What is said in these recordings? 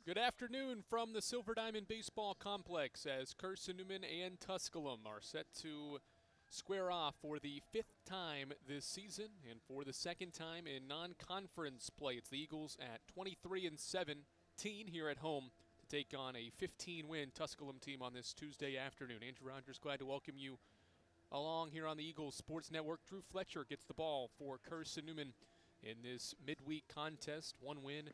Good afternoon from the Silver Diamond Baseball Complex as Carson-Newman and Tusculum are set to square off for the fifth time this season and for the second time in non-conference play. It's the Eagles at 23-17 here at home to take on a 15-win Tusculum team on this Tuesday afternoon. Andrew Rogers, glad to welcome you along here on the Eagles Sports Network. Drew Fletcher gets the ball for Carson-Newman in this midweek contest. One win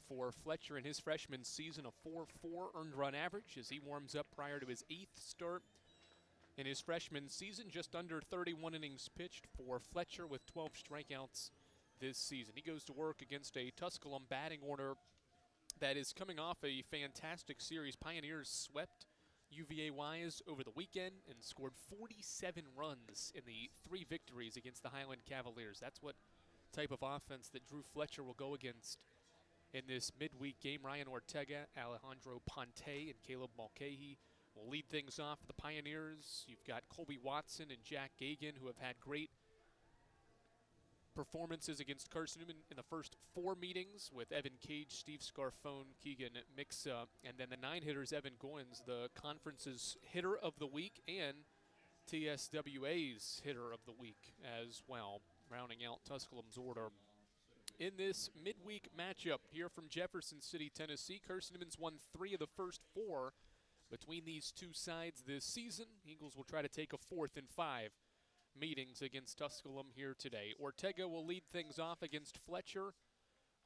for Fletcher in his freshman season, a 4.4 earned run average as he warms up prior to his 8th start in his freshman season. Just under 31 innings pitched for Fletcher with 12 strikeouts this season. He goes to work against a Tusculum batting order that is coming off a fantastic series. Pioneers swept UVA-wise over the weekend and scored 47 runs in the 3 victories against the Highland Cavaliers. That's what type of offense that Drew Fletcher will go against in this midweek game. Ryan Ortega, Alejandro Ponte, and Caleb Mulcahy will lead things off for the Pioneers. You've got Colby Watson and Jack Gagan, who have had great performances against Carson-Newman in the first 4 meetings, with Evan Cage, Steve Scarfone, Keegan Mixa, and then the 9-hitters, Evan Goins, the conference's hitter of the week and TSWA's hitter of the week as well, rounding out Tusculum's order. In this midweek matchup here from Jefferson City, Tennessee, Carson-Newman's won 3 of the first 4 between these two sides this season. Eagles will try to take a 4th in 5 meetings against Tusculum here today. Ortega will lead things off against Fletcher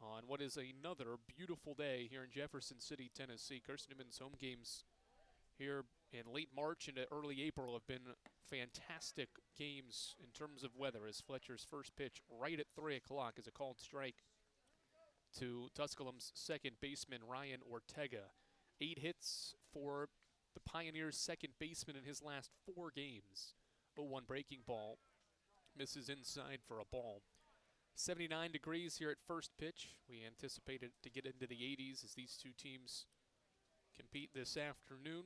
on what is another beautiful day here in Jefferson City, Tennessee. Carson-Newman's home games here in late March into early April have been fantastic games in terms of weather, as Fletcher's first pitch right at 3 o'clock is a called strike to Tusculum's second baseman, Ryan Ortega. 8 hits for the Pioneers' second baseman in his last 4 games. 0-1 breaking ball, misses inside for a ball. 79 degrees here at first pitch. We anticipated to get into the 80s as these two teams compete this afternoon.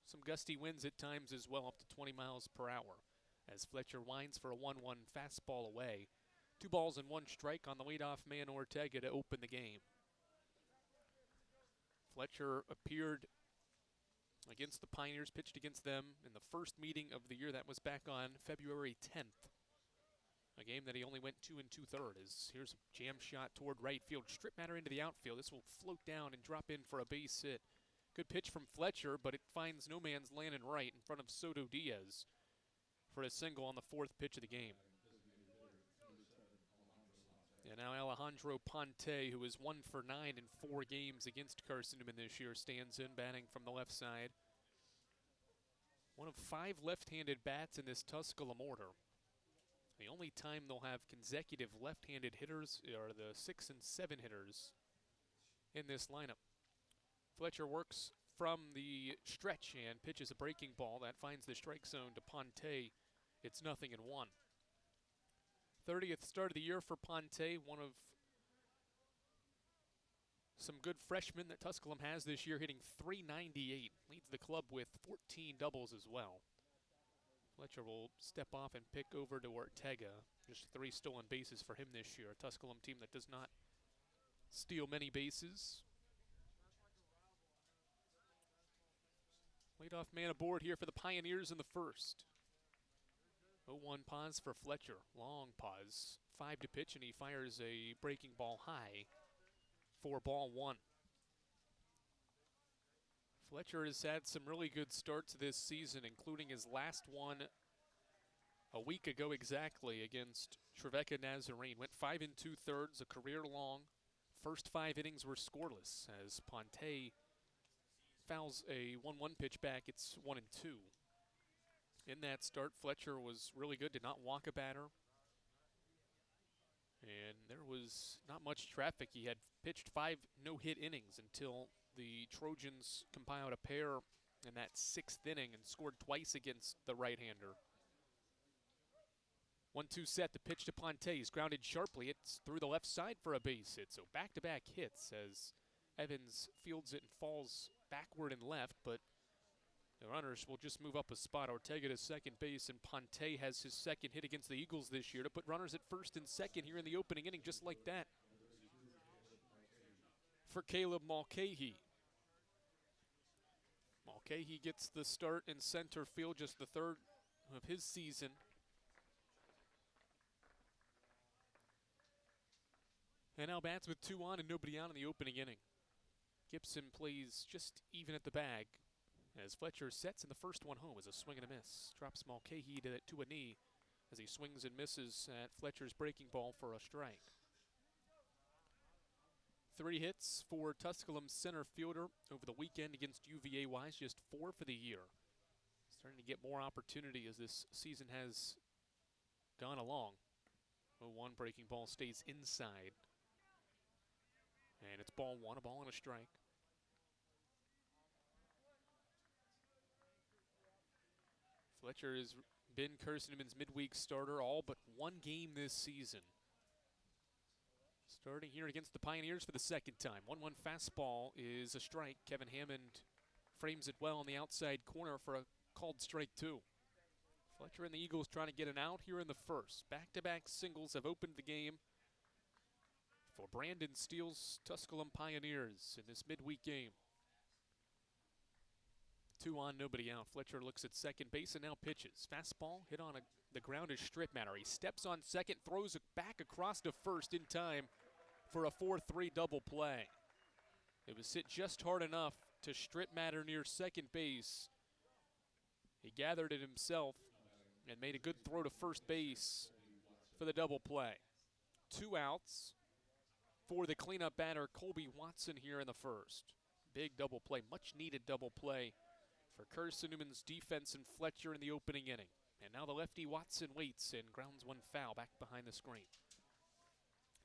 Some gusty winds at times as well, up to 20 miles per hour, as Fletcher winds for a 1-1 fastball away. 2 balls and 1 strike on the leadoff man Ortega to open the game. Fletcher appeared against the Pioneers, pitched against them in the first meeting of the year. That was back on February 10th. A game that he only went 2 2/3. Here's a jam shot toward right field. Strip matter into the outfield. This will float down and drop in for a base hit. Good pitch from Fletcher, but it finds no man's land in right in front of Soto Diaz for a single on the 4th pitch of the game. And now Alejandro Ponte, who is 1 for 9 in 4 games against Carson-Newman this year, stands in, batting from the left side. One of 5 left-handed bats in this Tusculum order. The only time they'll have consecutive left-handed hitters are the 6 and 7 hitters in this lineup. Fletcher works from the stretch and pitches a breaking ball that finds the strike zone to Ponte. It's 0-1. 30th start of the year for Ponte, one of some good freshmen that Tusculum has this year, hitting .398. Leads the club with 14 doubles as well. Fletcher will step off and pick over to Ortega. Just 3 stolen bases for him this year. A Tusculum team that does not steal many bases. Leadoff man aboard here for the Pioneers in the first. 0-1 pause for Fletcher. Long pause. 5 to pitch, and he fires a breaking ball high for ball 1. Fletcher has had some really good starts this season, including his last one a week ago exactly against Trevecca Nazarene. Went 5 2/3, a career long. First 5 innings were scoreless as Ponte fouls a 1-1 pitch back. It's 1-2. In that start, Fletcher was really good, did not walk a batter. And there was not much traffic. He had pitched 5 no-hit innings until the Trojans compiled a pair in that 6th inning and scored twice against the right-hander. 1-2 set, the pitch to Ponte. He's grounded sharply. It's through the left side for a base hit. So back-to-back hits as Evans fields it and falls backward and left, but the runners will just move up a spot. Ortega to second base, and Ponte has his second hit against the Eagles this year to put runners at first and second here in the opening inning, just like that. for Caleb Mulcahy. Mulcahy gets the start in center field, just the third of his season. And now bats with 2 on and nobody out in the opening inning. Gibson plays just even at the bag as Fletcher sets in the first one home as a swing and a miss. Drops Mulcahy to a knee as he swings and misses at Fletcher's breaking ball for a strike. 3 hits for Tusculum's center fielder over the weekend against UVA Wise, just 4 for the year. Starting to get more opportunity as this season has gone along. 0-1 breaking ball stays inside. And it's ball 1, a ball and a strike. Fletcher has been Carson-Newman's midweek starter all but 1 game this season. Starting here against the Pioneers for the second time. 1-1 fastball is a strike. Kevin Hammond frames it well on the outside corner for a called strike 2. Fletcher and the Eagles trying to get an out here in the first. Back-to-back singles have opened the game for Brandon Steele's Tusculum Pioneers in this midweek game. 2 on, nobody out. Fletcher looks at second base and now pitches. Fastball hit on the ground is strip matter. He steps on second, throws it back across to first in time for a 4-3 double play. It was hit just hard enough to strip matter near second base. He gathered it himself and made a good throw to first base for the double play. 2 outs for the cleanup batter, Colby Watson, here in the first. Big double play, much needed double play for Carson-Newman's defense and Fletcher in the opening inning. And now the lefty Watson waits and grounds 1 foul back behind the screen.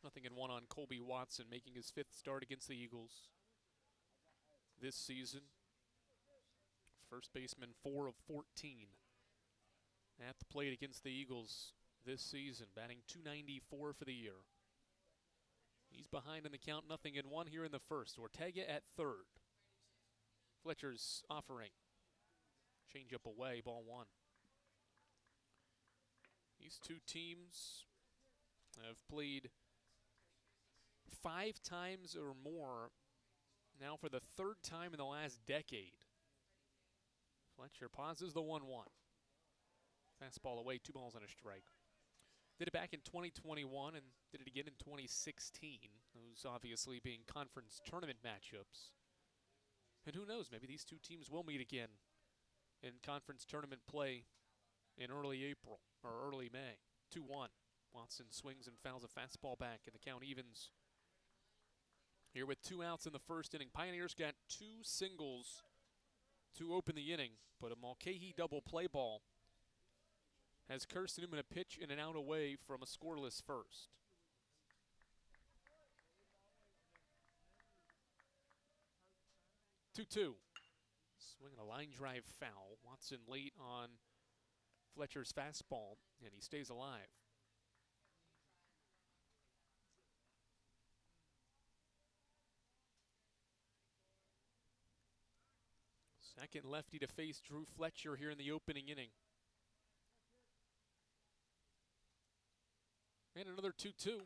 0-1 on Colby Watson, making his 5th start against the Eagles this season. First baseman 4 of 14 at the plate against the Eagles this season, batting .294 for the year. He's behind in the count, 0-1 here in the first. Ortega at third. Fletcher's offering. Change up away, ball 1. These 2 teams have played 5 times or more now for the 3rd time in the last decade. Fletcher pauses the 1-1. Fastball away, 2 balls and a strike. Did it back in 2021 and did it again in 2016. Those obviously being conference tournament matchups. And who knows, maybe these 2 teams will meet again in conference tournament play in early April or early May. 2-1. Watson swings and fouls a fastball back and the count evens. Here with 2 outs in the first inning. Pioneers got 2 singles to open the inning, but a Mulcahy double play ball has Carson-Newman a pitch and an out away from a scoreless first. Two. Swinging a line drive foul. Watson late on Fletcher's fastball, and he stays alive. Second lefty to face Drew Fletcher here in the opening inning. And another 2-2.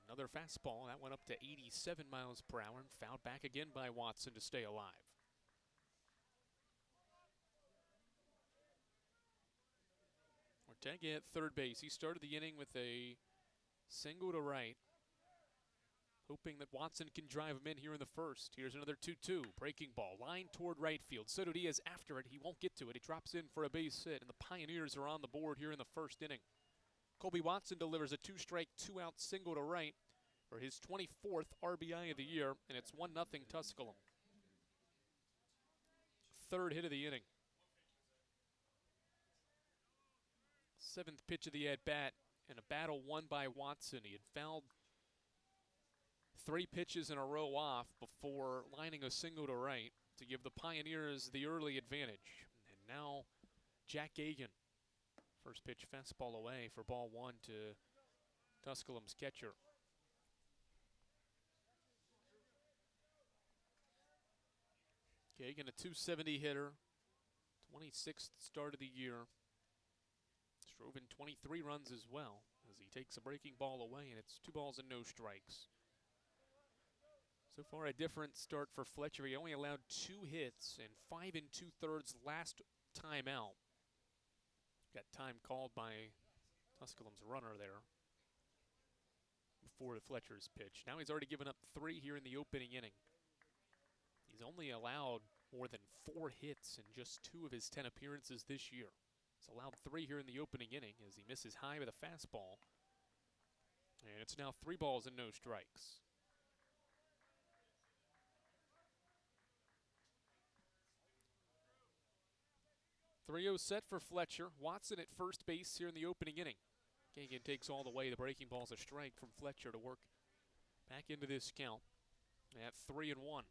Another fastball. That went up to 87 miles per hour and fouled back again by Watson to stay alive. Ortega at third base. He started the inning with a single to right, hoping that Watson can drive him in here in the first. Here's another 2-2. Breaking ball. Line toward right field. Soto Diaz after it. He won't get to it. He drops in for a base hit, and the Pioneers are on the board here in the first inning. Colby Watson delivers a 2-strike, 2-out single to right for his 24th RBI of the year, and it's 1-0 Tusculum. 3rd hit of the inning. 7th pitch of the at-bat, and a battle won by Watson. He had fouled 3 pitches in a row off before lining a single to right to give the Pioneers the early advantage. And now Jack Gagan. First pitch fastball away for ball 1 to Tusculum's catcher. Gagan, a .270 hitter, 26th start of the year. Drove in 23 runs as well as he takes a breaking ball away, and it's 2 balls and no strikes. So far, a different start for Fletcher. He only allowed 2 hits and 5 2/3 last time out. Got time called by Tusculum's runner there before the Fletcher's pitch. Now he's already given up 3 here in the opening inning. He's only allowed more than 4 hits in just 2 of his 10 appearances this year. He's allowed 3 here in the opening inning as he misses high with a fastball. And it's now 3 balls and no strikes. 3-0 set for Fletcher. Watson at first base here in the opening inning. Gagan takes all the way. The breaking ball's a strike from Fletcher to work back into this count at 3-1.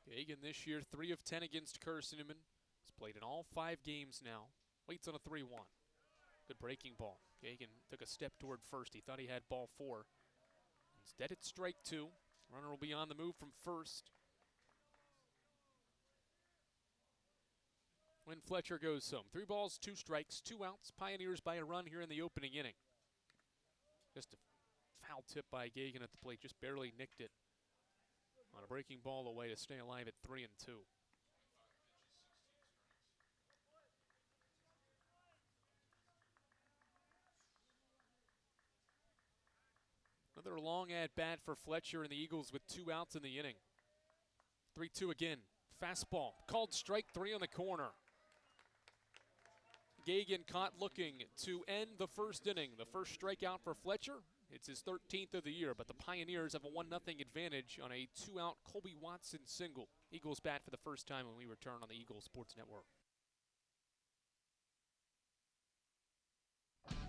Gagan this year, 3 of 10 against Carson-Newman. He's played in all 5 games now. Waits on a 3-1. Good breaking ball. Gagan took a step toward first. He thought he had ball 4. Instead, it's strike 2. Runner will be on the move from first. When Fletcher goes home. 3 balls, 2 strikes, 2 outs. Pioneers by a run here in the opening inning. Just a foul tip by Gagan at the plate. Just barely nicked it on a breaking ball away to stay alive at 3-2. Another long at-bat for Fletcher and the Eagles with 2 outs in the inning. 3-2 again. Fastball. Called strike 3 on the corner. Gagan caught looking to end the first inning. The first strikeout for Fletcher. It's his 13th of the year, but the Pioneers have a 1-0 advantage on a 2-out Colby Watson single. Eagles bat for the first time when we return on the Eagles Sports Network.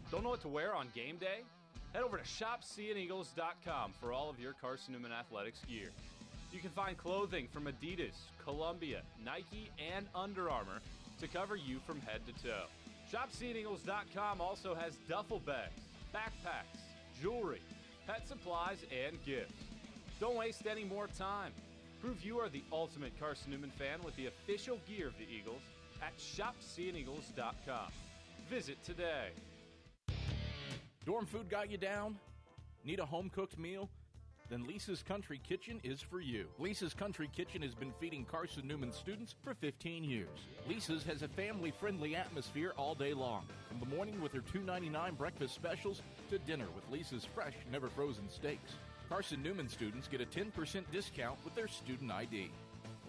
Don't know what to wear on game day? Head over to shopseeandeagles.com for all of your Carson-Newman athletics gear. You can find clothing from Adidas, Columbia, Nike, and Under Armour to cover you from head to toe. ShopSeeingEagles.com also has duffel bags, backpacks, jewelry, pet supplies, and gifts. Don't waste any more time. Prove you are the ultimate Carson-Newman fan with the official gear of the Eagles at ShopSeeingEagles.com. Visit today. Dorm food got you down? Need a home-cooked meal? Then Lisa's Country Kitchen is for you. Lisa's Country Kitchen has been feeding Carson-Newman students for 15 years. Lisa's has a family-friendly atmosphere all day long, from the morning with her $2.99 breakfast specials to dinner with Lisa's fresh, never-frozen steaks. Carson-Newman students get a 10% discount with their student ID.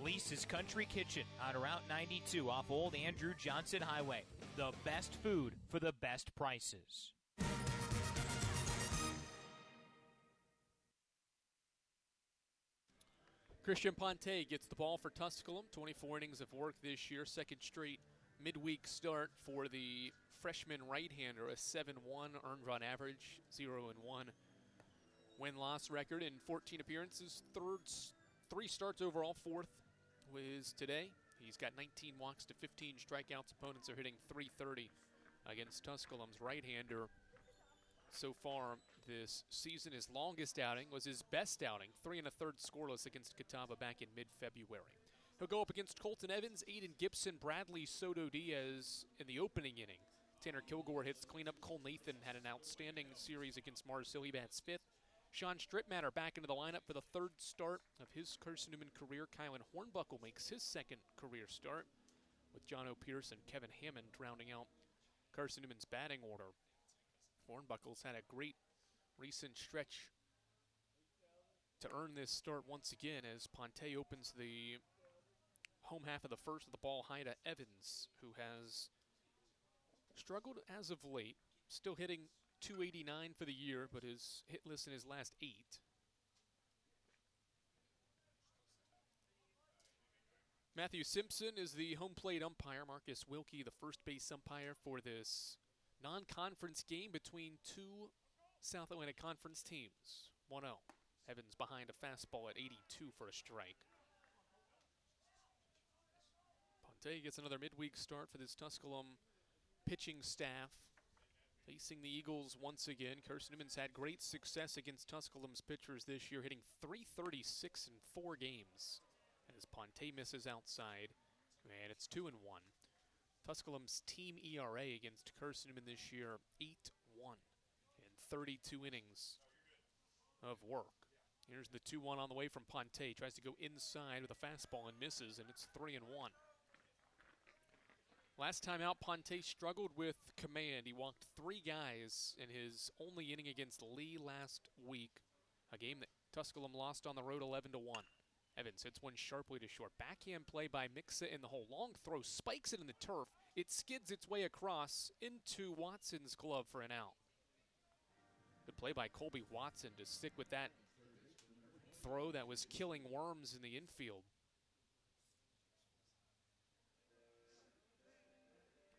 Lisa's Country Kitchen on Route 92 off Old Andrew Johnson Highway. The best food for the best prices. Christian Ponte gets the ball for Tusculum. 24 innings of work this year. Second straight midweek start for the freshman right-hander. A 7-1 earned run average, 0-1 win-loss record in 14 appearances. 3 starts overall. 4th was today. He's got 19 walks to 15 strikeouts. Opponents are hitting .330 against Tusculum's right-hander. So far this season, his longest outing was his best outing, 3 1/3 scoreless against Catawba back in mid-February. He'll go up against Colton Evans, Aiden Gibson, Bradley Soto Diaz in the opening inning. Tanner Kilgore hits cleanup. Cole Nathan had an outstanding series against Mars Hill. He bats 5th. Sean Strittmatter back into the lineup for the 3rd start of his Carson-Newman career. Kylan Hornbuckle makes his 2nd career start, with John O. Pierce and Kevin Hammond rounding out Carson-Newman's batting order. Hornbuckle's had a great recent stretch to earn this start once again as Ponte opens the home half of the first with the ball high to Evans, who has struggled as of late. Still hitting .289 for the year, but is hitless in his last 8. Matthew Simpson is the home plate umpire. Marcus Wilkie, the first base umpire for this non-conference game between 2 South Atlantic Conference teams. 1-0. Evans behind a fastball at 82 for a strike. Ponte gets another midweek start for this Tusculum pitching staff. Facing the Eagles once again. Carson-Newman's had great success against Tusculum's pitchers this year, hitting .336 in 4 games. As Ponte misses outside, and it's 2-1. Tusculum's team ERA against Carson-Newman this year, 8-1. 32 innings of work. Here's the 2-1 on the way from Ponte. Tries to go inside with a fastball and misses, and it's 3-1. Last time out, Ponte struggled with command. He walked 3 guys in his only inning against Lee last week, a game that Tusculum lost on the road 11-1. Evans hits one sharply to short. Backhand play by Mixa in the hole. Long throw, spikes it in the turf. It skids its way across into Watson's glove for an out. Good play by Colby Watson to stick with that throw that was killing worms in the infield.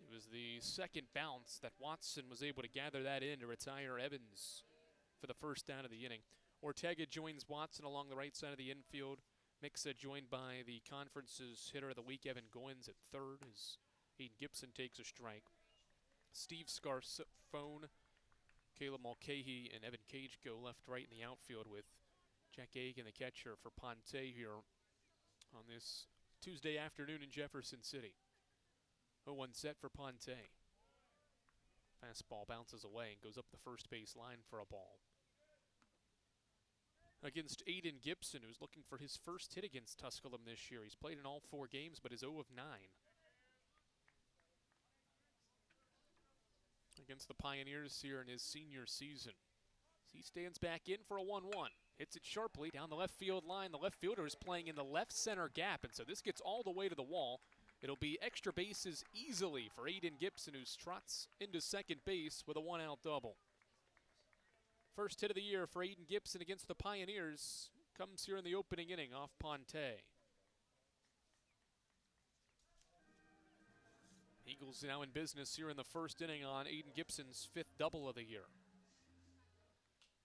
It was the second bounce that Watson was able to gather that in to retire Evans for the first down of the inning. Ortega joins Watson along the right side of the infield. Mixa joined by the conference's hitter of the week, Evan Goins, at third as Aiden Gibson takes a strike. Steve Scarfone, Caleb Mulcahy, and Evan Cage go left, right in the outfield with Jack Agan, the catcher, for Ponte here on this Tuesday afternoon in Jefferson City. 0-1 set for Ponte. Fastball bounces away and goes up the first base line for a ball. Against Aiden Gibson, who's looking for his first hit against Tusculum this year. He's played in all 4 games, but is 0 of 9. Against the Pioneers here in his senior season. He stands back in for a 1-1. Hits it sharply down the left field line. The left fielder is playing in the left center gap, and so this gets all the way to the wall. It'll be extra bases easily for Aiden Gibson, who trots into second base with a 1-out double. First hit of the year for Aiden Gibson against the Pioneers comes here in the opening inning off Ponte. Eagles now in business here in the first inning on Aiden Gibson's 5th double of the year.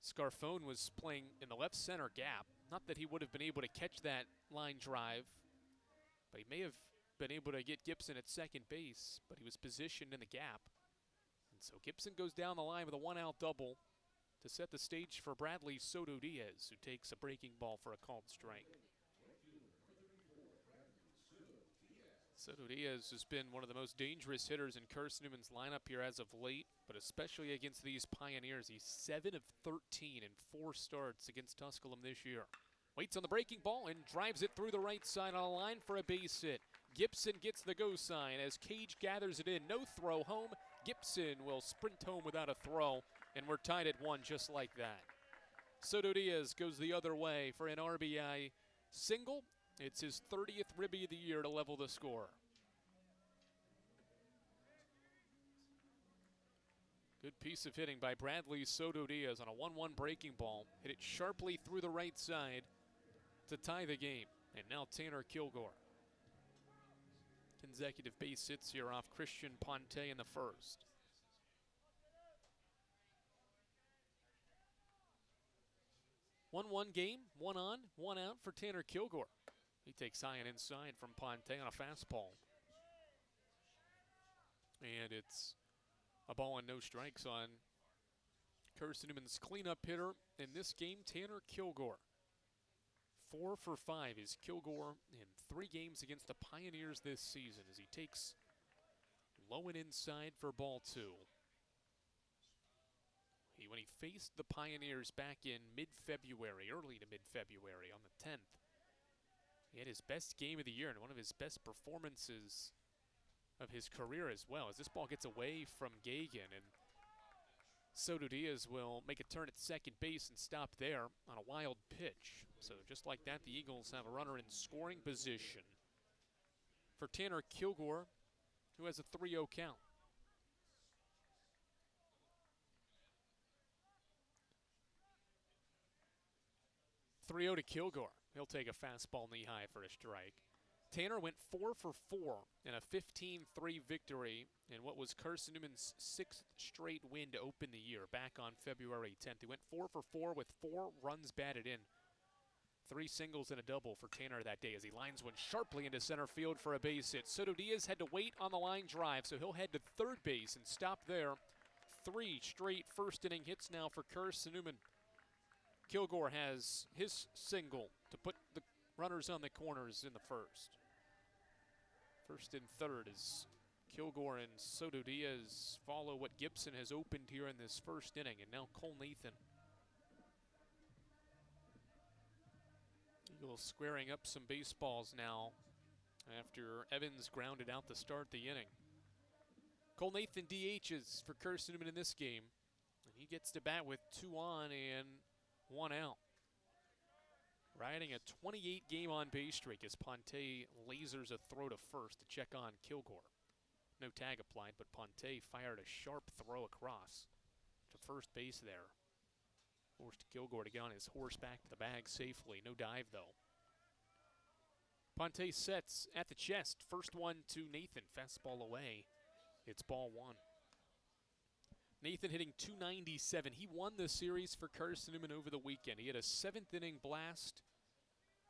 Scarfone was playing in the left center gap. Not that he would have been able to catch that line drive, but he may have been able to get Gibson at second base, but he was positioned in the gap. And so Gibson goes down the line with a 1-out double to set the stage for Bradley Soto Diaz, who takes a breaking ball for a called strike. Soto Diaz has been one of the most dangerous hitters in Carson-Newman's lineup here as of late, but especially against these Pioneers. He's 7 of 13 in 4 starts against Tusculum this year. Waits on the breaking ball and drives it through the right side on a line for a base hit. Gibson gets the go sign as Cage gathers it in. No throw home. Gibson will sprint home without a throw, and we're tied at 1 just like that. Soto Diaz goes the other way for an RBI single. It's his 30th ribby of the year to level the score. Good piece of hitting by Bradley Soto Diaz on a 1-1 breaking ball. Hit it sharply through the right side to tie the game. And now Tanner Kilgore. Consecutive base hits here off Christian Ponte in the first. One game, 1 on, 1 out for Tanner Kilgore. He takes high and inside from Ponte on a fastball. And it's a ball and no strikes on Carson-Newman's cleanup hitter in this game, Tanner Kilgore. 4 for 5 is Kilgore in 3 games against the Pioneers this season as he takes low and inside for ball 2. When he faced the Pioneers back in mid-February, early to mid-February on the 10th, he had his best game of the year and one of his best performances of his career as well, as this ball gets away from Gagan, and Soto Diaz will make a turn at second base and stop there on a wild pitch. So just like that, the Eagles have a runner in scoring position for Tanner Kilgore, who has a 3-0 count. To Kilgore. He'll take a fastball knee high for a strike. Tanner went 4 for 4 in a 15-3 victory in what was Carson-Newman's 6th straight win to open the year back on February 10th. He went 4 for 4 with 4 runs batted in. 3 singles and a double for Tanner that day as he lines one sharply into center field for a base hit. Soto Diaz had to wait on the line drive, so he'll head to third base and stop there. 3 straight first inning hits now for Carson-Newman. Kilgore has his single to put the runners on the corners in the first. First and third as Kilgore and Soto Diaz follow what Gibson has opened here in this first inning, and now Cole Nathan. Eagles squaring up some baseballs now after Evans grounded out to start the inning. Cole Nathan DHs for Carson-Newman in this game, and he gets to bat with 2 on and 1 out. Riding a 28-game on-base streak as Ponte lasers a throw to first to check on Kilgore. No tag applied, but Ponte fired a sharp throw across to first base there. Forced Kilgore to get on his horse back to the bag safely. No dive, though. Ponte sets at the chest. First one to Nathan. Fastball away. It's ball 1. Nathan hitting .297. He won the series for Carson-Newman over the weekend. He had a 7th-inning blast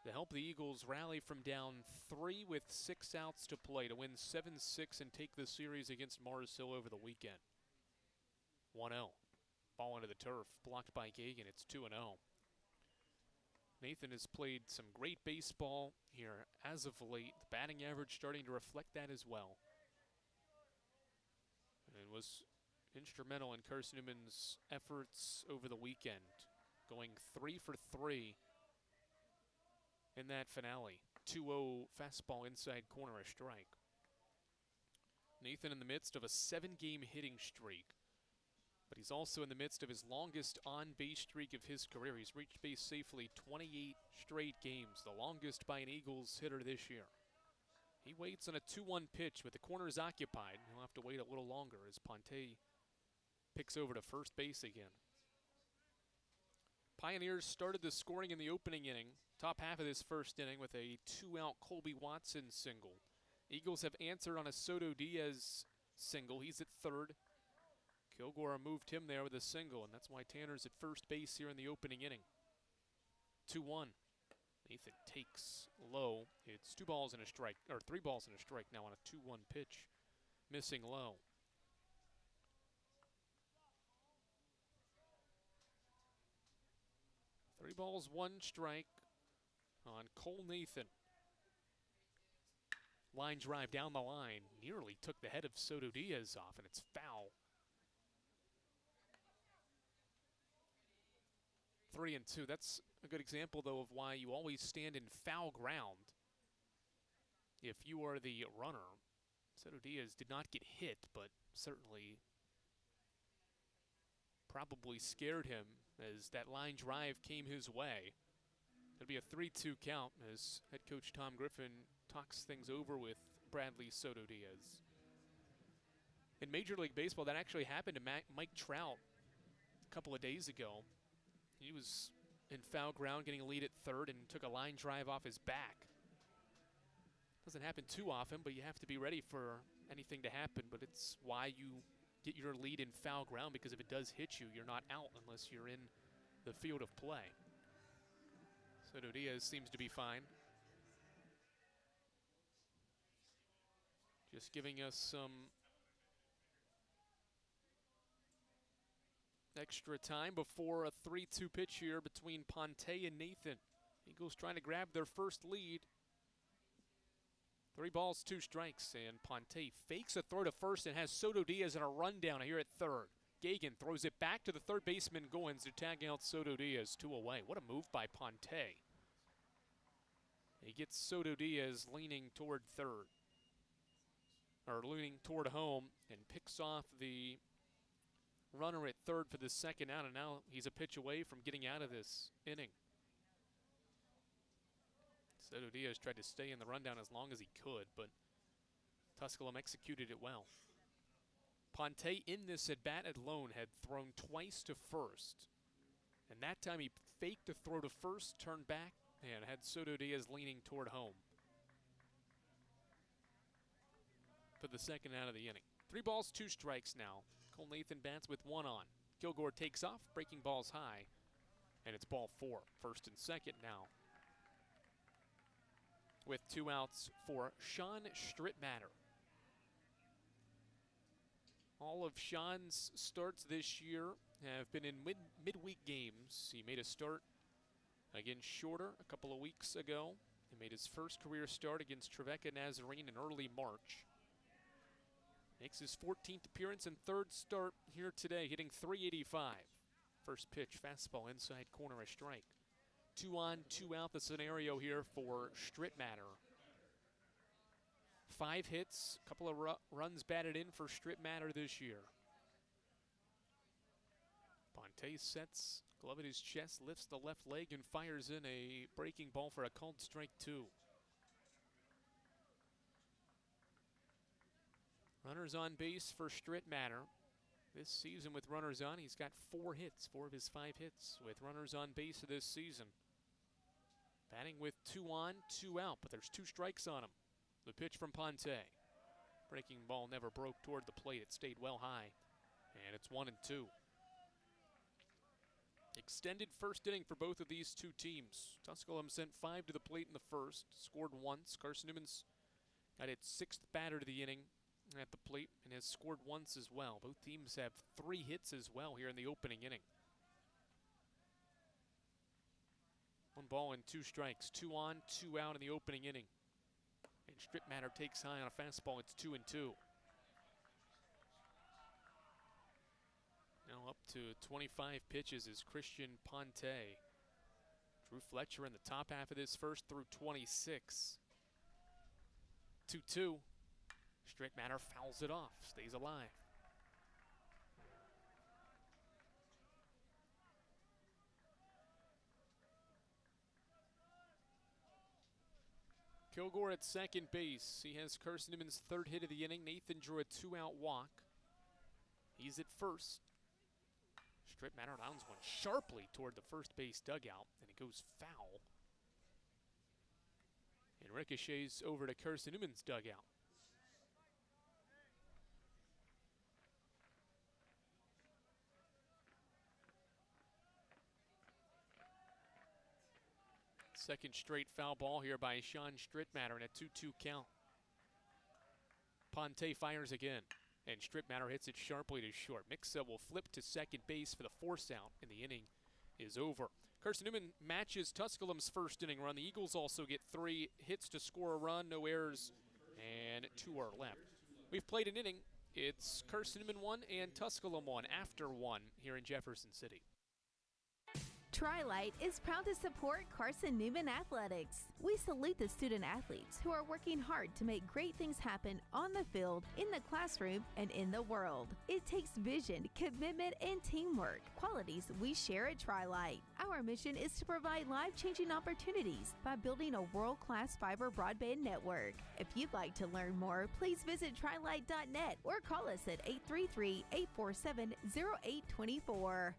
to help the Eagles rally from down 3 with 6 outs to play to win 7-6 and take the series against Mars Hill over the weekend. 1-0. Ball into the turf, blocked by Gagan. It's 2-0. Nathan has played some great baseball here as of late. The batting average starting to reflect that as well. And was instrumental in Carson-Newman's efforts over the weekend, going 3 for 3 in that finale. 2-0 fastball inside corner, a strike. Nathan in the midst of a 7-game hitting streak, but he's also in the midst of his longest on-base streak of his career. He's reached base safely 28 straight games, the longest by an Eagles hitter this year. He waits on a 2-1 pitch, but the corner is occupied. He'll have to wait a little longer as Ponte picks over to first base again. Pioneers started the scoring in the opening inning, top half of this first inning, with a 2-out Colby Watson single. Eagles have answered on a Soto Diaz single. He's at third. Kilgore moved him there with a single, and that's why Tanner's at first base here in the opening inning. 2-1. Nathan takes low. It's 2 balls and a strike, or 3 balls and a strike now on a 2-1 pitch, missing low. Three balls, 1 strike on Cole Nathan. Line drive down the line, nearly took the head of Soto Diaz off, and it's foul. 3-2. That's a good example, though, of why you always stand in foul ground if you are the runner. Soto Diaz did not get hit, but certainly probably scared him as that line drive came his way. It'll be a 3-2 count as head coach Tom Griffin talks things over with Bradley Soto Diaz. In Major League Baseball, that actually happened to Mike Trout a couple of days ago. He was in foul ground getting a lead at third and took a line drive off his back. Doesn't happen too often, but you have to be ready for anything to happen. But it's why you get your lead in foul ground, because if it does hit you, you're not out unless you're in the field of play. Soto Diaz seems to be fine. Just giving us some extra time before a 3-2 pitch here between Ponte and Nathan. Eagles trying to grab their first lead. 3 balls, 2 strikes, and Ponte fakes a throw to first and has Soto Diaz in a rundown here at third. Gagan throws it back to the third baseman Goins to tag out Soto Diaz 2 away. What a move by Ponte. He gets Soto Diaz leaning toward third, or leaning toward home, and picks off the runner at third for the second out, and now he's a pitch away from getting out of this inning. Soto Diaz tried to stay in the rundown as long as he could, but Tusculum executed it well. Ponte in this at-bat alone had thrown twice to first, and that time he faked a throw to first, turned back, and had Soto Diaz leaning toward home for the second out of the inning. 3 balls, 2 strikes now. Cole Nathan bats with 1 on. Kilgore takes off, breaking balls high, and it's ball 4. First and second now, with 2 outs for Sean Strittmatter. All of Sean's starts this year have been in midweek games. He made a start against Shorter a couple of weeks ago. He made his first career start against Trevecca Nazarene in early March. Makes his 14th appearance and third start here today, hitting .385. First pitch, fastball inside corner, a strike. 2 on, 2 out, the scenario here for Strittmatter. 5 hits, a couple of runs batted in for Strittmatter this year. Ponte sets, glove at his chest, lifts the left leg and fires in a breaking ball for a called strike 2. Runners on base for Strittmatter. This season with runners on, he's got 4 hits, 4 of his 5 hits with runners on base this season. Batting with 2 on, 2 out, but there's 2 strikes on him. The pitch from Ponte. Breaking ball never broke toward the plate. It stayed well high, and it's 1-2. Extended first inning for both of these two teams. Tusculum sent 5 to the plate in the first, scored once. Carson-Newman's got its 6th batter to the inning at the plate and has scored once as well. Both teams have 3 hits as well here in the opening inning. 1 ball and 2 strikes. 2 on, 2 out in the opening inning. And Strittmatter takes high on a fastball. It's 2-2. Now up to 25 pitches is Christian Ponte. Drew Fletcher in the top half of this first through 26. 2-2. Strittmatter fouls it off, stays alive. Kilgore at second base. He has Carson-Newman's 3rd hit of the inning. Nathan drew a 2-out walk. He's at first. Strittmatter rounds one sharply toward the first base dugout, and it goes foul. And ricochets over to Carson-Newman's dugout. Second straight foul ball here by Sean Strittmatter in a 2-2 count. Ponte fires again, and Strittmatter hits it sharply to short. Mixa will flip to second base for the force out, and the inning is over. Carson-Newman matches Tusculum's first inning run. The Eagles also get 3 hits to score a run, no errors, and 2 are left. We've played an inning. It's Carson-Newman 1 and Tusculum 1 after 1 here in Jefferson City. Tri-Light is proud to support Carson-Newman Athletics. We salute the student athletes who are working hard to make great things happen on the field, in the classroom, and in the world. It takes vision, commitment, and teamwork, qualities we share at Tri-Light. Our mission is to provide life-changing opportunities by building a world-class fiber broadband network. If you'd like to learn more, please visit trilight.net or call us at 833-847-0824.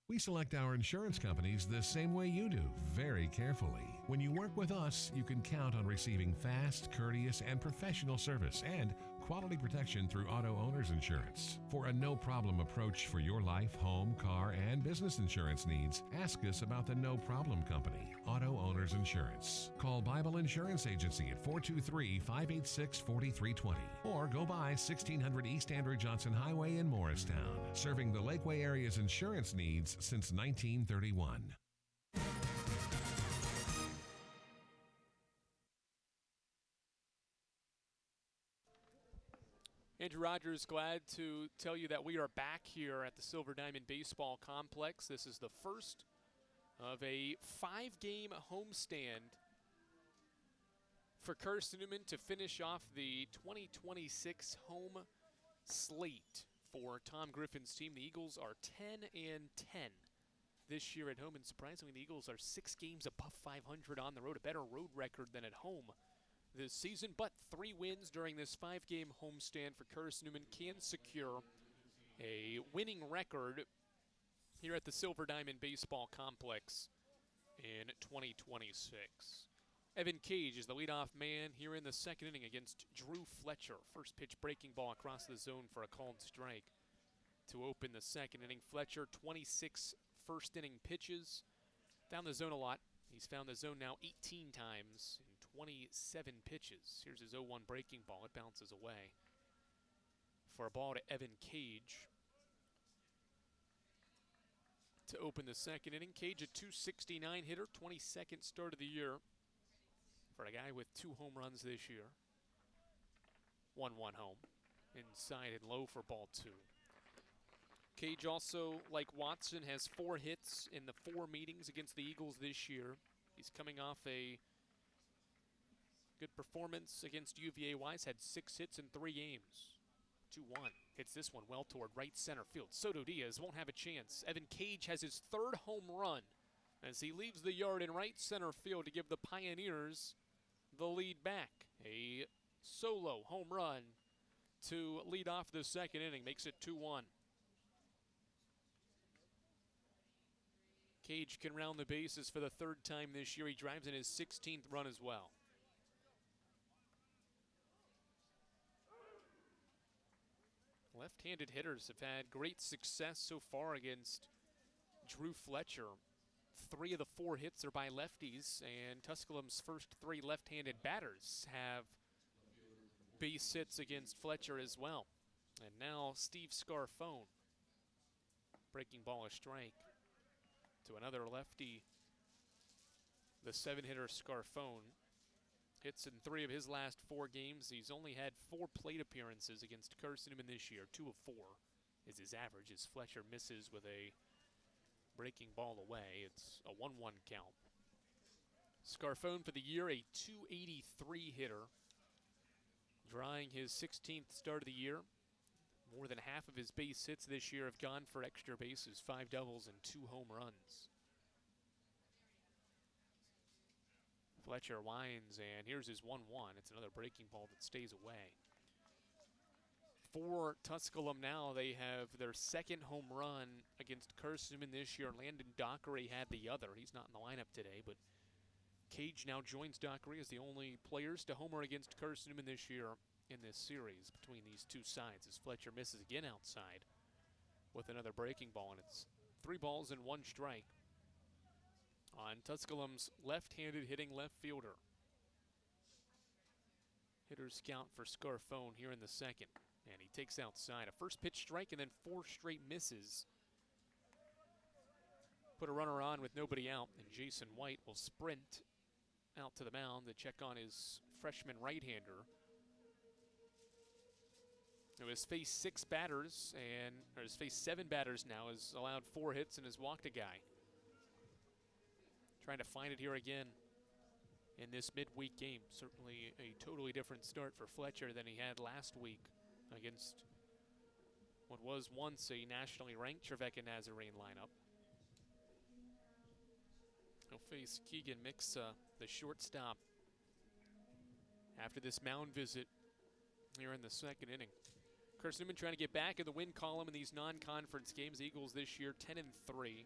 We select our insurance companies the same way you do, very carefully. When you work with us, you can count on receiving fast, courteous, and professional service and quality protection through Auto Owners Insurance. For a no-problem approach for your life, home, car, and business insurance needs, ask us about the No Problem Company, Auto Owners Insurance. Call Bible Insurance Agency at 423-586-4320 or go by 1600 East Andrew Johnson Highway in Morristown, serving the Lakeway area's insurance needs since 1931. Andrew Rogers, glad to tell you that we are back here at the Silver Diamond Baseball Complex. This is the first of a 5-game homestand for Carson-Newman to finish off the 2026 home slate for Tom Griffin's team. The Eagles are 10-10 this year at home, and surprisingly, the Eagles are 6 games above 500 on the road, a better road record than at home this season, but 3 wins during this 5-game homestand for Carson-Newman can secure a winning record here at the Silver Diamond Baseball Complex in 2026. Evan Cage is the leadoff man here in the second inning against Drew Fletcher. First pitch breaking ball across the zone for a called strike to open the second inning. Fletcher, 26 first inning pitches. Found the zone a lot. He's found the zone now 18 times in 27 pitches. Here's his 0-1 breaking ball. It bounces away for a ball to Evan Cage to open the second inning. Cage, a .269 hitter, 22nd start of the year for a guy with 2 home runs this year. 1-1 home. Inside and low for ball 2. Cage also, like Watson, has 4 hits in the 4 meetings against the Eagles this year. He's coming off a good performance against UVA Wise, had 6 hits in 3 games. 2-1. Hits this one well toward right center field. Soto Diaz won't have a chance. Evan Cage has his 3rd home run as he leaves the yard in right center field to give the Pioneers the lead back. A solo home run to lead off the 2nd inning, makes it 2-1. Cage can round the bases for the 3rd time this year. He drives in his 16th run as well. Left-handed hitters have had great success so far against Drew Fletcher. 3 of the 4 hits are by lefties, and Tusculum's first 3 left-handed batters have base hits against Fletcher as well. And now Steve Scarfone. Breaking ball, a strike to another lefty. The 7-hitter Scarfone hits in 3 of his last 4 games. He's only had 4 plate appearances against Carson-Newman this year. 2 of 4 is his average as Fletcher misses with a breaking ball away. It's a 1-1 count. Scarfone for the year, a .283 hitter. Drawing his 16th start of the year. More than half of his base hits this year have gone for extra bases, 5 doubles and 2 home runs. Fletcher winds, and here's his 1-1. It's another breaking ball that stays away. For Tusculum now, they have their 2nd home run against Carson-Newman this year. Landon Dockery had the other. He's not in the lineup today, but Cage now joins Dockery as the only players to homer against Carson-Newman this year in this series between these 2 sides as Fletcher misses again outside with another breaking ball, and it's 3 balls and 1 strike on Tusculum's left-handed hitting left fielder. Hitters count for Scarfone here in the 2nd, and he takes outside. A first pitch strike and then 4 straight misses. Put a runner on with nobody out, and Jason White will sprint out to the mound to check on his freshman right-hander, who has faced 6 batters and has faced 7 batters now, has allowed 4 hits and has walked a guy. Trying to find it here again in this midweek game. Certainly a totally different start for Fletcher than he had last week against what was once a nationally ranked Trevecca Nazarene lineup. He'll face Keegan Mixa, the shortstop, after this mound visit here in the 2nd inning. Carson-Newman trying to get back in the win column in these non-conference games. Eagles this year 10-3.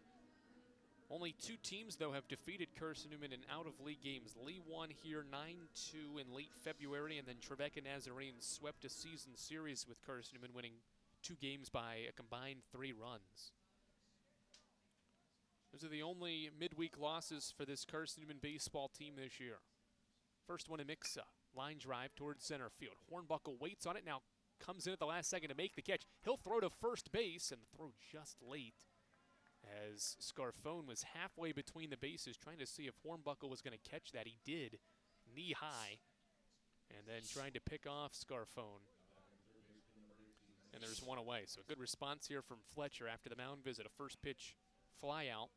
Only 2 teams, though, have defeated Carson-Newman in out-of-league games. Lee won here 9-2 in late February, and then Trevecca Nazarene swept a season series with Carson-Newman, winning 2 games by a combined 3 runs. Those are the only midweek losses for this Carson-Newman baseball team this year. First one to Mixa. Line drive towards center field. Hornbuckle waits on it, now comes in at the last second to make the catch. He'll throw to first base, and the throw just late as Scarfone was halfway between the bases trying to see if Hornbuckle was going to catch that. He did, knee high, and then trying to pick off Scarfone. And there's one away. So a good response here from Fletcher after the mound visit. A first pitch fly out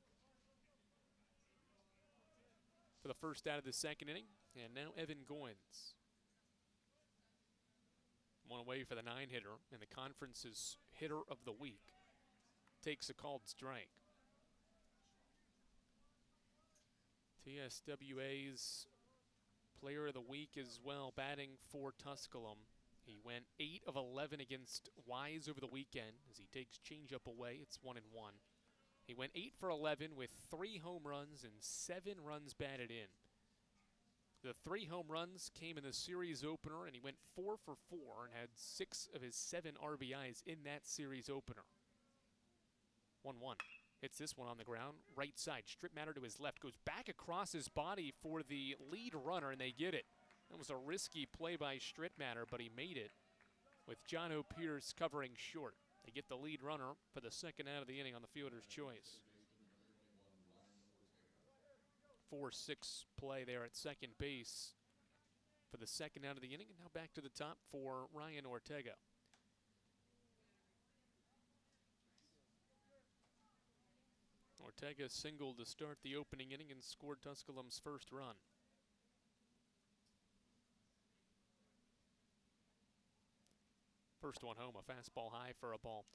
for the first out of the 2nd inning. And now Evan Goins. One away for the 9-hitter and the conference's hitter of the week. Takes a called strike. TSWA's player of the week as well, batting for Tusculum. He went 8 of 11 against Wise over the weekend as he takes changeup away. It's 1-1. He went 8 for 11 with 3 home runs and 7 runs batted in. The 3 home runs came in the series opener, and he went 4 for 4 and had 6 of his 7 RBIs in that series opener. 1-1. Hits this one on the ground, right side. Strip matter to his left. Goes back across his body for the lead runner, and they get it. That was a risky play by Strittmatter, but he made it with John O'Pierce covering short. They get the lead runner for the 2nd out of the inning on the fielder's choice. 4-6 play there at second base for for the second out of the inning, and now back to the top for Ryan Ortega. Ortega singled to start the opening inning and scored Tusculum's first run. First one home, a fastball high for a ball.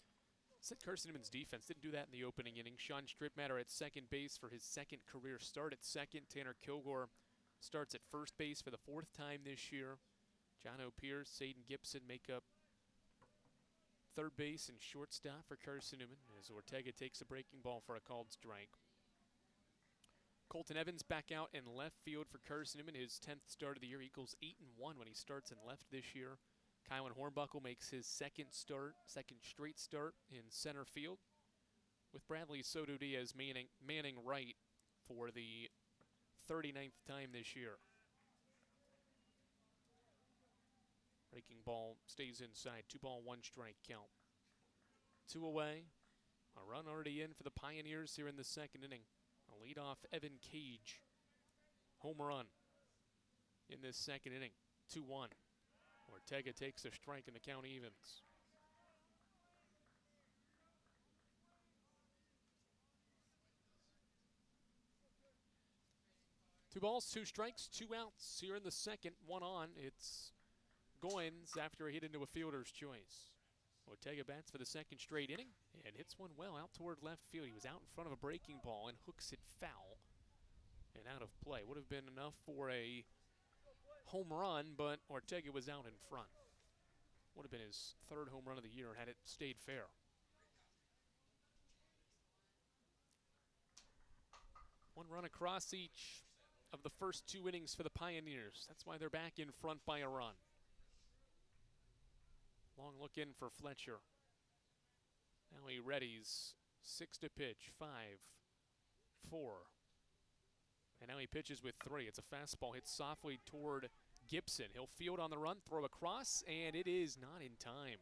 Said Carson-Newman's defense didn't do that in the opening inning. Sean Strittmatter at second base for his second career start at second. Tanner Kilgore starts at first base for the fourth time this year. John O'Pierce, Saden Gibson make up third base and shortstop for Carson-Newman as Ortega takes a breaking ball for a called strike. Colton Evans back out in left field for Carson-Newman, his 10th start of the year. Equals 8-1 when he starts in left this year. Kylan Hornbuckle makes his second straight start in center field, with Bradley Soto Diaz manning right for the 39th time this year. Breaking ball stays inside. 2-ball, 1-strike count. 2 away. A run already in for the Pioneers here in the second inning. A leadoff Evan Cage home run in this second inning. 2-1. Ortega takes a strike and the count evens. Two balls, 2 strikes, 2 outs here in the second. 1 on. It's Goins after a hit into a fielder's choice. Ortega bats for the second straight inning and hits one well out toward left field. He was out in front of a breaking ball and hooks it foul and out of play. Would have been enough for a home run, but Ortega was out in front. Would have been his 3rd home run of the year had it stayed fair. One run across each of the first 2 innings for the Pioneers. That's why they're back in front by a run. Long look in for Fletcher. Now he readies. 6 to pitch. 5, 4. And now he pitches with 3. It's a fastball hit softly toward Gibson. He'll field on the run, throw across, and it is not in time.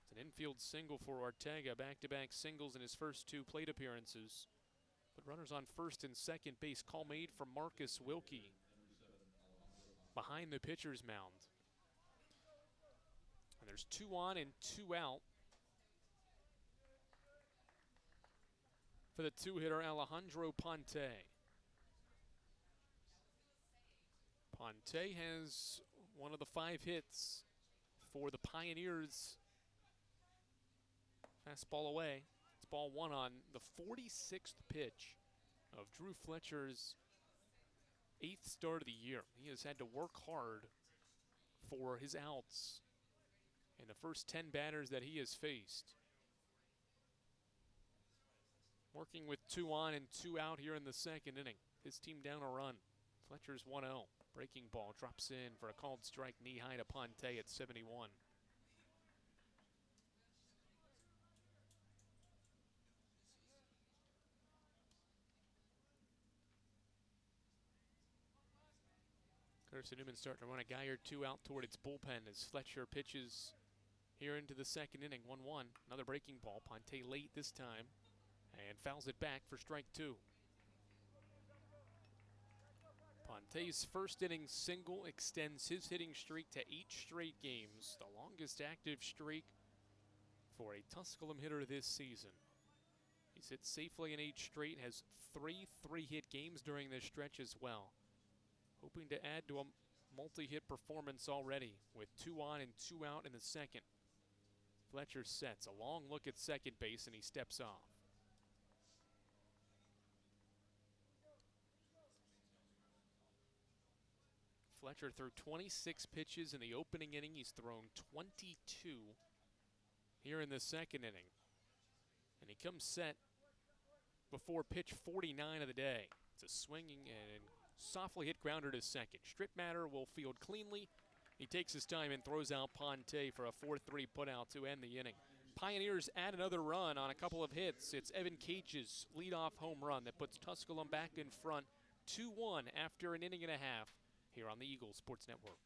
It's an infield single for Ortega. Back-to-back singles in his first 2 plate appearances. But runners on first and second base. Call made from Marcus Wilkie behind the pitcher's mound. And there's 2 on and 2 out for the 2-hitter Alejandro Ponte. Ponte has one of the 5 hits for the Pioneers. Fastball away. It's ball 1 on the 46th pitch of Drew Fletcher's 8th start of the year. He has had to work hard for his outs in the first 10 batters that he has faced. Working with 2 on and 2 out here in the second inning. His team down a run. Fletcher's 1-0. Breaking ball drops in for a called strike knee-high to Ponte at 71. Carson-Newman starting to run a guy or 2 out toward its bullpen as Fletcher pitches here into the second inning. 1-1. Another breaking ball. Ponte late this time and fouls it back for strike 2. Ponte's first inning single extends his hitting streak to 8 straight games, the longest active streak for a Tusculum hitter this season. He's hit safely in 8 straight, has 3 3-hit games during this stretch as well. Hoping to add to a multi-hit performance already with 2 on and 2 out in the second. Fletcher sets a long look at second base and he steps off. Fletcher threw 26 pitches in the opening inning. He's thrown 22 here in the second inning. And he comes set before pitch 49 of the day. It's a swinging and softly hit grounder to second. Strittmatter will field cleanly. He takes his time and throws out Ponte for a 4-3 putout to end the inning. Pioneers add another run on a couple of hits. It's Evan Cage's leadoff home run that puts Tusculum back in front 2-1 after an inning and a half here on the Eagles Sports Network.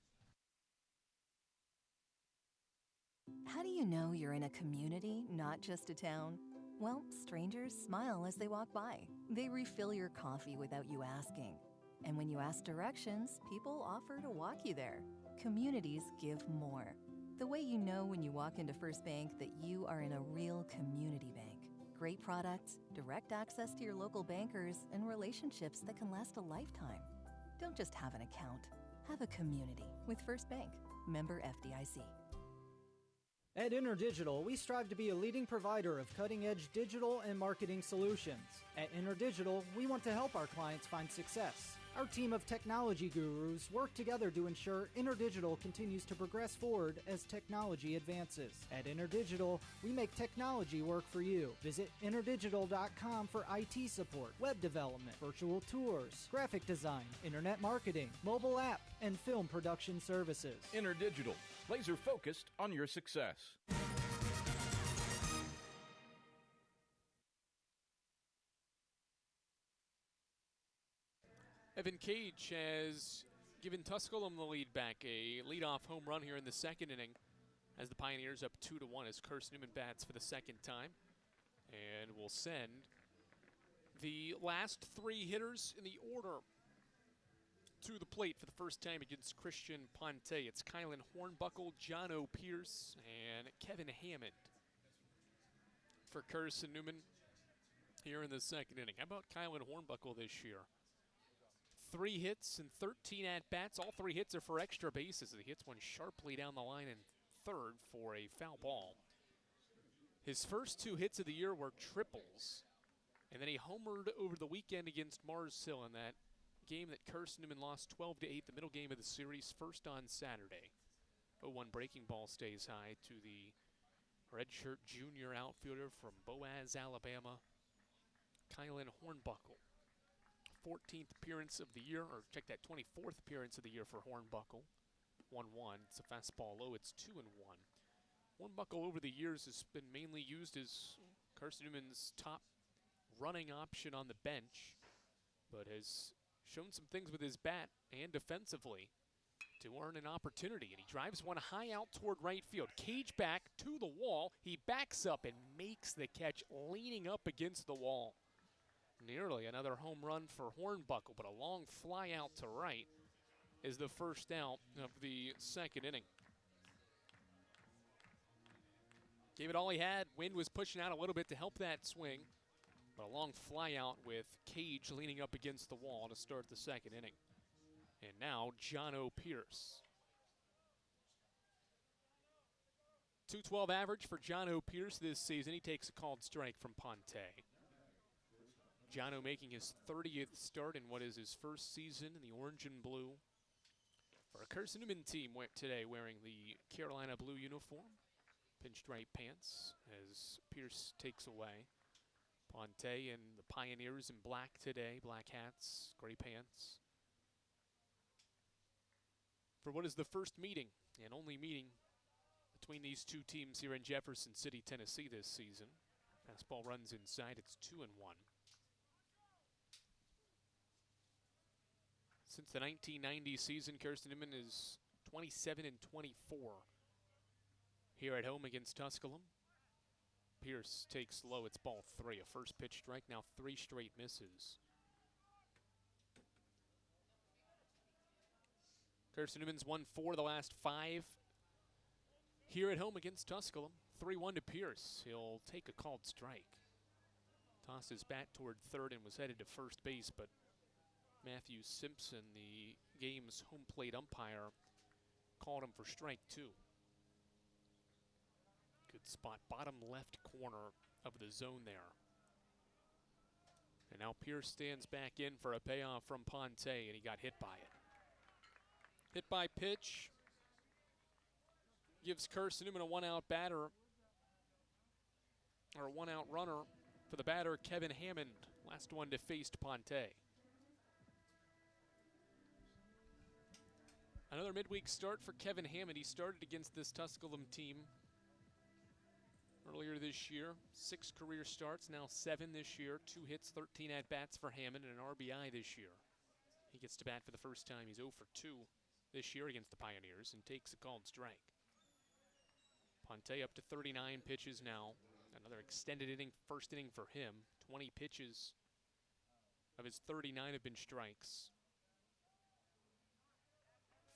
How do you know you're in a community, not just a town? Well, strangers smile as they walk by. They refill your coffee without you asking. And when you ask directions, people offer to walk you there. Communities give more. The way you know when you walk into First Bank that you are in a real community bank. Great products, direct access to your local bankers, and relationships that can last a lifetime. Don't just have an account. Have a community with First Bank. Member FDIC. At InterDigital, we strive to be a leading provider of cutting-edge digital and marketing solutions. At InterDigital, we want to help our clients find success. Our team of technology gurus work together to ensure InterDigital continues to progress forward as technology advances. At InterDigital, we make technology work for you. Visit interdigital.com for IT support, web development, virtual tours, graphic design, internet marketing, mobile app, and film production services. InterDigital, laser focused on your success. Evan Cage has given Tusculum the lead back. A leadoff home run here in the second inning as the Pioneers up 2-1 as Carson-Newman bats for the second time. And will send the last three hitters in the order to the plate for the first time against Christian Ponte. It's Kylan Hornbuckle, Jono Pierce, and Kevin Hammond for Carson-Newman here in the second inning. How about Kylan Hornbuckle this year? 3 hits and 13 at-bats. All 3 hits are for extra bases. He hits one sharply down the line in third for a foul ball. His first 2 hits of the year were triples. And then he homered over the weekend against Mars Hill in that game that Carson-Newman lost 12-8, the middle game of the series, first on Saturday. 0-1 breaking ball stays high to the redshirt junior outfielder from Boaz, Alabama, Kylan Hornbuckle. 14th appearance of the year, or check that, 24th appearance of the year for Hornbuckle. 1-1. It's a fastball low. It's 2-1. Hornbuckle over the years has been mainly used as Carson-Newman's top running option on the bench, but has shown some things with his bat and defensively to earn an opportunity. And he drives one high out toward right field. Cage back to the wall. He backs up and makes the catch, leaning up against the wall. Nearly another home run for Hornbuckle, but a long fly out to right is the first out of the second inning. Gave it all he had. Wind was pushing out a little bit to help that swing, but a long fly out with Cage leaning up against the wall to start the second inning. And now Jono Pierce. .212 average for Jono Pierce this season. He takes a called strike from Ponte. Jono making his 30th start in what is his first season in the orange and blue. For a Carson-Newman team today wearing the Carolina blue uniform. Pinstripe pants as Pierce takes away. Ponte and the Pioneers in black today. Black hats, gray pants. For what is the first meeting and only meeting between these two teams here in Jefferson City, Tennessee this season. Fastball runs inside. It's 2-1. Since the 1990 season, Carson-Newman is 27-24 here at home against Tusculum. Pierce takes low. It's ball 3. A first pitch strike. Now 3 straight misses. Carson-Newman's won 4 of the last 5 here at home against Tusculum. 3-1 to Pierce. He'll take a called strike. Tossed his bat toward third and was headed to first base, but Matthew Simpson, the game's home plate umpire, called him for strike 2. Good spot, bottom left corner of the zone there. And now Pierce stands back in for a payoff from Ponte, and he got hit by it. Hit by pitch gives Carson-Newman a 1-out batter, or a 1-out runner for the batter, Kevin Hammond, last one to face Ponte. Another midweek start for Kevin Hammond. He started against this Tusculum team earlier this year. 6 career starts, now 7 this year. 2 hits, 13 at-bats for Hammond, and an RBI this year. He gets to bat for the first time. He's 0 for 2 this year against the Pioneers and takes a called strike. Ponte up to 39 pitches now. Another extended inning, first inning for him. 20 pitches of his 39 have been strikes.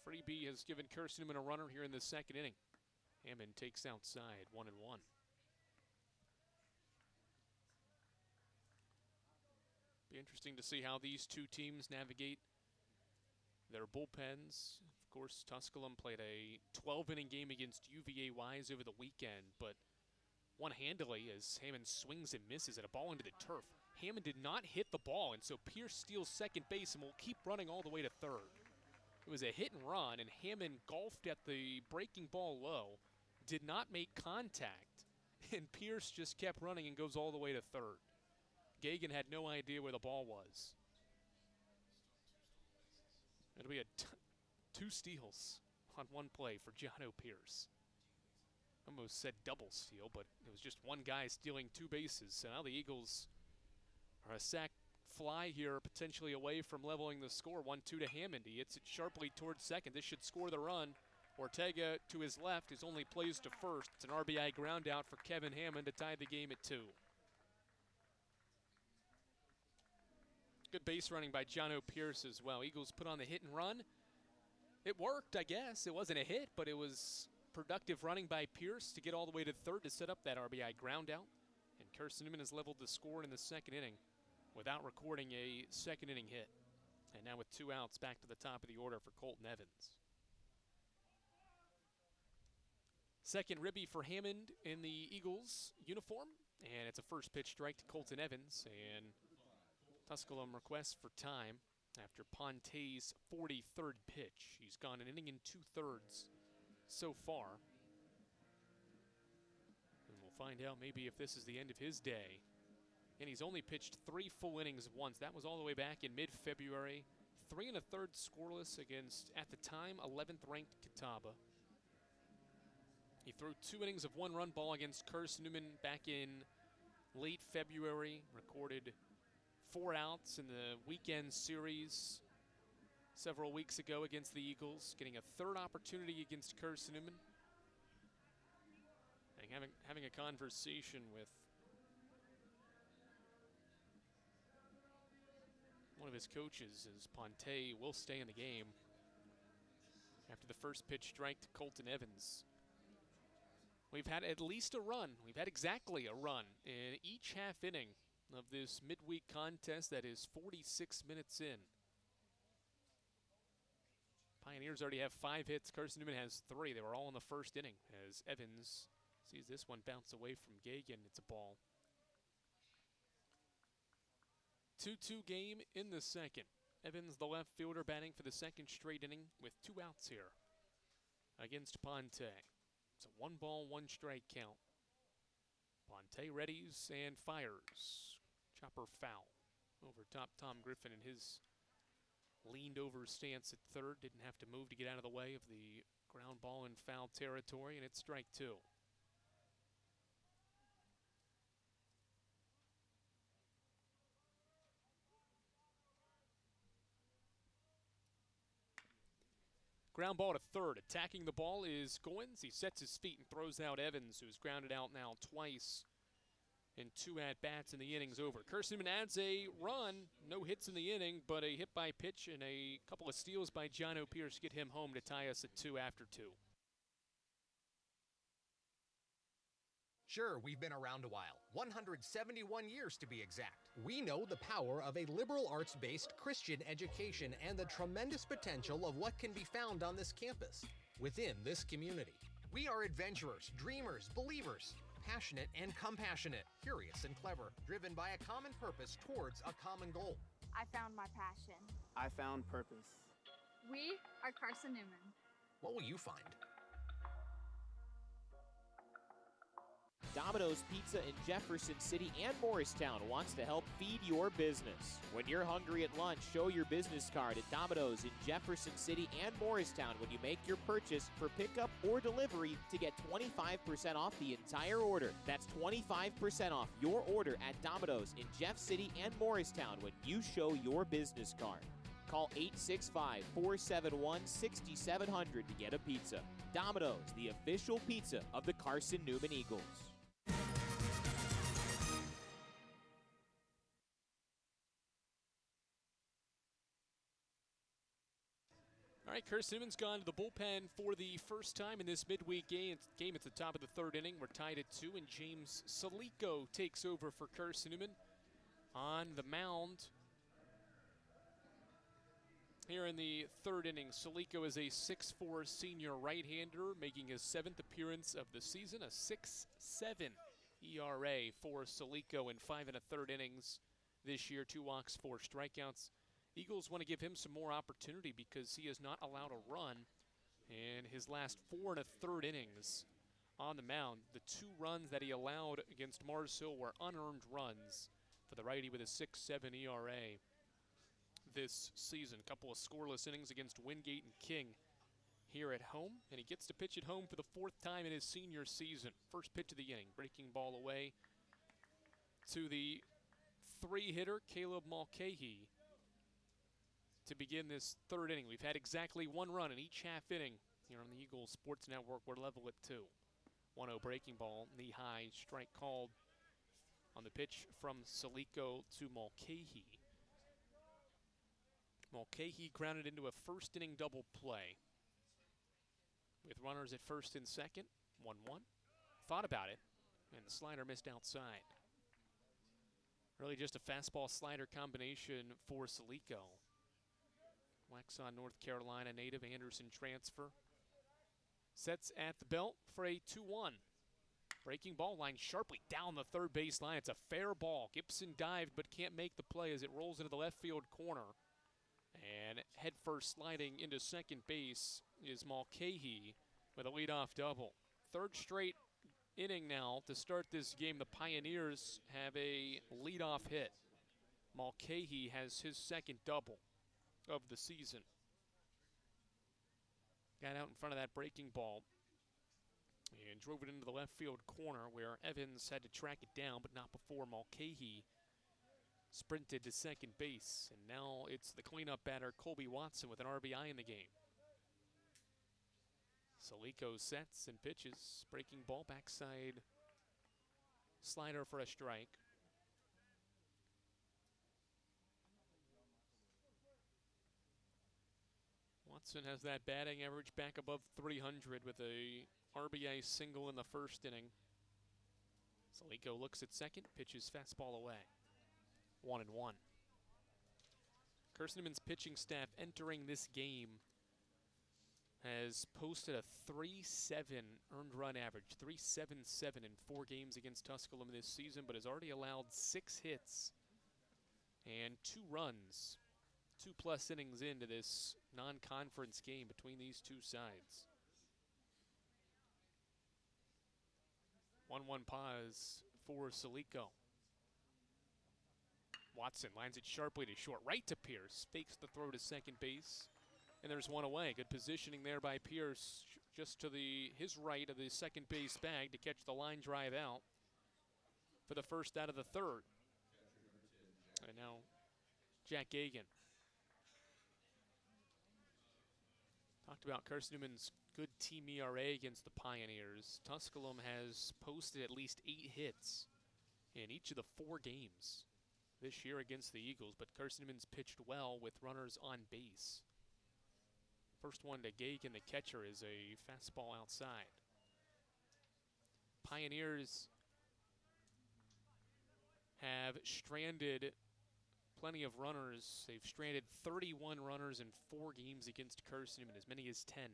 Freebie has given Carson-Newman a runner here in the second inning. Hammond takes outside, 1-1. Be interesting to see how these two teams navigate their bullpens. Of course, Tusculum played a 12-inning game against UVA Wise over the weekend, but won handily as Hammond swings and misses at a ball into the turf. Hammond did not hit the ball, and so Pierce steals second base and will keep running all the way to third. It was a hit and run, and Hammond golfed at the breaking ball low, did not make contact, and Pierce just kept running and goes all the way to third. Gagan had no idea where the ball was. It'll be two steals on one play for Jono Pierce. Almost said double steal, but it was just one guy stealing two bases. So now the Eagles are a sac fly here, potentially away from leveling the score. 1-2 to Hammond. He hits it sharply towards second. This should score the run. Ortega to his left is only plays to first. It's an RBI ground out for Kevin Hammond to tie the game at 2. Good base running by Jono Pierce as well. Eagles put on the hit and run. It worked, I guess. It wasn't a hit, but it was productive running by Pierce to get all the way to third to set up that RBI ground out. And Carson-Newman has leveled the score in the second inning without recording a second inning hit. And now with 2 outs, back to the top of the order for Colton Evans. Second ribby for Hammond in the Eagles uniform. And it's a first pitch strike to Colton Evans. And Tusculum requests for time after Ponte's 43rd pitch. He's gone an inning and 2/3 so far. And we'll find out maybe if this is the end of his day. And he's only pitched 3 full innings once. That was all the way back in mid-February. 3 1/3 scoreless against, at the time, 11th ranked Catawba. He threw 2 innings of 1-run ball against Carson-Newman back in late February. Recorded 4 outs in the weekend series several weeks ago against the Eagles, getting a 3rd opportunity against Carson-Newman. And having a conversation with one of his coaches as Ponte will stay in the game after the first pitch strike to Colton Evans. We've had at least a run. We've had exactly a run in each half inning of this midweek contest that is 46 minutes in. Pioneers already have 5 hits. Carson-Newman has 3. They were all in the first inning as Evans sees this one bounce away from Gagan. It's a ball. 2-2 game in the second. Evans, the left fielder, batting for the second straight inning with 2 outs here against Ponte. It's a 1-ball, 1-strike count. Ponte readies and fires. Chopper foul. Over top Tom Griffin in his leaned over stance at third. Didn't have to move to get out of the way of the ground ball in foul territory, and it's strike 2. Ground ball to third. Attacking the ball is Goins. He sets his feet and throws out Evans, who's grounded out now twice in 2 at-bats in the inning's over. Carson-Newman adds a run. No hits in the inning, but a hit by pitch and a couple of steals by Jono Pierce get him home to tie us at 2 after 2. Sure, we've been around a while, 171 years to be exact. We know the power of a liberal arts-based Christian education and the tremendous potential of what can be found on this campus, within this community. We are adventurers, dreamers, believers, passionate and compassionate, curious and clever, driven by a common purpose towards a common goal. I found my passion. I found purpose. We are Carson-Newman. What will you find? Domino's Pizza in Jefferson City and Morristown wants to help feed your business. When you're hungry at lunch, show your business card at Domino's in Jefferson City and Morristown when you make your purchase for pickup or delivery to get 25% off the entire order. That's 25% off your order at Domino's in Jeff City and Morristown when you show your business card. Call 865-471-6700 to get a pizza. Domino's, the official pizza of the Carson-Newman Eagles. All right, Carson-Newman's gone to the bullpen for the first time in this midweek game. At the top of the third inning. We're tied at 2, and James Salico takes over for Carson-Newman on the mound. Here in the third inning, Salico is a 6'4" senior right-hander, making his 7th appearance of the season, a 6.7 ERA for Salico in 5 1/3 innings this year, 2 walks, 4 strikeouts. Eagles want to give him some more opportunity because he has not allowed a run in his last 4 1/3 innings on the mound. The 2 runs that he allowed against Mars Hill were unearned runs for the righty with a 6.7 ERA this season. A couple of scoreless innings against Wingate and King here at home, and he gets to pitch at home for the 4th time in his senior season. First pitch of the inning, breaking ball away to the 3-hitter, Caleb Mulcahy, to begin this third inning. We've had exactly 1 run in each half inning here on the Eagles Sports Network. We're level at 2. 1-0 breaking ball, knee high, strike called on the pitch from Salico to Mulcahy. Mulcahy grounded into a first inning double play with runners at first and second. 1-1. Thought about it, and the slider missed outside. Really just a fastball slider combination for Salico. Waxhaw, North Carolina native, Anderson transfer. Sets at the belt for a 2-1. Breaking ball line sharply down the third base line. It's a fair ball. Gibson dived but can't make the play as it rolls into the left field corner. And headfirst sliding into second base is Mulcahy with a leadoff double. Third straight inning now to start this game. The Pioneers have a leadoff hit. Mulcahy has his second double of the season. Got out in front of that breaking ball and drove it into the left field corner where Evans had to track it down, but not before Mulcahy sprinted to second base. And now it's the cleanup batter, Colby Watson, with an RBI in the game. Salico sets and pitches. Breaking ball, backside slider for a strike. Watson has that batting average back above 300 with a RBI single in the first inning. Salico looks at second, pitches fastball away. 1-1. Carson-Newman's pitching staff entering this game has posted a 3.7 earned run average, 3.77 in 4 games against Tusculum this season, but has already allowed 6 hits and 2 runs, 2+ innings into this non-conference game between these two sides. 1-1 pause for Salico. Watson lines it sharply to short, right to Pierce, fakes the throw to second base, and there's one away. Good positioning there by Pierce, just to his right of the second base bag to catch the line drive out for the first out of the third. And now Jack Gagan. Talked about Carson-Newman's good team ERA against the Pioneers. Tusculum has posted at least 8 hits in each of the 4 games this year against the Eagles, but Carson-Newman's pitched well with runners on base. First one to Gagan, the catcher, is a fastball outside. Pioneers have stranded plenty of runners. They've stranded 31 runners in 4 games against Carson-Newman, as many as 10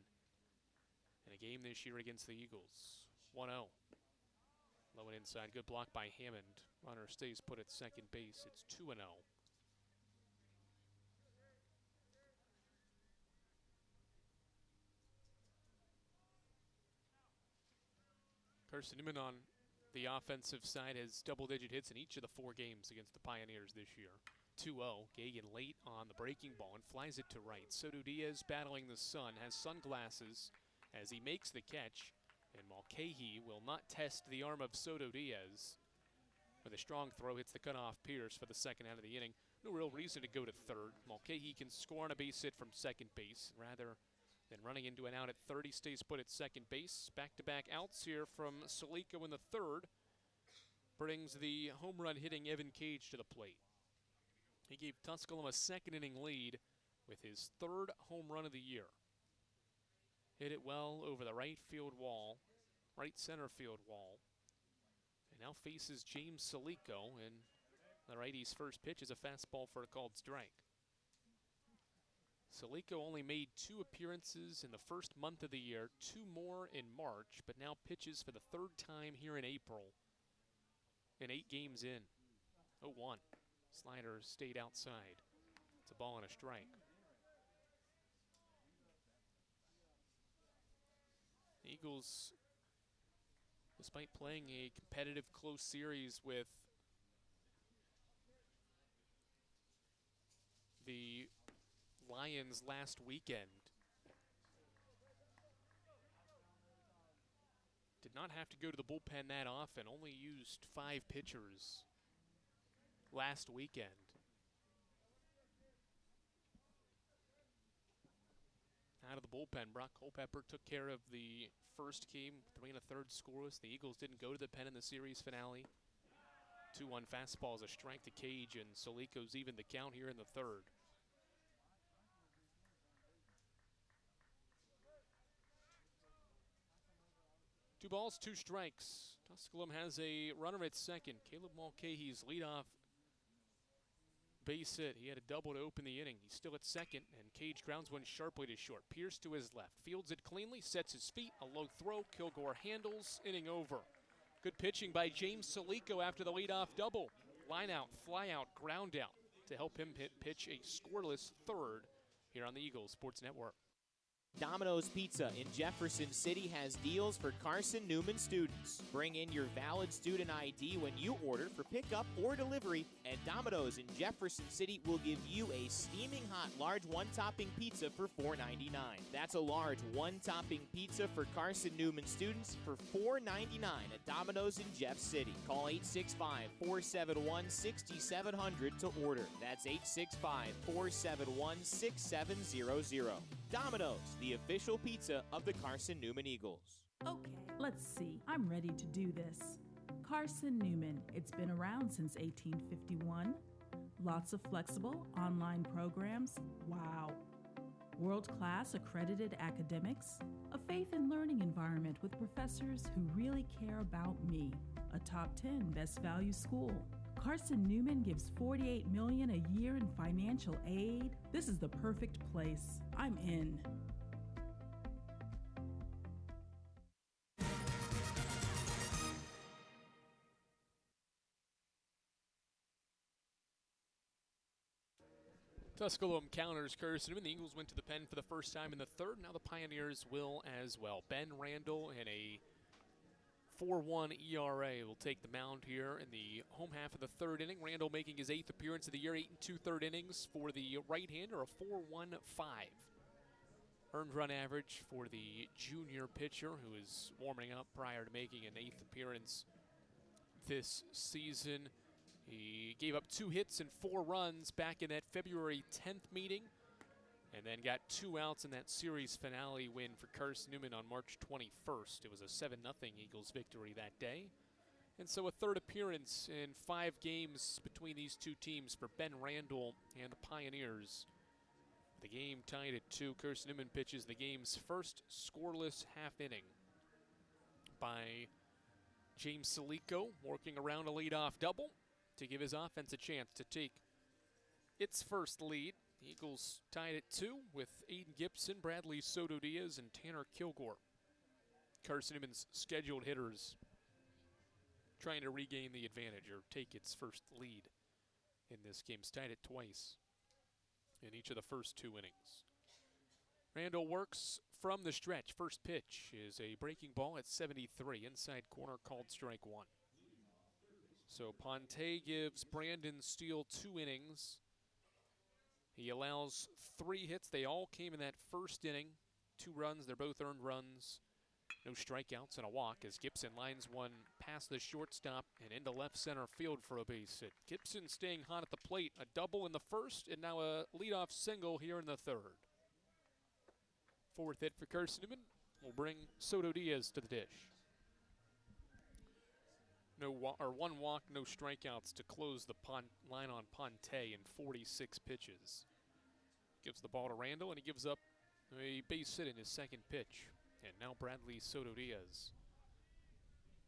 in a game this year against the Eagles. 1-0. Low and inside. Good block by Hammond. Runner stays put at second base. It's 2-0. Carson-Newman on the offensive side has double-digit hits in each of the 4 games against the Pioneers this year. 2-0. Gagan late on the breaking ball and flies it to right. Soto Diaz battling the sun, has sunglasses as he makes the catch. And Mulcahy will not test the arm of Soto Diaz. With a strong throw, hits the cutoff Pierce for the second out of the inning. No real reason to go to third. Mulcahy can score on a base hit from second base. Rather than running into an out at third, he stays put at second base. Back-to-back outs here from Salico in the third. Brings the home run hitting Evan Cage to the plate. He gave Tusculum a second inning lead with his 3rd home run of the year. hit it well over the right center field wall. And now faces James Salico, and the righty's first pitch is a fastball for a called strike. Salico only made 2 appearances in the first month of the year, 2 more in March, but now pitches for the 3rd time here in April, and 8 games in. 0-1. Slider stayed outside. It's a ball and a strike. Eagles, despite playing a competitive, close series with the Lions last weekend, did not have to go to the bullpen that often, only used 5 pitchers last weekend. Out of the bullpen, Brock Culpepper took care of the first game, 3 1/3 scoreless. The Eagles didn't go to the pen in the series finale. 2-1 fastball is a strike to Cage, and Salico's even the count here in the 3rd. Two balls, 2 strikes. Tusculum has a runner at second. Caleb Mulcahy's leadoff base hit. He had a double to open the inning. He's still at second, and Cage grounds one sharply to short. Pierce to his left. Fields it cleanly, sets his feet. A low throw. Kilgore handles. Inning over. Good pitching by James Salico after the leadoff double. Line out, fly out, ground out to help him pitch a scoreless 3rd here on the Eagles Sports Network. Domino's Pizza in Jefferson City has deals for Carson-Newman students. Bring in your valid student ID when you order for pickup or delivery, and Domino's in Jefferson City will give you a steaming hot large 1-topping pizza for $4.99. That's a large 1-topping pizza for Carson-Newman students for $4.99 at Domino's in Jeff City. Call 865-471-6700 to order. That's 865-471-6700. Domino's, the official pizza of the Carson-Newman Eagles. Okay, let's see. I'm ready to do this. Carson-Newman. It's been around since 1851. Lots of flexible online programs. Wow. World-class accredited academics. A faith and learning environment with professors who really care about me. A top 10 best value school. Carson-Newman gives $48 million a year in financial aid. This is the perfect place. I'm in. Tusculum counters Carson-Newman. The Eagles went to the pen for the first time in the 3rd. Now the Pioneers will as well. Ben Randall in a 4.1 ERA will take the mound here in the home half of the 3rd inning. Randall making his 8th appearance of the year, 8 2/3 innings for the right-hander, a 4.15 earned run average for the junior pitcher who is warming up prior to making an 8th appearance this season. He gave up 2 hits and 4 runs back in that February 10th meeting, and then got 2 outs in that series finale win for Carson-Newman on March 21st. It was a 7-0 Eagles victory that day. And so a 3rd appearance in 5 games between these 2 teams for Ben Randall and the Pioneers. The game tied at 2. Carson-Newman pitches the game's first scoreless half inning by James Salico, working around a leadoff double to give his offense a chance to take its first lead. The Eagles tied at 2 with Aiden Gibson, Bradley Soto Diaz, and Tanner Kilgore. Carson-Newman's scheduled hitters trying to regain the advantage or take its first lead in this game. It's tied at twice in each of the first 2 innings. Randall works from the stretch. First pitch is a breaking ball at 73. Inside corner, called strike 1. So Ponte gives Brandon Steele 2 innings. He allows 3 hits. They all came in that first inning. 2 runs. They're both earned runs. No strikeouts and a walk as Gibson lines one past the shortstop and into left center field for a base hit. Gibson staying hot at the plate. A double in the first and now a leadoff single here in the 3rd. 4th hit for Carson-Newman will bring Soto Diaz to the dish. One walk, no strikeouts to close the line on Ponte in 46 pitches. Gives the ball to Randall, and he gives up A base hit in his second pitch. And now Bradley Soto Diaz.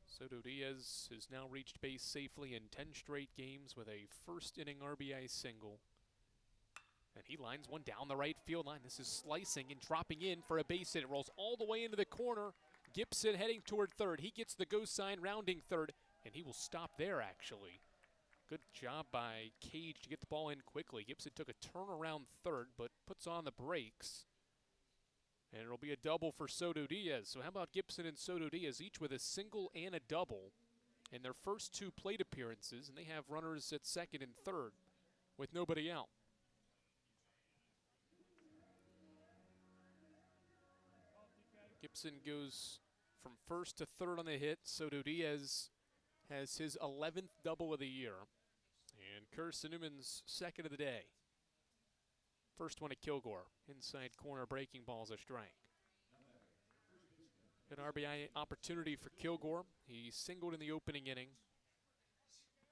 Soto Diaz has now reached base safely in 10 straight games with a first inning RBI single. And he lines one down the right field line. This is slicing and dropping in for a base hit. It rolls all the way into the corner. Gibson heading toward third. He gets the go sign, rounding third, and he will stop there, actually. Good job by Cage to get the ball in quickly. Gibson took a turn around third, but puts on the brakes. And it'll be a double for Soto Diaz. So how about Gibson and Soto Diaz, each with a single and a double in their first two plate appearances, and they have runners at second and third with nobody out. Gibson goes from first to third on the hit. Soto Diaz has his 11th double of the year. And Carson-Newman's second of the day. First one at Kilgore. Inside corner breaking ball's a strike. Good RBI opportunity for Kilgore. He singled in the opening inning.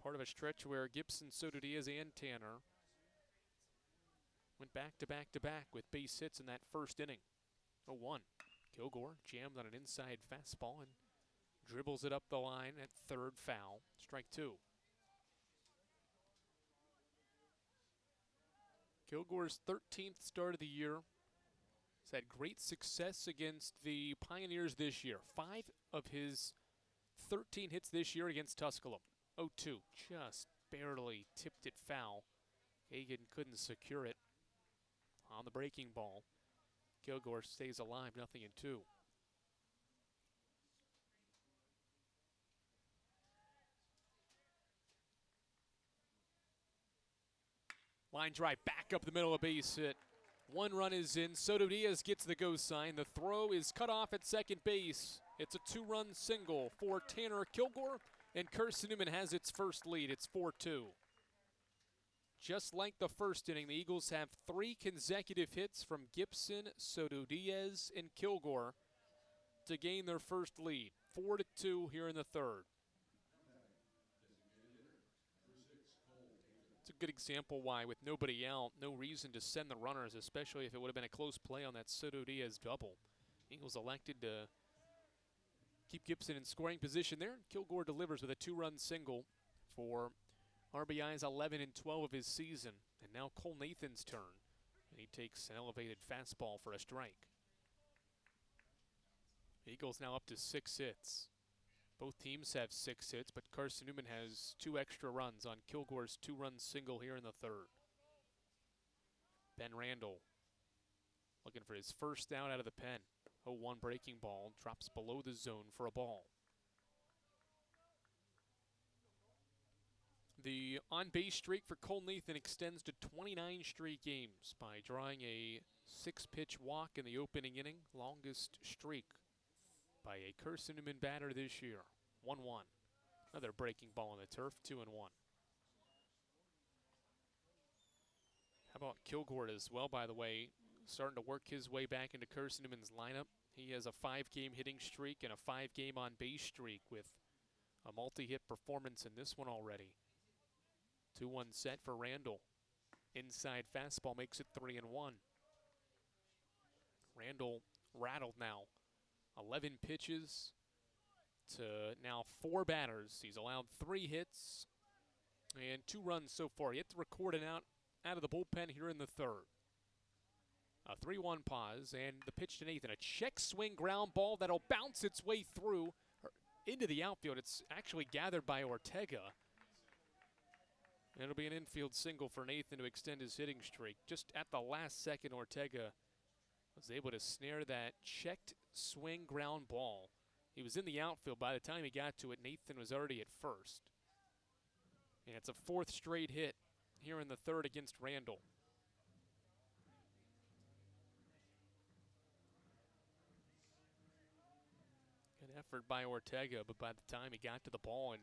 Part of a stretch where Gibson, Soto Diaz, and Tanner went back to back to back with base hits in that first inning. 0-1. Kilgore jammed on an inside fastball and dribbles it up the line at third, foul. Strike two. Kilgore's 13th start of the year. He's had great success against the Pioneers this year. 5 of his 13 hits this year against Tusculum. 0-2, just barely tipped it foul. Hagan couldn't secure it on the breaking ball. Kilgore stays alive, 0-2. Line drive back up the middle of base hit. One run is in. Soto Diaz gets the go sign. The throw is cut off at second base. It's a 2-run single for Tanner Kilgore, and Carson-Newman has its first lead. It's 4-2. Just like the first inning, the Eagles have 3 consecutive hits from Gibson, Soto Diaz, and Kilgore to gain their first lead. 4-2 here in the third. It's a good example why, with nobody out, no reason to send the runners, especially if it would have been a close play on that Soto Diaz double. Eagles elected to keep Gibson in scoring position there. Kilgore delivers with a 2-run single for RBI's 11 and 12 of his season. And now Cole Nathan's turn. And he takes an elevated fastball for a strike. Eagles now up to 6 hits. Both teams have 6 hits, but Carson-Newman has 2 extra runs on Kilgore's 2-run single here in the third. Ben Randall looking for his first out of the pen. 0-1 breaking ball, drops below the zone for a ball. The on-base streak for Cole Nathan extends to 29 straight games by drawing a 6-pitch walk in the opening inning, longest streak by a Carson-Newman batter this year. 1-1. Another breaking ball on the turf, 2-1. How about Kilgore as well, by the way, starting to work his way back into Carson-Newman's lineup. He has a 5-game hitting streak and a 5-game on-base streak with a multi-hit performance in this one already. 2-1 set for Randall. Inside fastball makes it 3-1. Randall rattled now. 11 pitches to now 4 batters. He's allowed 3 hits and 2 runs so far. Yet to record an out of the bullpen here in the third. A 3-1 pause and the pitch to Nathan. A check swing ground ball that'll bounce its way through into the outfield. It's actually gathered by Ortega. And it'll be an infield single for Nathan to extend his hitting streak. Just at the last second, Ortega was able to snare that checked swing ground ball. He was in the outfield. By the time he got to it, Nathan was already at first. And it's a 4th straight hit here in the third against Randall. Good effort by Ortega, but by the time he got to the ball and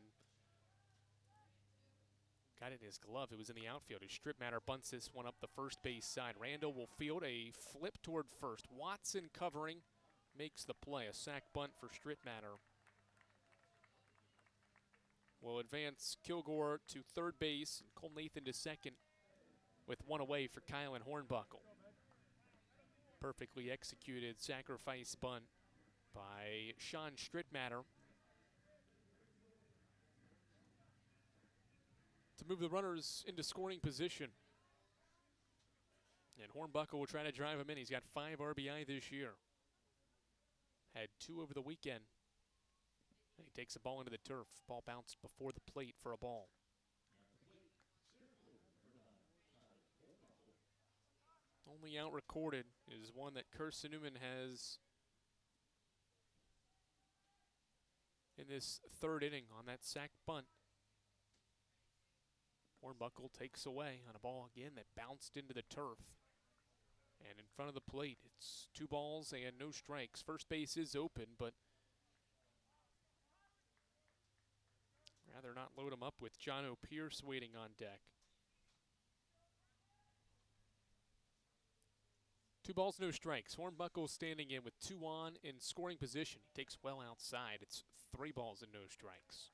got it in his glove, it was in the outfield. As Stripmatter bunts this one up the first base side. Randall will field a flip toward first. Watson covering, makes the play. A sac bunt for Stripmatter. Will advance Kilgore to third base and Cole Nathan to second with 1 away for Kylan Hornbuckle. Perfectly executed sacrifice bunt by Sean Strittmatter to move the runners into scoring position. And Hornbuckle will try to drive him in. He's got 5 RBI this year. Had 2 over the weekend. And he takes the ball into the turf. Ball bounced before the plate for a ball. Only out recorded is one that Carson-Newman has in this 3rd inning on that sac bunt. Hornbuckle takes away on a ball again that bounced into the turf. And in front of the plate, it's 2 balls and no strikes. First base is open, but rather not load him up with John O'Pierce waiting on deck. 2 balls, no strikes. Hornbuckle standing in with 2 on in scoring position. He takes well outside. It's 3 balls and no strikes.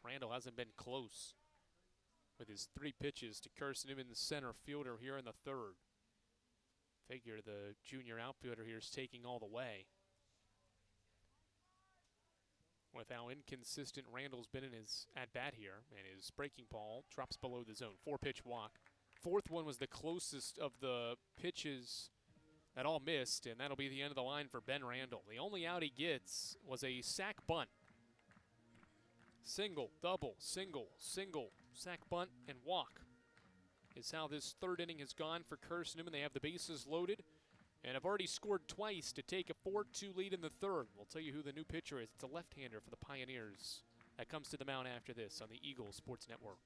Randall hasn't been close with his 3 pitches to Carson-Newman, the center fielder here in the 3rd. Figure the junior outfielder here is taking all the way. With how inconsistent Randall's been in his at-bat here, and his breaking ball drops below the zone. 4-pitch walk. 4th one was the closest of the pitches that all missed, and that'll be the end of the line for Ben Randall. The only out he gets was a sac bunt. Single, double, single, single, sac bunt, and walk is how this 3rd inning has gone for Carson-Newman. They have the bases loaded and have already scored twice to take a 4-2 lead in the 3rd. We'll tell you who the new pitcher is. It's a left-hander for the Pioneers that comes to the mound after this on the Eagle Sports Network.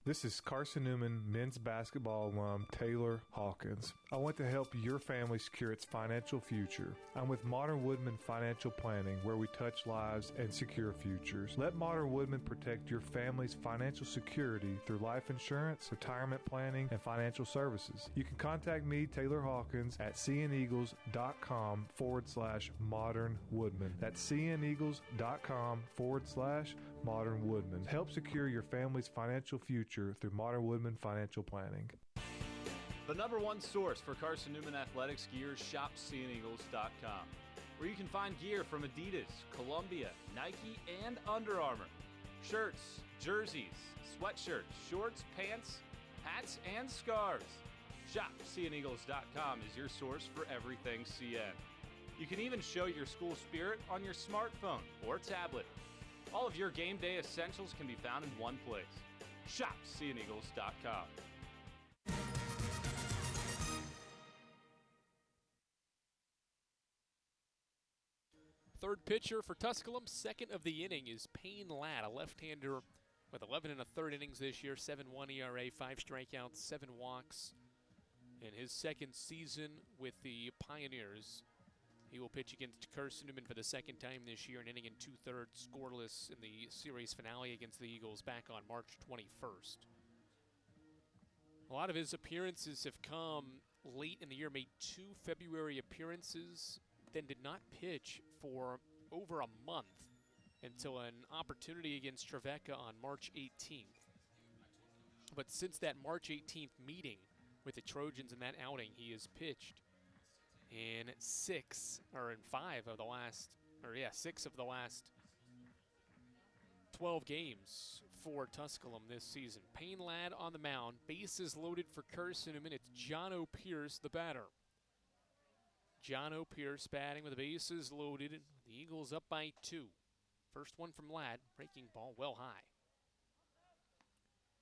This is Carson-Newman men's basketball alum Taylor Hawkins. I want to help your family secure its financial future. I'm with Modern Woodman Financial Planning, where we touch lives and secure futures. Let Modern Woodman protect your family's financial security through life insurance, retirement planning, and financial services. You can contact me, Taylor Hawkins, at cneagles.com/Modern Woodman. That's cneagles.com/Modern Woodman. Help secure your family's financial future through Modern Woodman Financial Planning. The #1 source for Carson-Newman athletics gear is shopseeandeagles.com, where you can find gear from Adidas, Columbia, Nike, and Under Armour. Shirts, jerseys, sweatshirts, shorts, pants, hats, and scarves. Shopseeandeagles.com is your source for everything CN. You can even show your school spirit on your smartphone or tablet. All of your game day essentials can be found in one place. Shopseeandeagles.com. 3rd pitcher for Tusculum, 2nd of the inning, is Payne Ladd, a left-hander with 11 1/3 innings this year, 7.1 ERA, 5 strikeouts, 7 walks. In his 2nd season with the Pioneers, he will pitch against Carson-Newman for the 2nd time this year, an inning and 2/3 scoreless in the series finale against the Eagles back on March 21st. A lot of his appearances have come late in the year, made 2 February appearances, then did not pitch for over a month until an opportunity against Trevecca on March 18th. But since that March 18th meeting with the Trojans in that outing, he has pitched in 6 of the last 12 games for Tusculum this season. Payne Ladd on the mound, bases loaded for Carson-Newman. It's John O'Pierce, the batter. John O'Pierce batting with the bases loaded. The Eagles up by 2. First one from Ladd, breaking ball well high.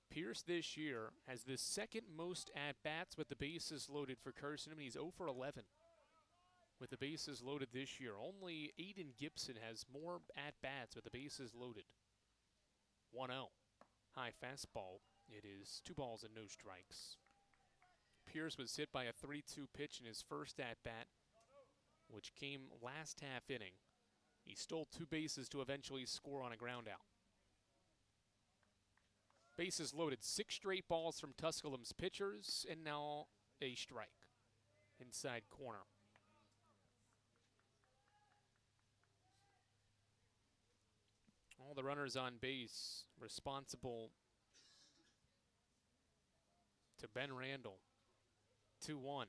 Pierce this year has the 2nd most at-bats with the bases loaded for Carson-Newman. He's 0 for 11 with the bases loaded this year. Only Aiden Gibson has more at-bats with the bases loaded. 1-0. High fastball. It is 2 balls and no strikes. Pierce was hit by a 3-2 pitch in his first at-bat, which came last half inning. He stole 2 bases to eventually score on a ground out. Bases loaded, 6 straight balls from Tusculum's pitchers, and now a strike. Inside corner. All the runners on base responsible to Ben Randall. 2-1.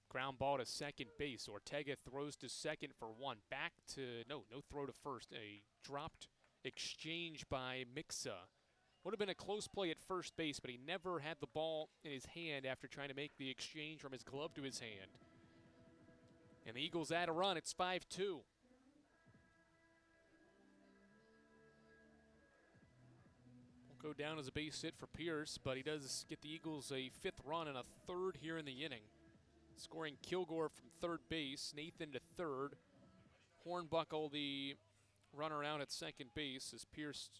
Ground ball to second base. Ortega throws to second for one. Back to, no throw to first. A dropped exchange by Mixa. Would have been a close play at first base, but he never had the ball in his hand after trying to make the exchange from his glove to his hand. And the Eagles add a run. It's 5-2. Will go down as a base hit for Pierce, but he does get the Eagles a fifth run and a third here in the inning. Scoring Kilgore from third base, Nathan to third. Hornbuckle, the runner out at second base, as Pierce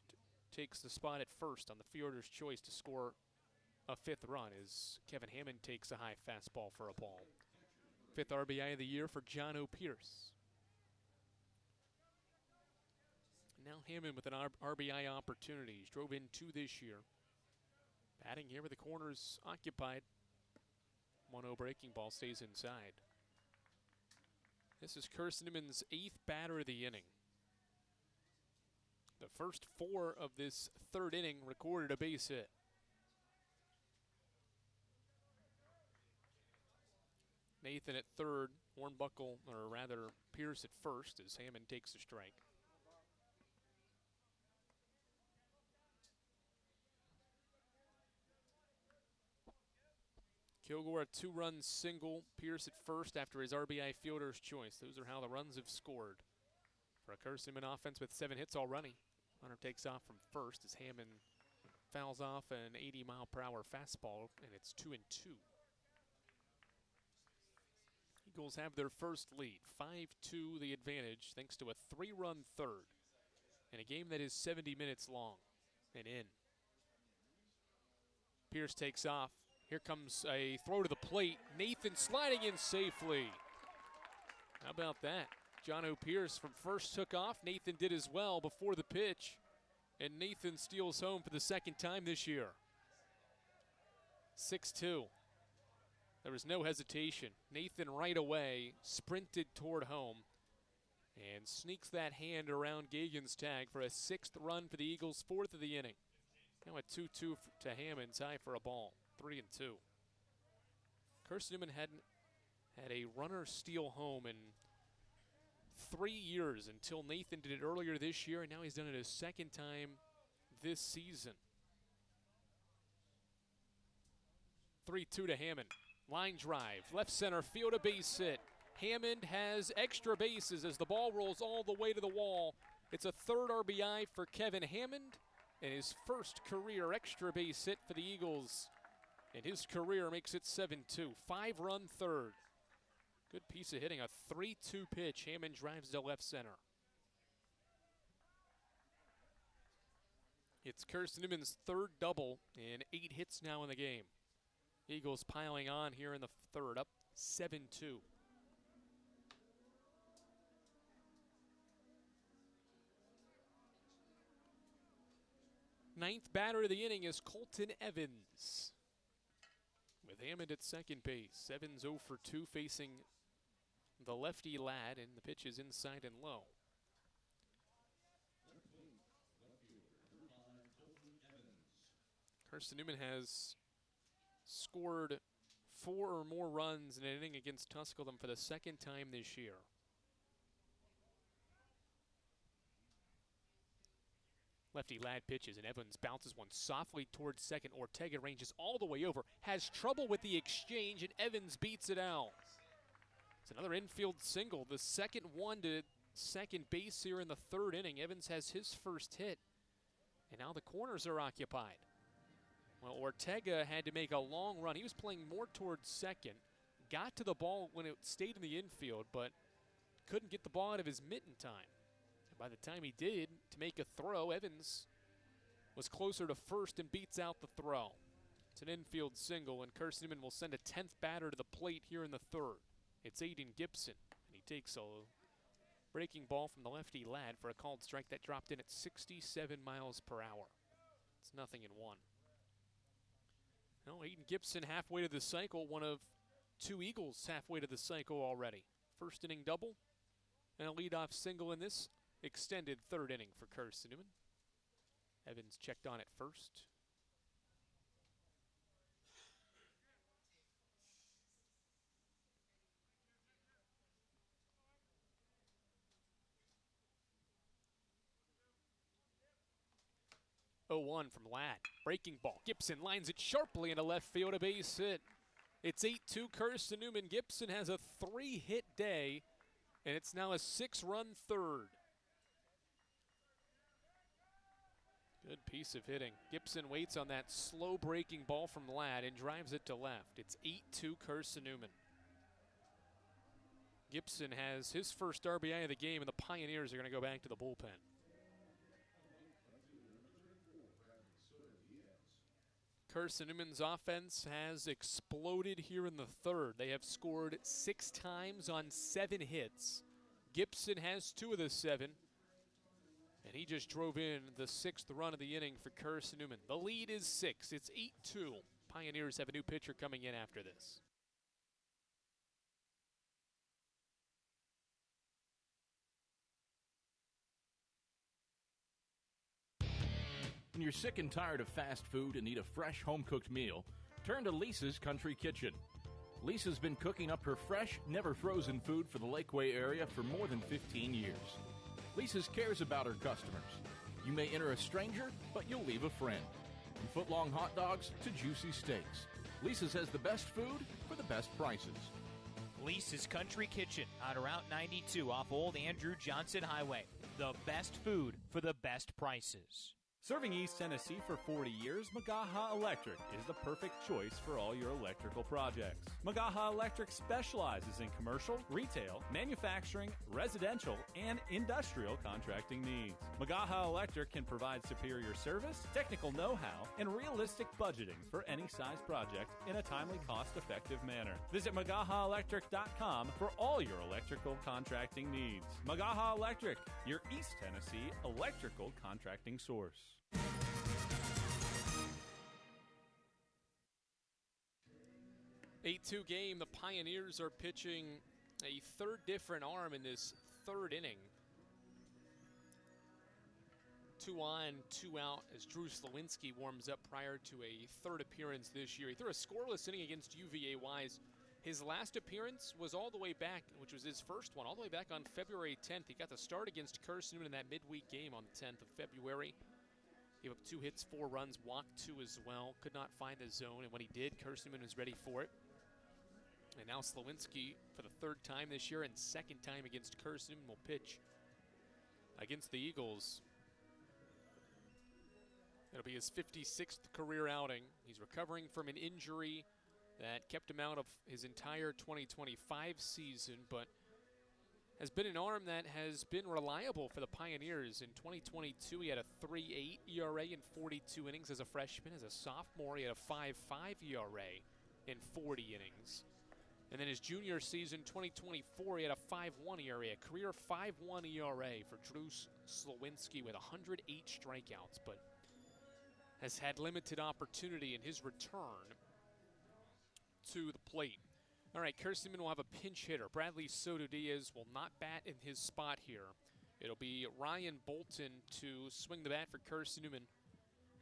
takes the spot at first on the fielder's choice to score a fifth run as Kevin Hammond takes a high fastball for a ball. Fifth RBI of the year for John O. Pierce. Now Hammond with an RBI opportunity. He's drove in two this year. Batting here with the corners occupied. 1-0 breaking ball stays inside. This is Carson-Newman's eighth batter of the inning. The first four of this third inning recorded a base hit. Nathan at third, Hornbuckle, or rather Pierce at first as Hammond takes a strike. Kilgore a two-run single, Pierce at first after his RBI fielder's choice. Those are how the runs have scored for a Carson-Newman offense with 7 hits already. Runner takes off from first as Hammond fouls off an 80-mile-per-hour fastball, and it's 2-2. Eagles have their first lead, 5-2 the advantage, thanks to a 3-run third in a game that is 70 minutes long and in. Pierce takes off. Here comes a throw to the plate. Nathan sliding in safely. How about that? John O. Pierce from first took off. Nathan did as well before the pitch. And Nathan steals home for the second time this year. 6-2. There was no hesitation. Nathan right away sprinted toward home and sneaks that hand around Gagan's tag for a 6th run for the Eagles, 4th of the inning. Now a 2-2 to Hammond, tie for a ball, 3-2. Carson-Newman hadn't had a runner steal home in 3 years until Nathan did it earlier this year, and now he's done it a second time this season. 3-2 to Hammond. Line drive, left center field, a base hit. Hammond has extra bases as the ball rolls all the way to the wall. It's a third RBI for Kevin Hammond and his first career extra base hit for the Eagles. And his career makes it 7-2, 5-run third. Good piece of hitting, a 3-2 pitch. Hammond drives to left center. It's Carson-Newman's third double and 8 hits now in the game. Eagles piling on here in the third, up 7-2. Ninth batter of the inning is Colton Evans. With Hammond at second base. Evans 0 for 2 facing the lefty lad, and the pitch is inside and low. Carson-Newman has scored 4 or more runs in an inning against Tusculum for the second time this year. Lefty lad pitches, and Evans bounces one softly towards second. Ortega ranges all the way over, has trouble with the exchange, and Evans beats it out. It's another infield single, the second one to second base here in the third inning. Evans has his first hit, and now the corners are occupied. Well, Ortega had to make a long run. He was playing more towards second, got to the ball when it stayed in the infield, but couldn't get the ball out of his mitt in time. And by the time he did to make a throw, Evans was closer to first and beats out the throw. It's an infield single, and Carson-Newman will send a 10th batter to the plate here in the third. It's Aiden Gibson, and he takes a breaking ball from the lefty lad for a called strike that dropped in at 67 miles per hour. It's 0-1. Now Aiden Gibson halfway to the cycle, one of 2 Eagles halfway to the cycle already. First inning double and a leadoff single in this extended third inning for Carson-Newman. Evans checked on at first. 0-1 from Ladd. Breaking ball. Gibson lines it sharply into left field, a base hit. It's 8-2 Carson-Newman. Gibson has a 3-hit day, and it's now a 6-run third. Good piece of hitting. Gibson waits on that slow breaking ball from Ladd and drives it to left. It's 8-2 Carson-Newman. Gibson has his first RBI of the game, and the Pioneers are going to go back to the bullpen. Carson-Newman's offense has exploded here in the third. They have scored 6 times on 7 hits. Gibson has 2 of the 7. And he just drove in the 6th run of the inning for Carson-Newman. The lead is 6. It's 8-2. Pioneers have a new pitcher coming in after this. When you're sick and tired of fast food and need a fresh home-cooked meal, turn to Lisa's Country Kitchen. Lisa's been cooking up her fresh, never-frozen food for the Lakeway area for more than 15 years. Lisa's cares about her customers. You may enter a stranger, but you'll leave a friend. From foot-long hot dogs to juicy steaks, Lisa's has the best food for the best prices. Lisa's Country Kitchen on Route 92 off Old Andrew Johnson Highway. The best food for the best prices. Serving East Tennessee for 40 years, Magaha Electric is the perfect choice for all your electrical projects. Magaha Electric specializes in commercial, retail, manufacturing, residential, and industrial contracting needs. Magaha Electric can provide superior service, technical know-how, and realistic budgeting for any size project in a timely, cost-effective manner. Visit MagahaElectric.com for all your electrical contracting needs. Magaha Electric, your East Tennessee electrical contracting source. 8-2 game. The Pioneers are pitching a third different arm in this third inning. 2 on, 2 out as Drew Slawinski warms up prior to a third appearance this year. He threw a scoreless inning against UVA Wise. His last appearance was all the way back, which was his first one, all the way back on February 10th. He got the start against Carson-Newman in that midweek game on the 10th of February. Gave up 2 hits, 4 runs, walked 2 as well. Could not find the zone, and when he did, Carson-Newman was ready for it. And now Slawinski, for the 3rd time this year and 2nd time against Carson-Newman, will pitch against the Eagles. It'll be his 56th career outing. He's recovering from an injury that kept him out of his entire 2025 season, but has been an arm that has been reliable for the Pioneers. In 2022, he had a 3.8 ERA in 42 innings as a freshman. As a sophomore, he had a 5.5 ERA in 40 innings. And then his junior season, 2024, he had a 5.1 ERA, a career 5.1 ERA for Drew Slawinski with 108 strikeouts, but has had limited opportunity in his return to the plate. All right, Carson-Newman will have a pinch hitter. Bradley Soto-Diaz will not bat in his spot here. It'll be Ryan Bolton to swing the bat for Carson-Newman.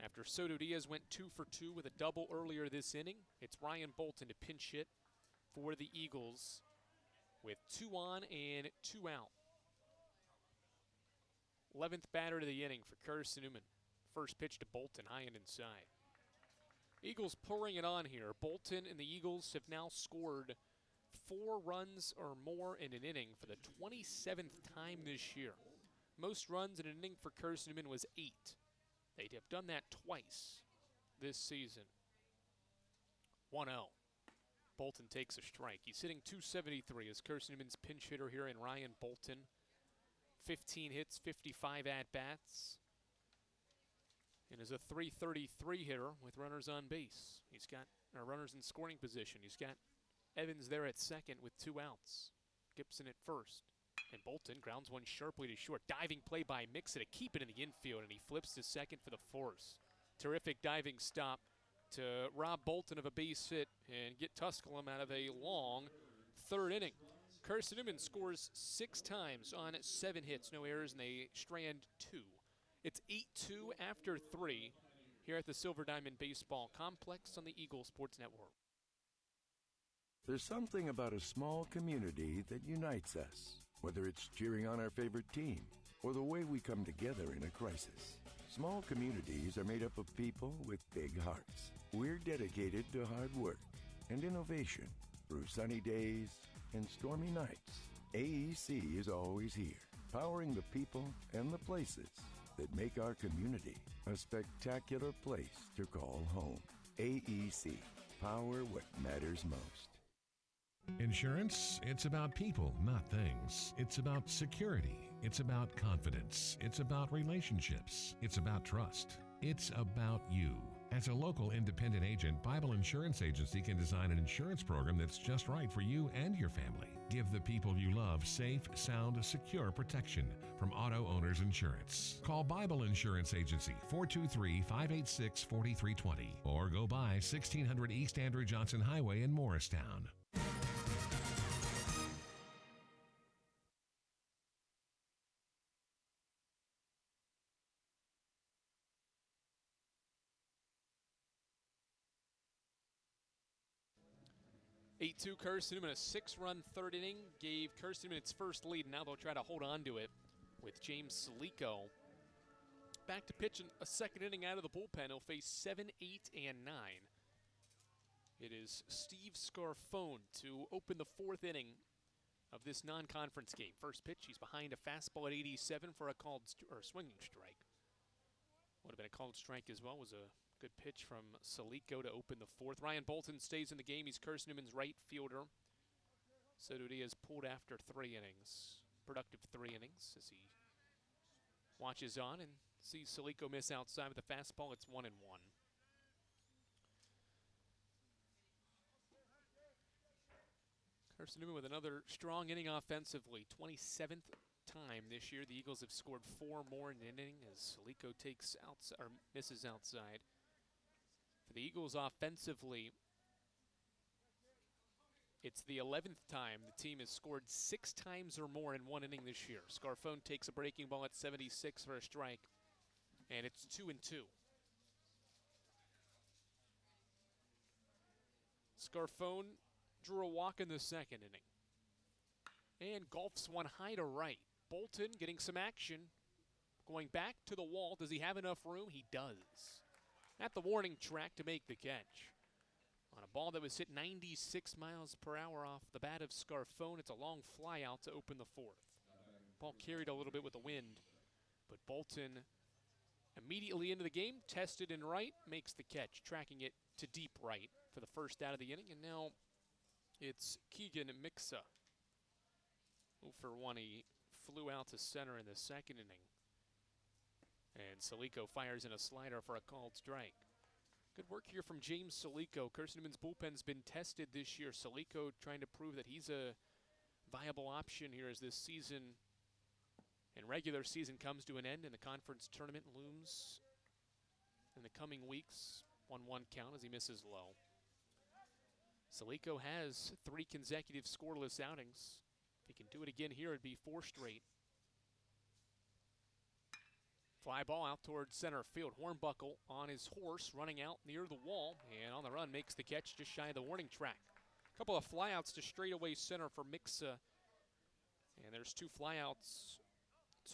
After Soto-Diaz went 2 for 2 with a double earlier this inning, it's Ryan Bolton to pinch hit for the Eagles with 2 on and 2 out. 11th batter of the inning for Carson-Newman. First pitch to Bolton, high and inside. Eagles pouring it on here. Bolton and the Eagles have now scored 4 runs or more in an inning for the 27th time this year. Most runs in an inning for Carson-Newman was 8. They have done that twice this season. 1-0. Bolton takes a strike. He's hitting .273 as Carson-Newman's pinch hitter here in Ryan Bolton. 15 hits, 55 at-bats. And is a .333 hitter with runners on base. He's got runners in scoring position. He's got Evans there at second with 2 outs. Gibson at first. And Bolton grounds one sharply to short. Diving play by Mixa to keep it in the infield, and he flips to second for the force. Terrific diving stop to rob Bolton of a base hit and get Tusculum out of a long third inning. Carson-Newman scores 6 times on 7 hits, no errors, and they strand 2. It's 8-2 after 3 here at the Silver Diamond Baseball Complex on the Eagle Sports Network. There's something about a small community that unites us, whether it's cheering on our favorite team or the way we come together in a crisis. Small communities are made up of people with big hearts. We're dedicated to hard work and innovation through sunny days and stormy nights. AEC is always here, powering the people and the places that make our community a spectacular place to call home. AEC, power what matters most. Insurance, it's about people, not things. It's about security. It's about confidence. It's about relationships. It's about trust. It's about you. As a local independent agent, Bible Insurance Agency can design an insurance program that's just right for you and your family. Give the people you love safe, sound, secure protection from Auto Owners Insurance. Call Bible Insurance Agency 423-586-4320 or go by 1600 East Andrew Johnson Highway in Morristown. Eight-2 Carson-Newman, a 6-run third inning, gave Carson-Newman its first lead. Now they'll try to hold on to it with James Salico. Back to pitch in a second inning out of the bullpen. He'll face 7, 8, and 9. It is Steve Scarfone to open the fourth inning of this non-conference game. First pitch, he's behind a fastball at 87 for a called swinging strike. Would have been a called strike as well. Was a good pitch from Salico to open the fourth. Ryan Bolton stays in the game. He's Carson-Newman's right fielder. So he has pulled after 3 innings. Productive 3 innings as he watches on and sees Salico miss outside with the fastball. It's 1-1. Carson-Newman with another strong inning offensively. 27th time this year the Eagles have scored 4 more in an inning as Salico takes outside or misses outside. For the Eagles offensively, it's the 11th time the team has scored 6 times or more in 1 inning this year. Scarfone takes a breaking ball at 76 for a strike, and it's 2-2. Scarfone drew a walk in the second inning and golfs one high to right. Bolton getting some action, going back to the wall. Does he have enough room? He does. At the warning track to make the catch. On a ball that was hit 96 miles per hour off the bat of Scarfone, it's a long fly out to open the fourth. Ball carried a little bit with the wind, but Bolton immediately into the game, tested in right, makes the catch, tracking it to deep right for the first out of the inning, and now it's Keegan Mixa. 0 for 1, he flew out to center in the second inning. And Salico fires in a slider for a called strike. Good work here from James Salico. Carson-Newman's bullpen's been tested this year. Salico trying to prove that he's a viable option here as this season and regular season comes to an end and the conference tournament looms in the coming weeks. 1-1 count as he misses low. Salico has 3 consecutive scoreless outings. If he can do it again here, it'd be 4 straight. Fly ball out towards center field. Hornbuckle on his horse, running out near the wall, and on the run makes the catch just shy of the warning track. A couple of flyouts to straightaway center for Mixa, and there's 2 flyouts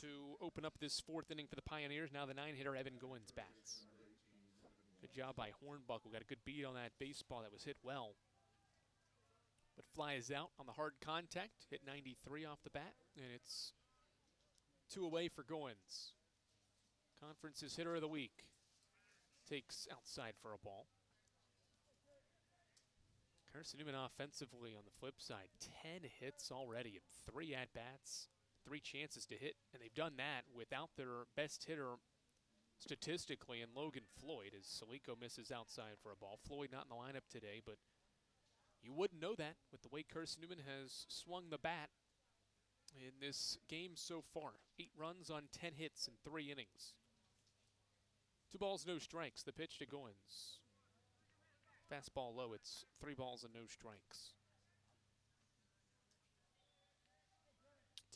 to open up this fourth inning for the Pioneers. Now the 9-hitter Evan Goins bats. Good job by Hornbuckle. Got a good beat on that baseball that was hit well. But flies out on the hard contact, hit 93 off the bat, and it's 2 away for Goins. Conference's hitter of the week takes outside for a ball. Carson-Newman offensively on the flip side, 10 hits already, 3 at-bats, 3 chances to hit, and they've done that without their best hitter statistically in Logan Floyd as Salico misses outside for a ball. Floyd not in the lineup today, but you wouldn't know that with the way Carson-Newman has swung the bat in this game so far. 8 runs on 10 hits in 3 innings. 2 balls, no strikes. The pitch to Goins. Fastball low. It's 3 balls and no strikes.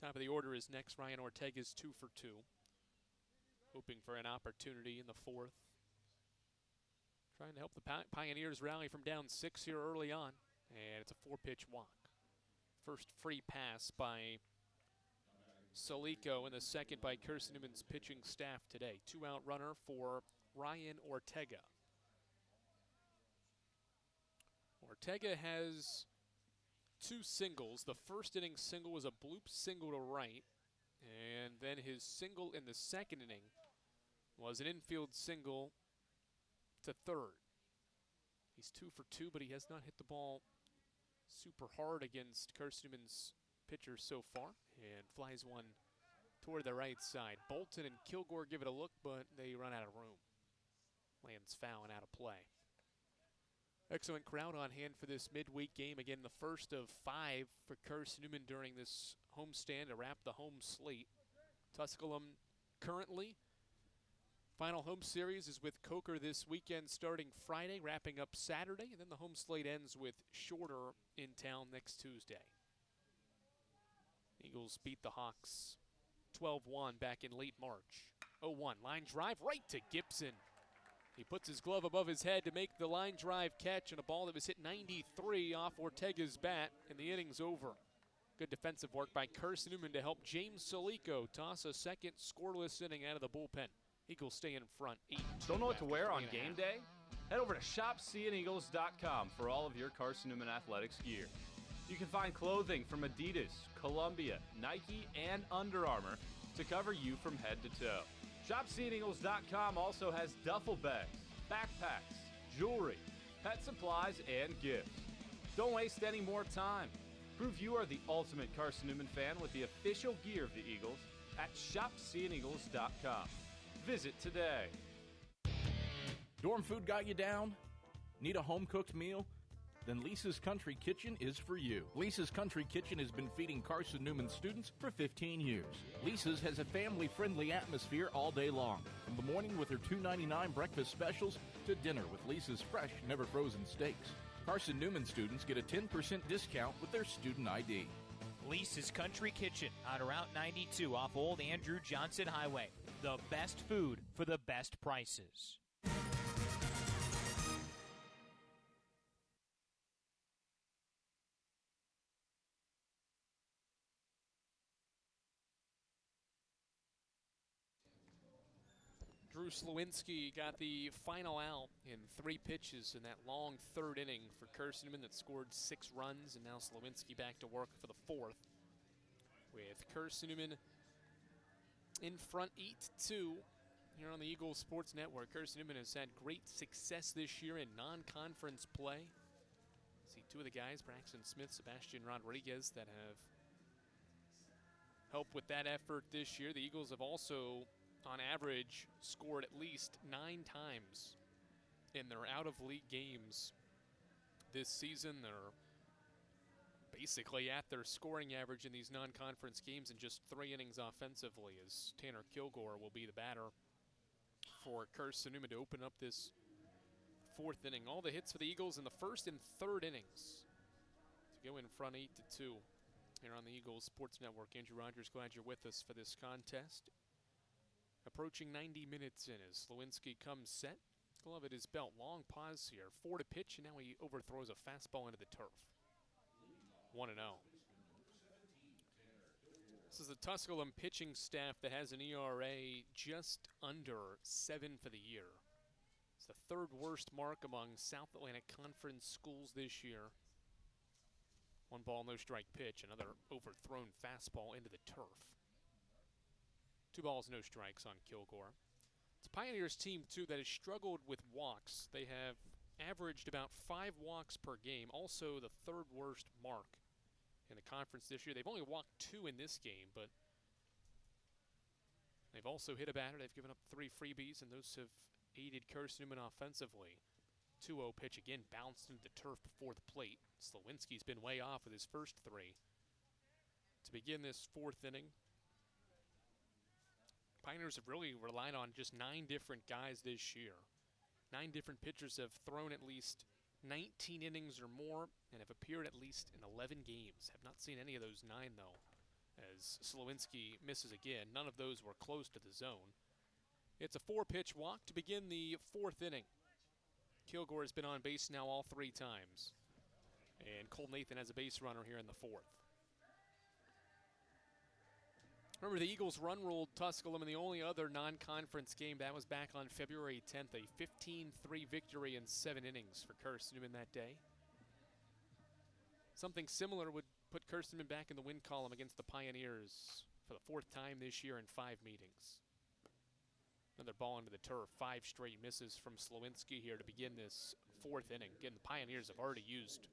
Top of the order is next. Ryan Ortega's 2 for 2. Hoping for an opportunity in the fourth. Trying to help the Pioneers rally from down 6 here early on. And it's a 4-pitch walk. First free pass by Soliko in the second by Carson-Newman's pitching staff today. 2-out runner for Ryan Ortega. Ortega has 2 singles. The first inning single was a bloop single to right, and then his single in the second inning was an infield single to third. He's 2 for 2, but he has not hit the ball super hard against Carson-Newman's pitchers so far, and flies one toward the right side. Bolton and Kilgore give it a look, but they run out of room. Lands foul and out of play. Excellent crowd on hand for this midweek game. Again, the first of 5 for Carson-Newman during this homestand to wrap the home slate. Tusculum currently. Final home series is with Coker this weekend starting Friday, wrapping up Saturday, and then the home slate ends with Shorter in town next Tuesday. Eagles beat the Hawks 12-1 back in late March. 0-1, line drive right to Gibson. He puts his glove above his head to make the line drive catch, and a ball that was hit 93 off Ortega's bat, and the inning's over. Good defensive work by Carson-Newman to help James Soliko toss a second scoreless inning out of the bullpen. Eagles stay in front. 8-2. Don't know what to wear on game day? Head over to shopseeandeagles.com for all of your Carson-Newman athletics gear. You can find clothing from Adidas, Columbia, Nike, and Under Armour to cover you from head to toe. ShopSeeAndEagles.com also has duffel bags, backpacks, jewelry, pet supplies, and gifts. Don't waste any more time. Prove you are the ultimate Carson-Newman fan with the official gear of the Eagles at ShopSeeAndEagles.com. Visit today. Dorm food got you down? Need a home-cooked meal? Then Lisa's Country Kitchen is for you. Lisa's Country Kitchen has been feeding Carson-Newman students for 15 years. Lisa's has a family-friendly atmosphere all day long. From the morning with her $2.99 breakfast specials to dinner with Lisa's fresh, never-frozen steaks. Carson-Newman students get a 10% discount with their student ID. Lisa's Country Kitchen on Route 92 off Old Andrew Johnson Highway. The best food for the best prices. Drew Slawinski got the final out in 3 pitches in that long third inning for Carson-Newman that scored 6 runs, and now Slawinski back to work for the 4th. With Carson-Newman in front 8-2 here on the Eagles Sports Network. Carson-Newman has had great success this year in non-conference play. See 2 of the guys, Braxton Smith, Sebastian Rodriguez, that have helped with that effort this year. The Eagles have also, on average, scored at least 9 times in their out-of-league games this season. They're basically at their scoring average in these non-conference games in just 3 innings offensively, as Tanner Kilgore will be the batter for Carson-Newman to open up this 4th inning. All the hits for the Eagles in the 1st and 3rd innings to go in front 8-2 here on the Eagles Sports Network. Andrew Rogers, glad you're with us for this contest. Approaching 90 minutes in as Slawinski comes set. Glove at his belt. Long pause here. 4 to pitch, and now he overthrows a fastball into the turf. 1-0. This is the Tusculum pitching staff that has an ERA just under 7 for the year. It's the 3rd worst mark among South Atlantic Conference schools this year. 1 ball, no strike pitch. Another overthrown fastball into the turf. 2 balls, no strikes on Kilgore. It's a Pioneers team, too, that has struggled with walks. They have averaged about 5 walks per game, also the 3rd worst mark in the conference this year. They've only walked 2 in this game, but they've also hit a batter. They've given up 3 freebies, and those have aided Carson-Newman offensively. 2-0 pitch again, bounced into the turf before the plate. Slawinski's been way off with his first 3. To begin this 4th inning, Pioneers have really relied on just 9 different guys this year. 9 different pitchers have thrown at least 19 innings or more and have appeared at least in 11 games. Have not seen any of those 9, though, as Slawinski misses again. None of those were close to the zone. It's a 4-pitch walk to begin the 4th inning. Kilgore has been on base now all 3 times. And Cole Nathan has a base runner here in the 4th. Remember, the Eagles run-rolled Tusculum in the only other non-conference game. That was back on February 10th, a 15-3 victory in 7 innings for Carson-Newman that day. Something similar would put Carson-Newman back in the win column against the Pioneers for the 4th time this year in 5 meetings. Another ball into the turf, 5 straight misses from Slowinski here to begin this 4th inning. Again, the Pioneers have already used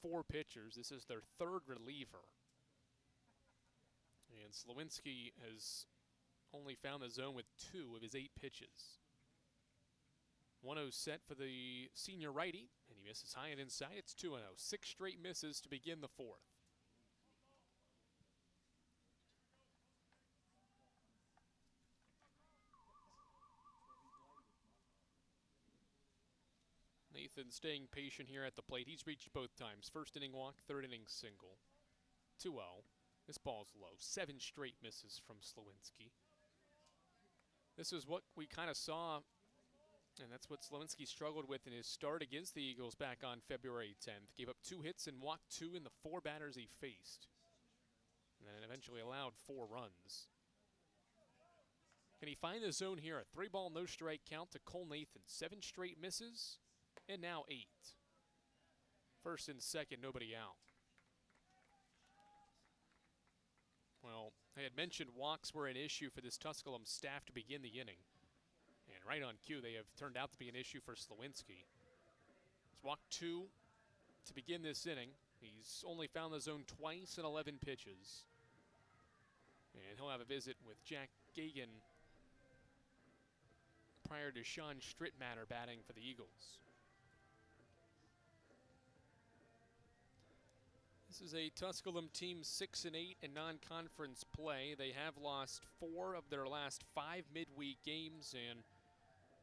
4 pitchers. This is their 3rd reliever. And Slowinski has only found the zone with 2 of his 8 pitches. 1-0 set for the senior righty, and he misses high and inside. It's 2-0. 6 straight misses to begin the 4th. Nathan staying patient here at the plate. He's reached both times. 1st inning walk, 3rd inning single. 2-0. This ball's low. 7 straight misses from Slowinski. This is what we kind of saw, and that's what Slowinski struggled with in his start against the Eagles back on February 10th. Gave up 2 hits and walked 2 in the 4 batters he faced. And then eventually allowed 4 runs. Can he find the zone here? A 3-ball, no-strike count to Cole Nathan. 7 straight misses, and now 8. 1st and 2nd, nobody out. Well, I had mentioned walks were an issue for this Tusculum staff to begin the inning. And right on cue, they have turned out to be an issue for Slowinski. He's walked 2 to begin this inning. He's only found the zone twice in 11 pitches. And he'll have a visit with Jack Gagan prior to Sean Strittmatter batting for the Eagles. This is a Tusculum team 6-8 in non-conference play. They have lost 4 of their last 5 midweek games, and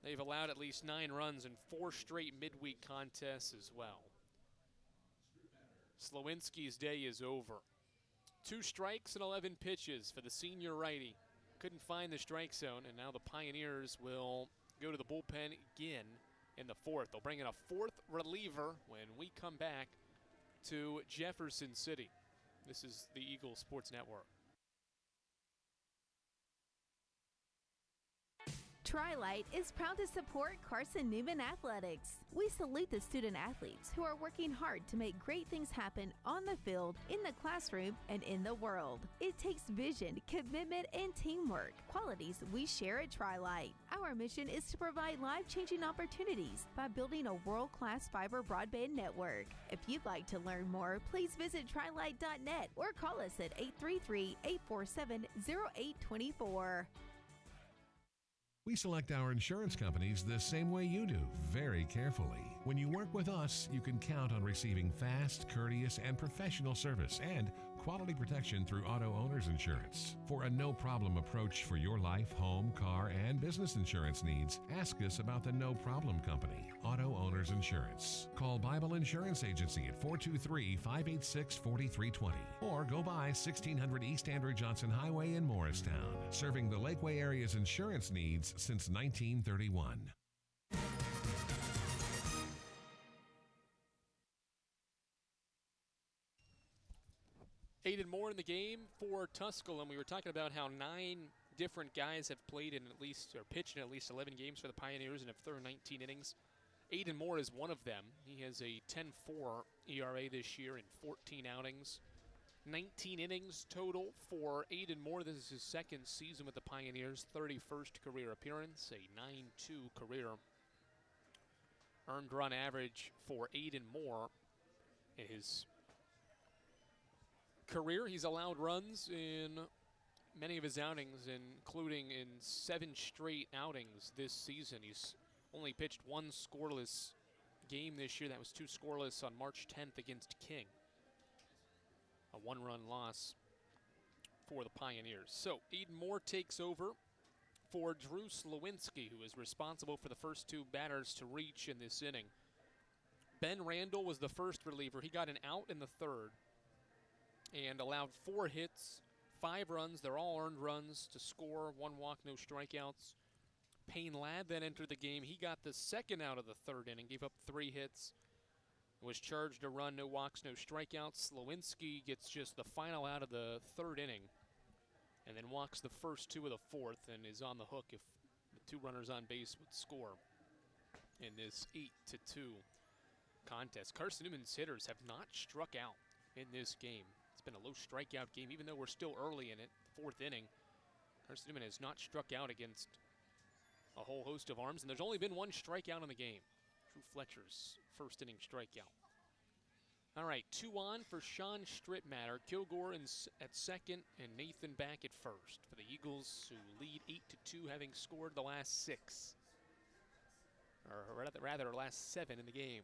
they've allowed at least 9 runs in 4 straight midweek contests as well. Slowinski's day is over. 2 strikes and 11 pitches for the senior righty. Couldn't find the strike zone, and now the Pioneers will go to the bullpen again in the 4th. They'll bring in a 4th reliever when we come back to Jefferson City. This is the Eagle Sports Network. Tri-Light is proud to support Carson-Newman Athletics. We salute the student athletes who are working hard to make great things happen on the field, in the classroom, and in the world. It takes vision, commitment, and teamwork, qualities we share at Tri-Light. Our mission is to provide life-changing opportunities by building a world-class fiber broadband network. If you'd like to learn more, please visit trilight.net or call us at 833-847-0824. We select our insurance companies the same way you do, very carefully. When you work with us, you can count on receiving fast, courteous, and professional service and quality protection through auto owner's insurance. For a no-problem approach for your life, home, car, and business insurance needs, ask us about the No Problem Company, Auto Owners Insurance. Call Bible Insurance Agency at 423-586-4320 or go by 1600 East Andrew Johnson Highway in Morristown, serving the Lakeway area's insurance needs since 1931. Aiden Moore in the game for Tusculum. We were talking about how 9 different guys have played in at least, or pitched in at least 11 games for the Pioneers and have thrown 19 innings. Aiden Moore is one of them. He has a 10.4 ERA this year in 14 outings. 19 innings total for Aiden Moore. This is his 2nd season with the Pioneers, 31st career appearance, a 9.2 career earned run average for Aiden Moore. In his career, he's allowed runs in many of his outings, including in 7 straight outings this season. He's only pitched 1 scoreless game this year. That was 2 scoreless on March 10th against King. A 1-run loss for the Pioneers. So Aiden Moore takes over for Drew Slowinski, who is responsible for the first 2 batters to reach in this inning. Ben Randall was the first reliever. He got an out in the 3rd and allowed 4 hits, 5 runs. They're all earned runs to score, 1 walk, no strikeouts. Payne Ladd then entered the game. He got the 2nd out of the 3rd inning, gave up 3 hits, was charged a run, no walks, no strikeouts. Slowinski gets just the final out of the 3rd inning and then walks the first two of the fourth and is on the hook if the two runners on base would score in this 8-2 contest. Carson-Newman's hitters have not struck out in this game. It's been a low strikeout game, even though we're still early in it, fourth inning. Carson-Newman has not struck out against a whole host of arms, and there's only been one strikeout in the game. Drew Fletcher's first inning strikeout. All right, 2 on for Sean Strittmatter. Kilgore at second, and Nathan back at first for the Eagles, who lead 8-2, having scored the last 6. Or rather, last 7 in the game.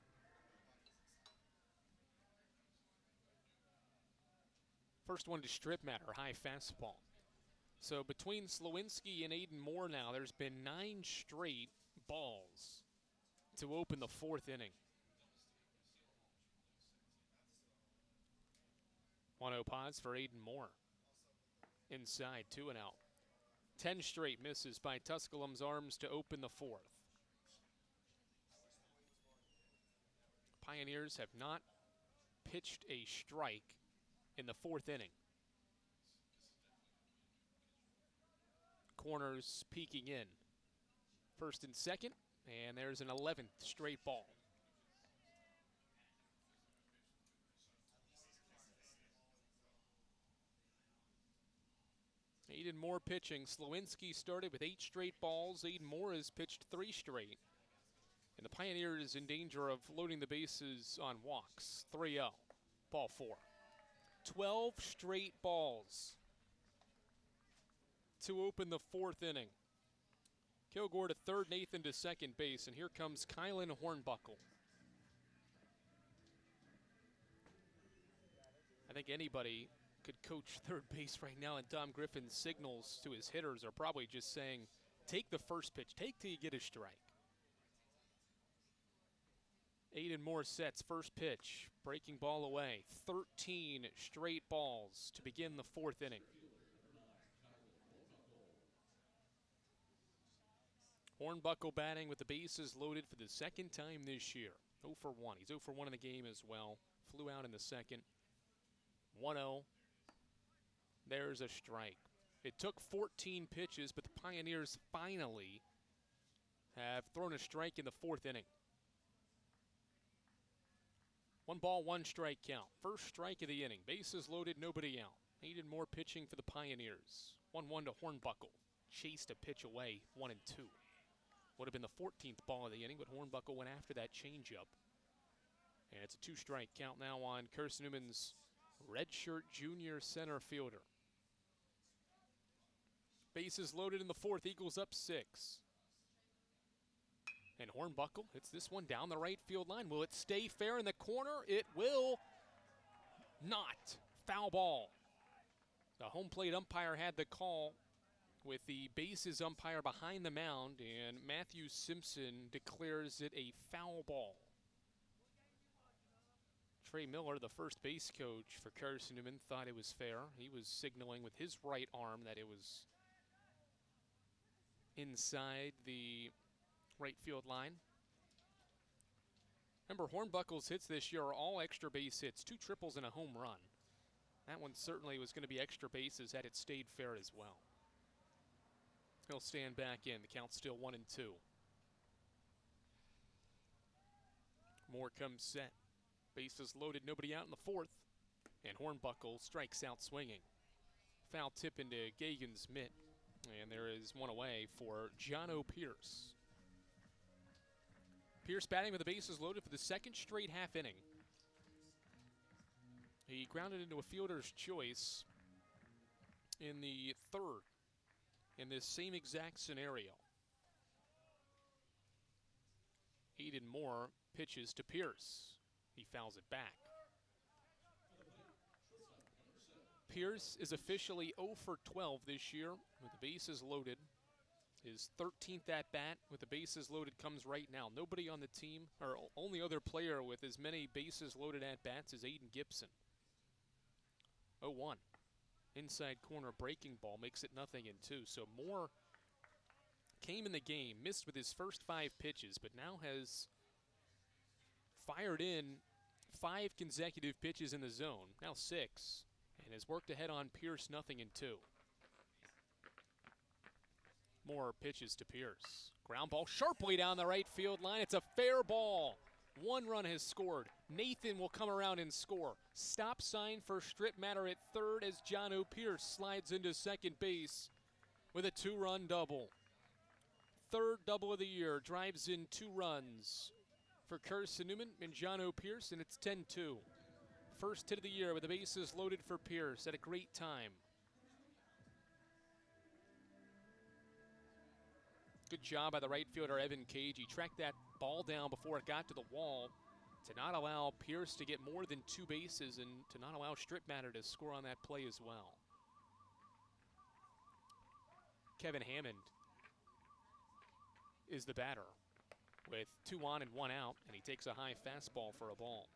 First one to Strittmatter, high fastball. So between Slowinski and Aiden Moore now, there's been 9 straight balls to open the fourth inning. 1-0 pause for Aiden Moore. Inside, 2 and out. 10 straight misses by Tusculum's arms to open the fourth. Pioneers have not pitched a strike in the fourth inning. Corners peeking in. First and second, and there's an 11th straight ball. Aiden Moore pitching. Slowinski started with 8 straight balls. Aiden Moore has pitched 3 straight. And the Pioneers in danger of loading the bases on walks. 3-0. Ball 4. 12 straight balls to open the fourth inning. Kilgore to third, Nathan to second base, and here comes Kylan Hornbuckle. I think anybody could coach third base right now, and Tom Griffin's signals to his hitters are probably just saying, take the first pitch, take till you get a strike. Aiden Moore sets first pitch, breaking ball away. 13 straight balls to begin the fourth inning. Hornbuckle batting with the bases loaded for the second time this year. 0 for 1. He's 0 for 1 in the game as well. Flew out in the second. 1-0. There's a strike. It took 14 pitches, but the Pioneers finally have thrown a strike in the fourth inning. 1 ball, 1 strike count. First strike of the inning. Bases loaded, nobody out. Aiden Moore pitching for the Pioneers. 1-1 to Hornbuckle. Chased a pitch away, 1-2. Would have been the 14th ball of the inning, but Hornbuckle went after that changeup. And it's a 2-strike count now on Carson-Newman's redshirt junior center fielder. Bases loaded in the fourth, Eagles up 6. And Hornbuckle hits this one down the right field line. Will it stay fair in the corner? It will not. Foul ball. The home plate umpire had the call with the bases umpire behind the mound, and Matthew Simpson declares it a foul ball. Trey Miller, the first base coach for Carson-Newman, thought it was fair. He was signaling with his right arm that it was inside the right field line. Remember, Hornbuckle's hits this year are all extra base hits, 2 triples and a home run. That one certainly was going to be extra bases had it stayed fair as well. He'll stand back in. The count's still 1-2. Moore comes set. Bases loaded, nobody out in the fourth. And Hornbuckle strikes out swinging. Foul tip into Gagan's mitt. And there is one away for Jono Pierce. Pierce batting with the bases loaded for the second straight half inning. He grounded into a fielder's choice in the third in this same exact scenario. Aiden Moore pitches to Pierce. He fouls it back. Pierce is officially 0 for 12 this year with the bases loaded. His 13th at-bat with the bases loaded comes right now. Nobody on the team, or only other player with as many bases loaded at-bats is Aiden Gibson. 0-1. Inside corner breaking ball makes it 0-2. So Moore came in the game, missed with his first 5 pitches, but now has fired in 5 consecutive pitches in the zone, now 6, and has worked ahead on Pierce 0-2. More pitches to Pierce. Ground ball sharply down the right field line. It's a fair ball. 1 run has scored. Nathan will come around and score. Stop sign for Strip Matter at third as John Pierce slides into second base with a 2-run double. Third double of the year, drives in 2 runs for Carson-Newman and John Pierce, and it's 10-2. First hit of the year with the bases loaded for Pierce at a great time. Good job by the right fielder, Evan Cage. He tracked that ball down before it got to the wall to not allow Pierce to get more than 2 bases and to not allow Strip Matter to score on that play as well. Kevin Hammond is the batter with 2 on and 1 out, and he takes a high fastball for a ball.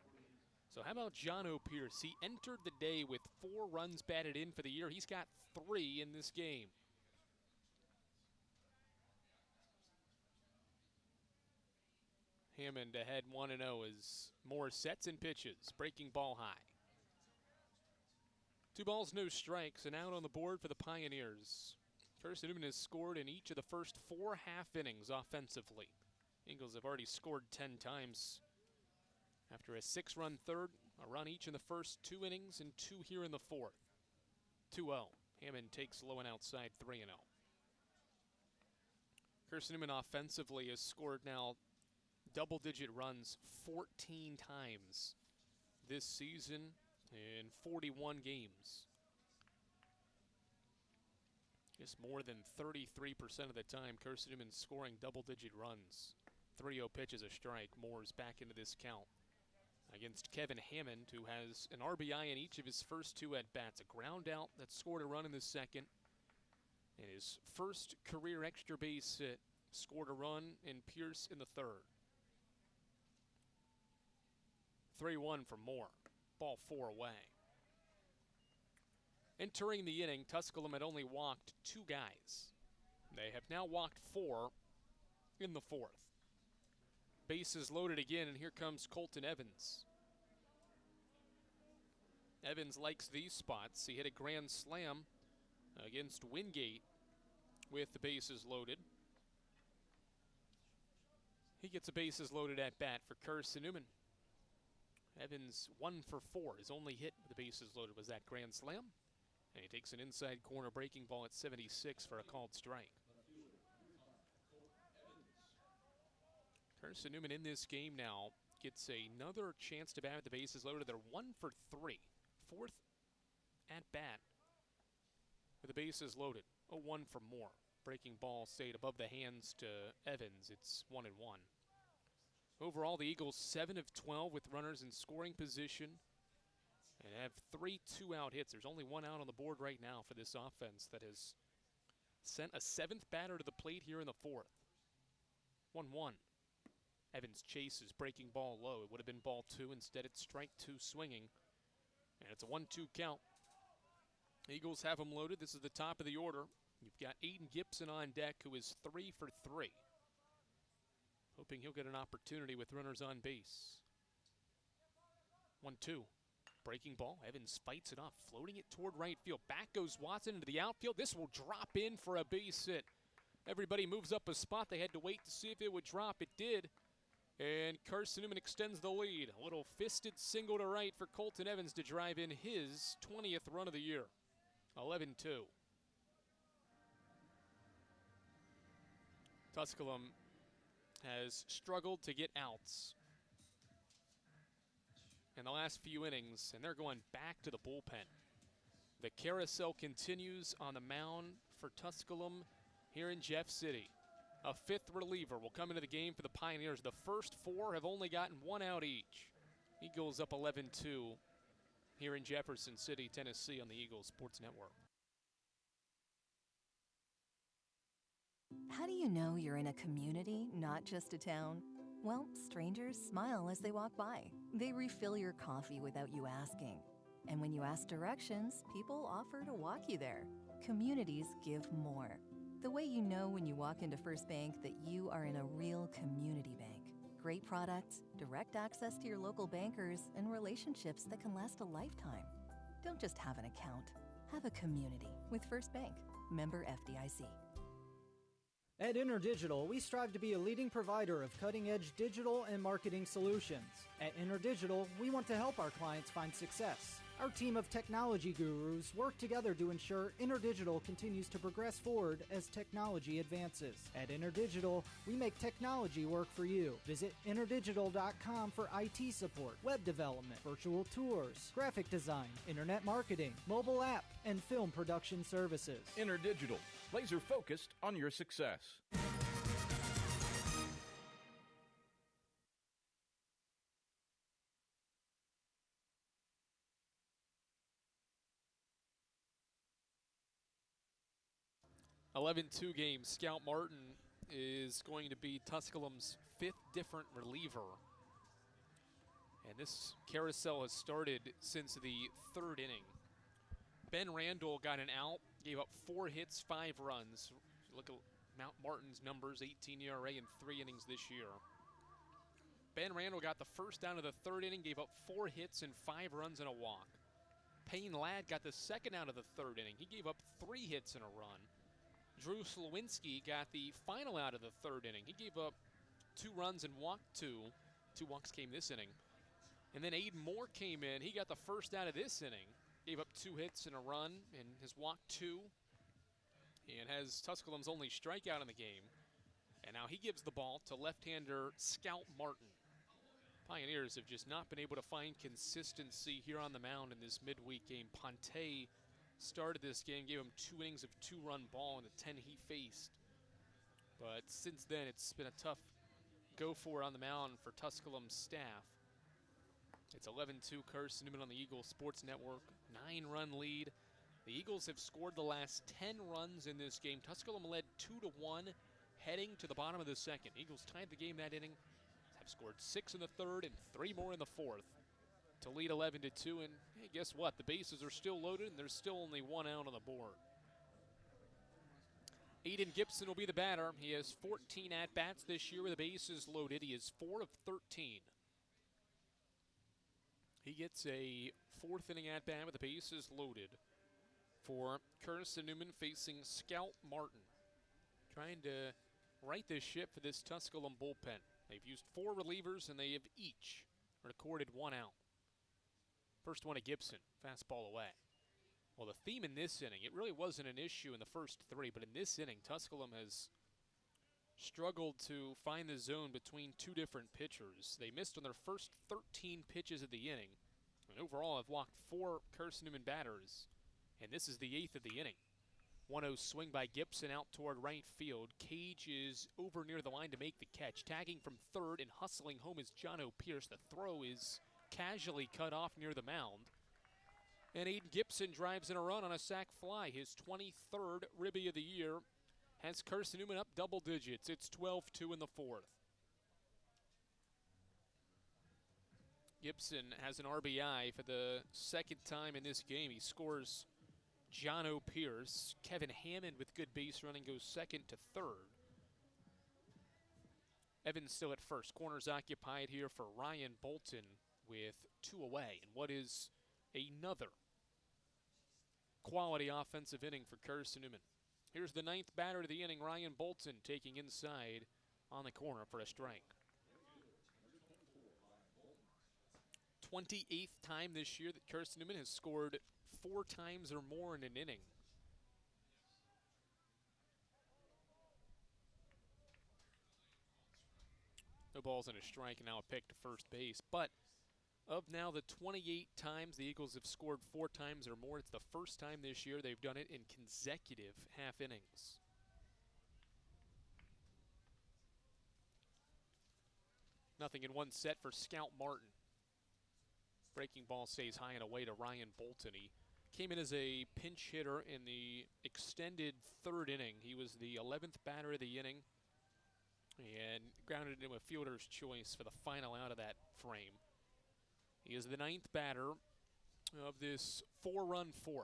So how about John Pierce? He entered the day with 4 runs batted in for the year. He's got 3 in this game. Hammond ahead 1-0 as Moore sets and pitches, breaking ball high. 2 balls, no strikes, and out on the board for the Pioneers. Carson-Newman has scored in each of the first 4 half innings offensively. Eagles have already scored 10 times. After a 6-run third, a run each in the first 2 innings and 2 here in the fourth. 2-0. Hammond takes low and outside 3-0. Carson-Newman offensively has scored now double-digit runs 14 times this season in 41 games. Just more than 33% of the time, Carson-Newman scoring double-digit runs. 3-0 pitch is a strike. Moore's back into this count against Kevin Hammond, who has an RBI in each of his first 2 at-bats. A ground out that scored a run in the second. And his first career extra base hit scored a run in Pierce in the third. 3-1 for Moore. Ball 4 away. Entering the inning, Tusculum had only walked 2 guys. They have now walked 4 in the fourth. Bases loaded again, and here comes Colton Evans. Evans likes these spots. He hit a grand slam against Wingate with the bases loaded. He gets a bases loaded at bat for Carson-Newman. Evans 1 for 4. His only hit with the bases loaded was that grand slam. And he takes an inside corner breaking ball at 76 for a called strike. Carson-Newman in this game now gets another chance to bat with the bases loaded. They're 1 for 3. 4th at bat with the bases loaded. 0-1 for Moore. Breaking ball stayed above the hands to Evans. It's 1-1. Overall, the Eagles 7 of 12 with runners in scoring position and have 3 2-out hits. There's only 1 out on the board right now for this offense that has sent a 7th batter to the plate here in the fourth. 1-1. Evans chases, breaking ball low. It would have been ball 2. Instead, it's strike 2 swinging. And it's a 1-2 count. Eagles have them loaded. This is the top of the order. You've got Aiden Gibson on deck, who is 3 for 3. Hoping he'll get an opportunity with runners on base. 1-2. Breaking ball. Evans fights it off, floating it toward right field. Back goes Watson into the outfield. This will drop in for a base hit. Everybody moves up a spot. They had to wait to see if it would drop. It did. And Carson-Newman extends the lead. A little fisted single to right for Colton Evans to drive in his 20th run of the year. 11-2. Tusculum has struggled to get outs in the last few innings, and they're going back to the bullpen. The carousel continues on the mound for Tusculum here in Jeff City. A 5th reliever will come into the game for the Pioneers. The first 4 have only gotten 1 out each. Eagles up 11-2 here in Jefferson City, Tennessee on the Eagles Sports Network. How do you know you're in a community, not just a town? Well, strangers smile as they walk by. They refill your coffee without you asking. And when you ask directions, people offer to walk you there. Communities give more. The way you know when you walk into First Bank that you are in a real community bank. Great products, direct access to your local bankers, and relationships that can last a lifetime. Don't just have an account. Have a community with First Bank. Member FDIC. At InterDigital, we strive to be a leading provider of cutting-edge digital and marketing solutions. At InterDigital, we want to help our clients find success. Our team of technology gurus work together to ensure InterDigital continues to progress forward as technology advances. At InterDigital, we make technology work for you. Visit interdigital.com for IT support, web development, virtual tours, graphic design, internet marketing, mobile app, and film production services. InterDigital, laser focused on your success. (11-2) game. Scout Martin is going to be Tusculum's 5th different reliever. And this carousel has started since the 3rd inning. Ben Randall got an out, gave up 4 hits, 5 runs. Look at Mount Martin's numbers, 18 ERA in 3 innings this year. Ben Randall got the first out of the 3rd inning, gave up 4 hits and 5 runs and a walk. Payne Ladd got the second out of the 3rd inning. He gave up 3 hits and a run. Drew Slawinski got the final out of the 3rd inning. He gave up 2 runs and walked 2. 2 walks came this inning. And then Aiden Moore came in. He got the first out of this inning. Gave up 2 hits and a run and has walked 2. And has Tusculum's only strikeout in the game. And now he gives the ball to left-hander Scout Martin. Pioneers have just not been able to find consistency here on the mound in this midweek game. Ponte started this game, gave him 2 innings of 2-run ball in the 10 he faced. But since then, it's been a tough go for on the mound for Tusculum's staff. It's 11-2 Carson-Newman on the Eagles Sports Network. 9-run lead. The Eagles have scored the last 10 runs in this game. Tusculum led 2-1 heading to the bottom of the 2nd. Eagles tied the game that inning, have scored 6 in the 3rd and 3 more in the 4th to lead 11-2. And hey, guess what? The bases are still loaded and there's still only 1 out on the board. Aiden Gibson will be the batter. He has 14 at-bats this year with the bases loaded. He is 4 of 13. He gets a 4th inning at-bat with the bases loaded for Carson-Newman facing Scout Martin. Trying to right this ship for this Tusculum bullpen. They've used 4 relievers and they have each recorded 1 out. First one to Gibson, fastball away. Well, the theme in this inning, it really wasn't an issue in the first 3, but in this inning, Tusculum has struggled to find the zone between 2 different pitchers. They missed on their first 13 pitches of the inning, and overall have walked 4 Carson-Newman batters, and this is the 8th of the inning. 1-0 swing by Gibson out toward right field. Cage is over near the line to make the catch. Tagging from 3rd and hustling home is Jono Pierce. The throw is casually cut off near the mound. And Aiden Gibson drives in a run on a sac fly. His 23rd ribby of the year has Carson-Newman up double digits. It's 12-2 in the 4th. Gibson has an RBI for the 2nd time in this game. He scores Jono Pierce. Kevin Hammond with good base running goes 2nd to 3rd. Evans still at 1st. Corners occupied here for Ryan Bolton with 2 away. And what is another quality offensive inning for Carson-Newman. Here's the 9th batter of the inning, Ryan Bolton, taking inside on the corner for a strike. 28th time this year that Carson-Newman has scored 4 times or more in an inning. No balls and a strike, and now a pick to first base. But of now the 28 times the Eagles have scored 4 times or more, it's the first time this year they've done it in consecutive half innings. Nothing in 1 set for Scout Martin. Breaking ball stays high and away to Ryan Bolton. He came in as a pinch hitter in the extended 3rd inning. He was the 11th batter of the inning and grounded into a fielder's choice for the final out of that frame. He is the 9th batter of this 4-run 4th.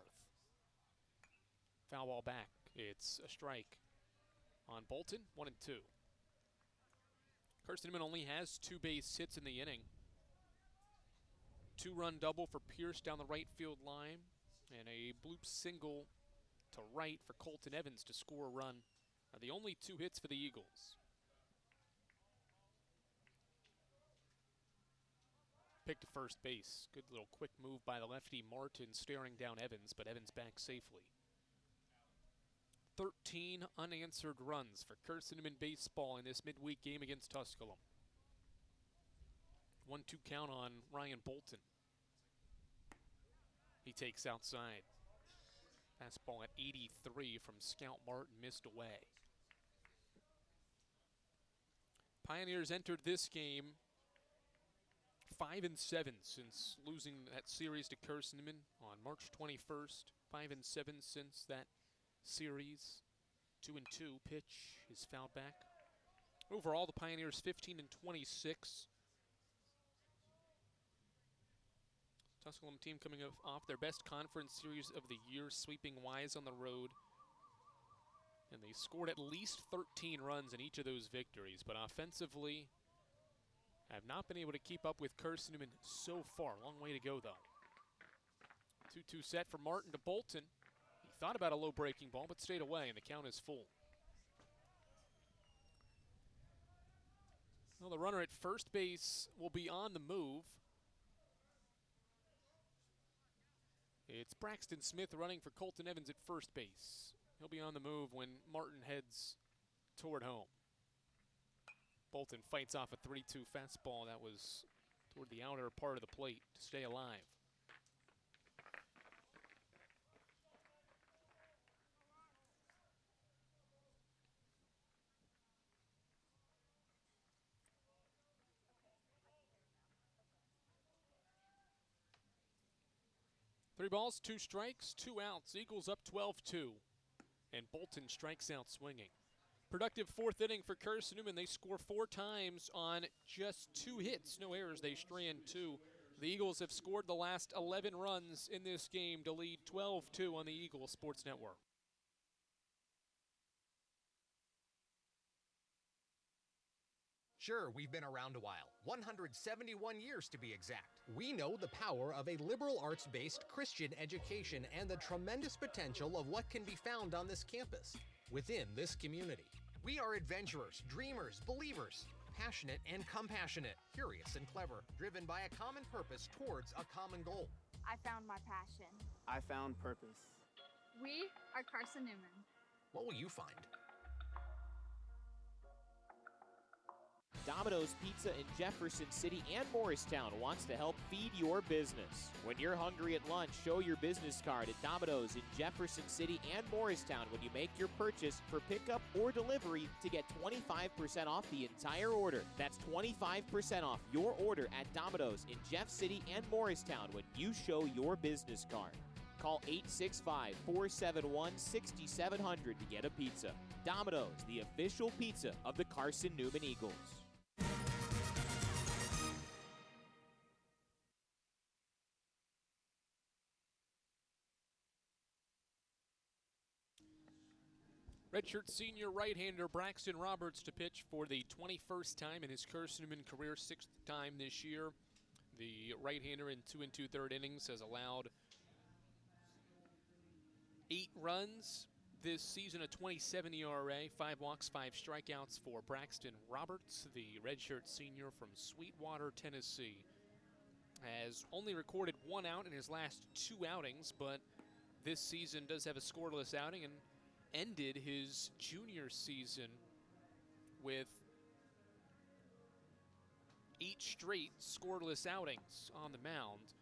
Foul ball back. It's a strike on Bolton, 1-2. Carson-Newman only has 2 base hits in the inning. 2-run double for Pierce down the right field line, and a bloop single to right for Colton Evans to score a run are the only 2 hits for the Eagles. Pick to first base. Good little quick move by the lefty Martin, staring down Evans, but Evans back safely. 13 unanswered runs for Carson-Newman baseball in this midweek game against Tusculum. 1-2 count on Ryan Bolton. He takes outside. Fastball at 83 from Scout Martin, missed away. Pioneers entered this game 5-7 since losing that series to Carson-Newman on March 21st. 5-7 since that series. 2-2. Pitch is fouled back. Overall, the Pioneers 15-26. Tusculum team coming off their best conference series of the year, sweeping Wise on the road. And they scored at least 13 runs in each of those victories, but offensively have not been able to keep up with Carson-Newman so far. Long way to go, though. 2-2 set for Martin to Bolton. He thought about a low breaking ball, but stayed away, and the count is full. Well, the runner at first base will be on the move. It's Braxton Smith running for Colton Evans at first base. He'll be on the move when Martin heads toward home. Bolton fights off a 3-2 fastball that was toward the outer part of the plate to stay alive. Three balls, 2 strikes, 2 outs. Eagles up 12-2. And Bolton strikes out swinging. Productive 4th inning for Carson-Newman. They score 4 times on just 2 hits. No errors. They strand 2. The Eagles have scored the last 11 runs in this game to lead 12-2 on the Eagles Sports Network. Sure, we've been around a while, 171 years to be exact. We know the power of a liberal arts-based Christian education and the tremendous potential of what can be found on this campus, within this community. We are adventurers, dreamers, believers, passionate and compassionate, curious and clever, driven by a common purpose towards a common goal. I found my passion. I found purpose. We are Carson-Newman. What will you find? Domino's Pizza in Jefferson City and Morristown wants to help feed your business. When you're hungry at lunch, show your business card at Domino's in Jefferson City and Morristown when you make your purchase for pickup or delivery to get 25% off the entire order. That's 25% off your order at Domino's in Jeff City and Morristown when you show your business card. Call 865-471-6700 to get a pizza. Domino's, the official pizza of the Carson-Newman Eagles. Redshirt senior right-hander Braxton Roberts to pitch for the 21st time in his Carson-Newman career, 6th time this year. The right-hander in 2 2/3 innings has allowed 8 runs this season, a 27 ERA, 5 walks, 5 strikeouts for Braxton Roberts. The redshirt senior from Sweetwater, Tennessee, has only recorded 1 out in his last 2 outings, but this season does have a scoreless outing and ended his junior season with 8 straight scoreless outings on the mound.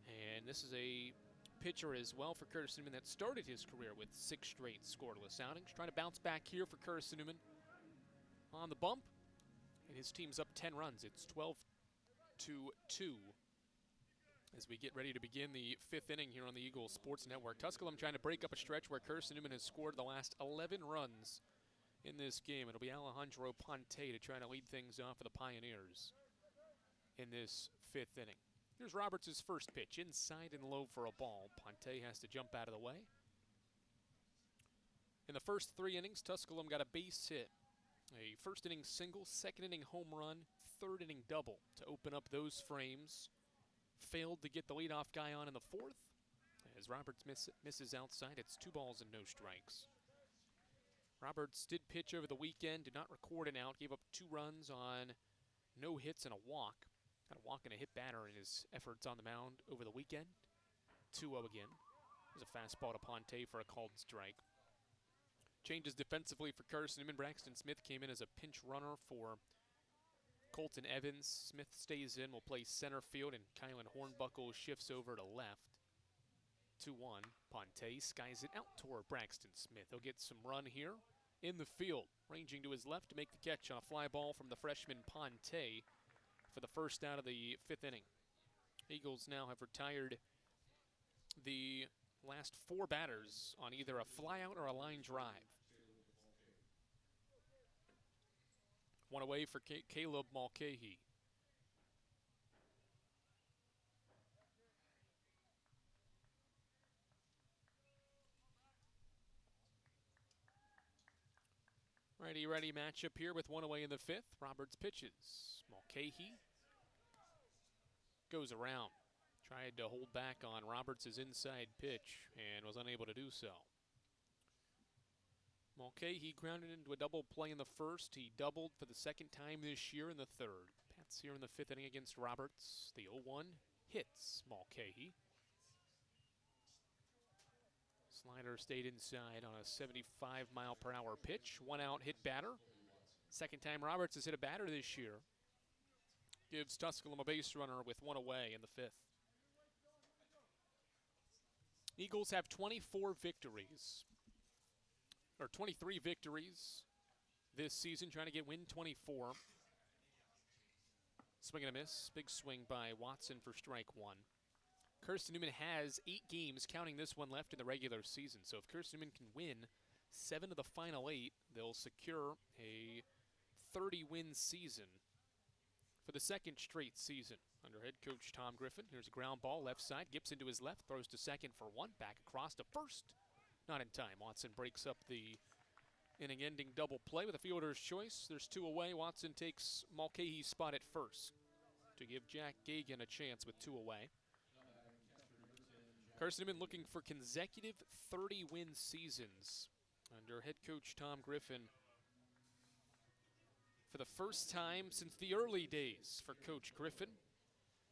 And this is a pitcher as well for Carson-Newman that started his career with 6 straight scoreless outings. Trying to bounce back here for Carson-Newman on the bump. And his team's up 10 runs. It's 12-2 as we get ready to begin the 5th inning here on the Eagles Sports Network. Tusculum trying to break up a stretch where Carson-Newman has scored the last 11 runs in this game. It'll be Alejandro Ponte to try to lead things off for the Pioneers in this 5th inning. Here's Roberts' first pitch, inside and low for a ball. Ponte has to jump out of the way. In the first 3 innings, Tusculum got a base hit. A first inning single, second inning home run, third inning double to open up those frames. Failed to get the leadoff guy on in the 4th. As Roberts misses outside, it's 2 balls and no strikes. Roberts did pitch over the weekend, did not record an out, gave up 2 runs on no hits and a walk. Got a walk and a hit batter in his efforts on the mound over the weekend. 2-0 again. There's a fastball to Ponte for a called strike. Changes defensively for Carson-Newman. Braxton Smith came in as a pinch runner for Colton Evans. Smith stays in, will play center field, and Kylan Hornbuckle shifts over to left. 2-1. Ponte skies it out toward Braxton Smith. He'll get some run here in the field. Ranging to his left to make the catch on a fly ball from the freshman Ponte for the first out of the 5th inning. Eagles now have retired the last 4 batters on either a flyout or a line drive. One away for Caleb Mulcahy. Righty-righty matchup here with 1 away in the 5th. Roberts pitches. Mulcahy goes around. Tried to hold back on Roberts' inside pitch and was unable to do so. Mulcahy grounded into a double play in the 1st. He doubled for the 2nd time this year in the 3rd. Pats here in the 5th inning against Roberts. The 0-1 hits Mulcahy. Slider stayed inside on a 75-mile-per-hour pitch. 1 out, hit batter. 2nd time Roberts has hit a batter this year. Gives Tusculum a base runner with 1 away in the 5th. Eagles have 24 victories, or 23 victories this season, trying to get win 24. Swing and a miss. Big swing by Watson for strike 1. Carson-Newman has 8 games, counting this one, left in the regular season. So if Carson-Newman can win 7 of the final 8, they'll secure a 30-win season for the 2nd straight season under head coach Tom Griffin. Here's a ground ball left side. Gibson to his left, throws to 2nd for 1. Back across to 1st. Not in time. Watson breaks up the inning-ending double play with a fielder's choice. There's 2 away. Watson takes Mulcahy's spot at 1st to give Jack Gagan a chance with 2 away. Carson-Newman looking for consecutive 30-win seasons under head coach Tom Griffin for the first time since the early days for Coach Griffin.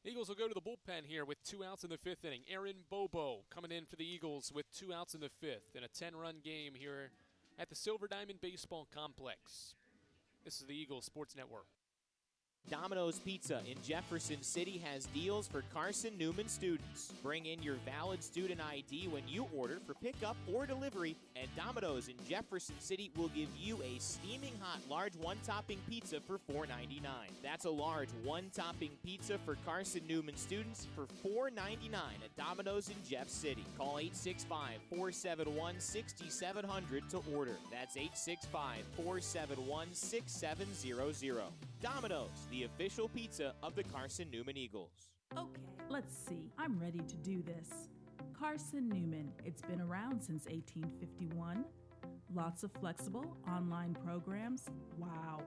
Eagles will go to the bullpen here with 2 outs in the 5th inning. Aaron Bobo coming in for the Eagles with 2 outs in the 5th in a 10-run game here at the Silver Diamond Baseball Complex. This is the Eagles Sports Network. Domino's Pizza in Jefferson City has deals for Carson-Newman students. Bring in your valid student ID when you order for pickup or delivery, and Domino's in Jefferson City will give you a steaming hot large one-topping pizza for $4.99. That's a large one-topping pizza for Carson-Newman students for $4.99 at Domino's in Jeff City. Call 865-471-6700 to order. That's 865-471-6700. Domino's, the official pizza of the Carson-Newman Eagles. Okay, let's see. I'm ready to do this. Carson-Newman. It's been around since 1851. Lots of flexible online programs. Wow.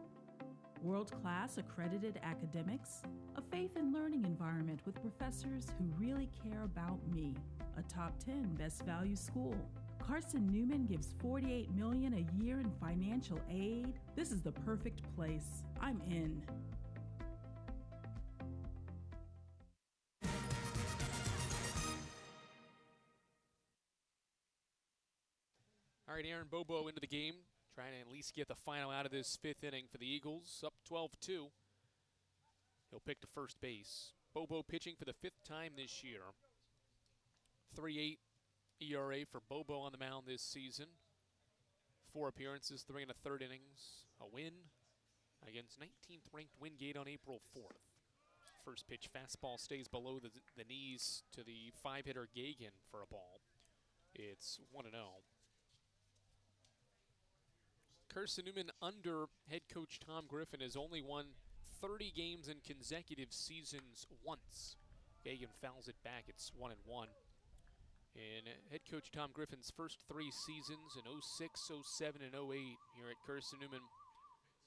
World-class accredited academics. A faith and learning environment with professors who really care about me. A top 10 best value school. Carson-Newman gives $48 million a year in financial aid. This is the perfect place. I'm in. All right, Aaron Bobo into the game, trying to at least get the final out of this 5th inning for the Eagles, up 12-2. He'll pick to first base. Bobo pitching for the 5th time this year. 3.8 ERA for Bobo on the mound this season. 4 appearances, 3 1/3 innings, a win against 19th ranked Wingate on April 4th. First pitch fastball stays below the knees to the 5-hitter Gagan for a ball. It's 1-0. Carson-Newman under head coach Tom Griffin has only won 30 games in consecutive seasons once. Gagan fouls it back. It's 1-1. In head coach Tom Griffin's first 3 seasons in 06, 07, and 08 here at Carson-Newman,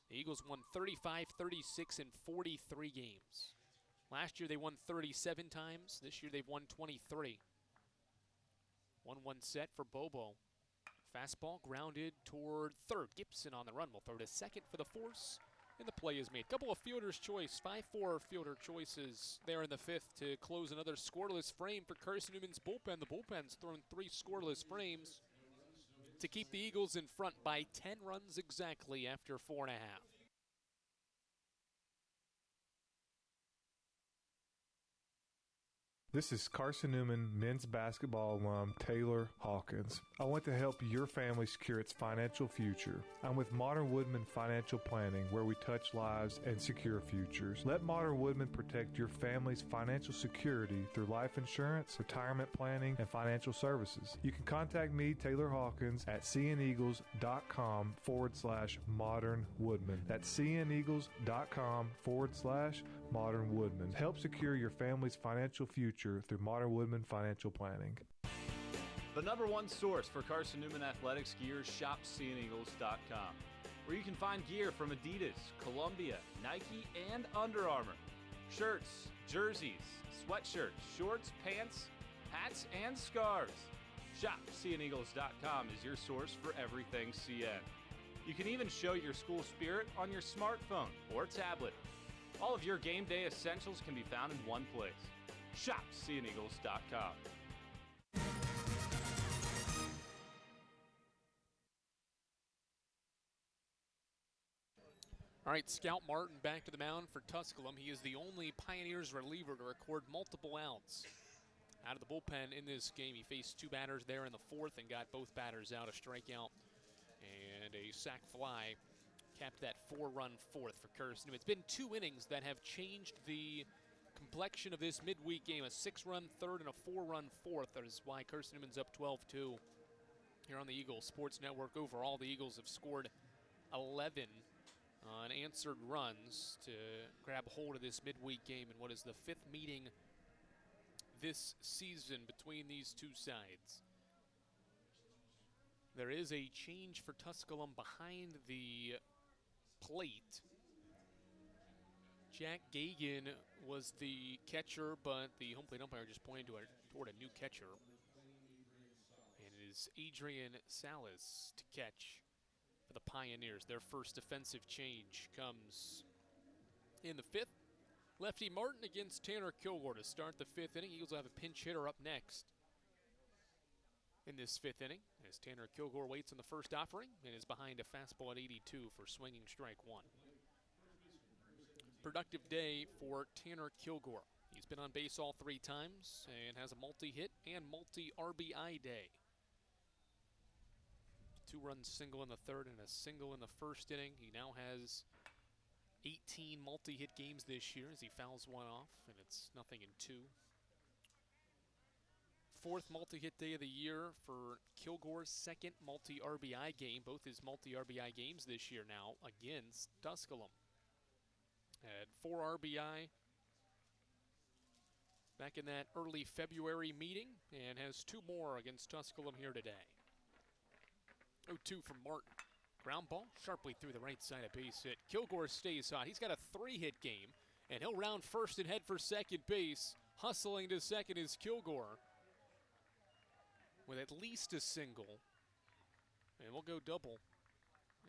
the Eagles won 35, 36, and 43 games. Last year they won 37 times. This year they've won 23. 1-1 set for Bobo. Fastball grounded toward third. Gibson on the run will throw to second for the force, and the play is made. Couple of fielder's choice, 5-4 fielder choices there in the fifth to close another scoreless frame for Carson-Newman's bullpen. The bullpen's thrown 3 scoreless frames to keep the Eagles in front by 10 runs exactly after 4.5. This is Carson-Newman men's basketball alum Taylor Hawkins. I want to help your family secure its financial future. I'm with Modern Woodman Financial Planning, where we touch lives and secure futures. Let Modern Woodman protect your family's financial security through life insurance, retirement planning, and financial services. You can contact me, Taylor Hawkins, at cneagles.com/Modern Woodman. That's cneagles.com/Modern Woodman. Help secure your family's financial future through Modern Woodman Financial Planning. The #1 source for Carson-Newman athletics gear is shopcneagles.com, where you can find gear from Adidas, Columbia, Nike, and Under Armour. Shirts, jerseys, sweatshirts, shorts, pants, hats, and scarves. Shopcneagles.com is your source for everything CN. You can even show your school spirit on your smartphone or tablet. All of your game day essentials can be found in one place. ShopCneagles.com. All right, Scout Martin back to the mound for Tusculum. He is the only Pioneers reliever to record multiple outs out of the bullpen in this game. He faced 2 batters there in the fourth and got both batters out, a strikeout and a sac fly. Capped that 4-run fourth for Carson-Newman. It's been 2 innings that have changed the complexion of this midweek game. A 6-run third and a 4-run fourth. That is why Carson-Newman's up 12-2 here on the Eagles Sports Network. Overall, the Eagles have scored 11 unanswered runs to grab hold of this midweek game in what is the 5th meeting this season between these two sides. There is a change for Tusculum behind the plate. Jack Gagan was the catcher, but the home plate umpire just pointed toward a new catcher. And it is Adrian Salas to catch for the Pioneers. Their first defensive change comes in the 5th. Lefty Martin against Tanner Kilgore to start the 5th inning. Eagles will have a pinch hitter up next in this 5th inning, as Tanner Kilgore waits on the first offering and is behind a fastball at 82 for swinging strike 1. Productive day for Tanner Kilgore. He's been on base all 3 times and has a multi-hit and multi-RBI day. 2-run single in the 3rd and a single in the 1st inning. He now has 18 multi-hit games this year as he fouls 1 off, and it's 0-2. 4th multi-hit day of the year for Kilgore's 2nd multi-RBI game. Both his multi-RBI games this year now against Tusculum. Had 4 RBI back in that early February meeting and has 2 more against Tusculum here today. 0-2 from Martin. Ground ball sharply through the right side of base hit. Kilgore stays hot. He's got a 3-hit game, and he'll round first and head for second base. Hustling to second is Kilgore with at least a single, and we'll go double.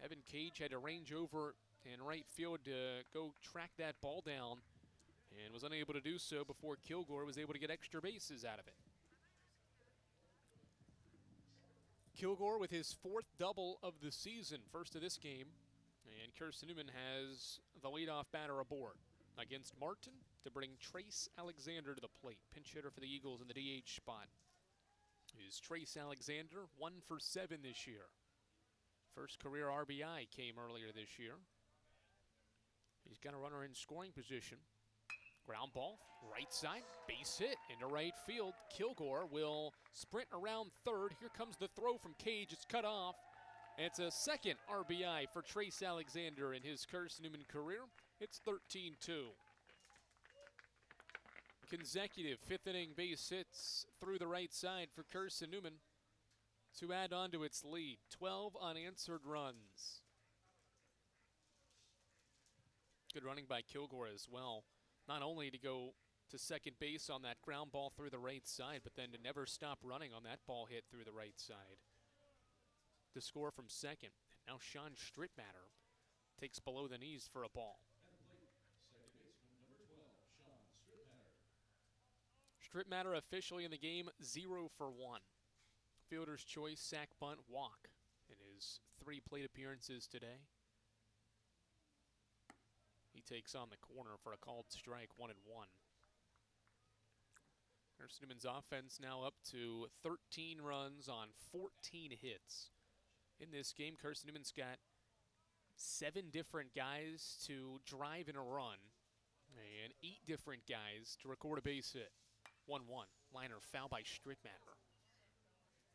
Evan Cage had to range over in right field to go track that ball down and was unable to do so before Kilgore was able to get extra bases out of it. Kilgore with his 4th double of the season, first of this game, and Carson-Newman has the leadoff batter aboard against Martin to bring Trace Alexander to the plate. Pinch hitter for the Eagles in the DH spot is Trace Alexander, 1 for 7 this year. First career RBI came earlier this year. He's got a runner in scoring position. Ground ball, right side, base hit into right field. Kilgore will sprint around third. Here comes the throw from Cage. It's cut off. And it's a 2nd RBI for Trace Alexander in his Carson-Newman career. It's 13-2. Consecutive 5th inning base hits through the right side for Carson-Newman to add on to its lead. 12 unanswered runs. Good running by Kilgore as well. Not only to go to second base on that ground ball through the right side, but then to never stop running on that ball hit through the right side. to score from second. And now Sean Strittmatter takes below the knees for a ball. Strittmatter officially in the game 0 for 1. Fielder's choice, sack, bunt, walk in his 3 plate appearances today. He takes on the corner for a called strike, 1-1. Carson-Newman's offense now up to 13 runs on 14 hits. In this game, Carson-Newman's got 7 different guys to drive in a run and 8 different guys to record a base hit. 1-1. Liner foul by Strittmatter.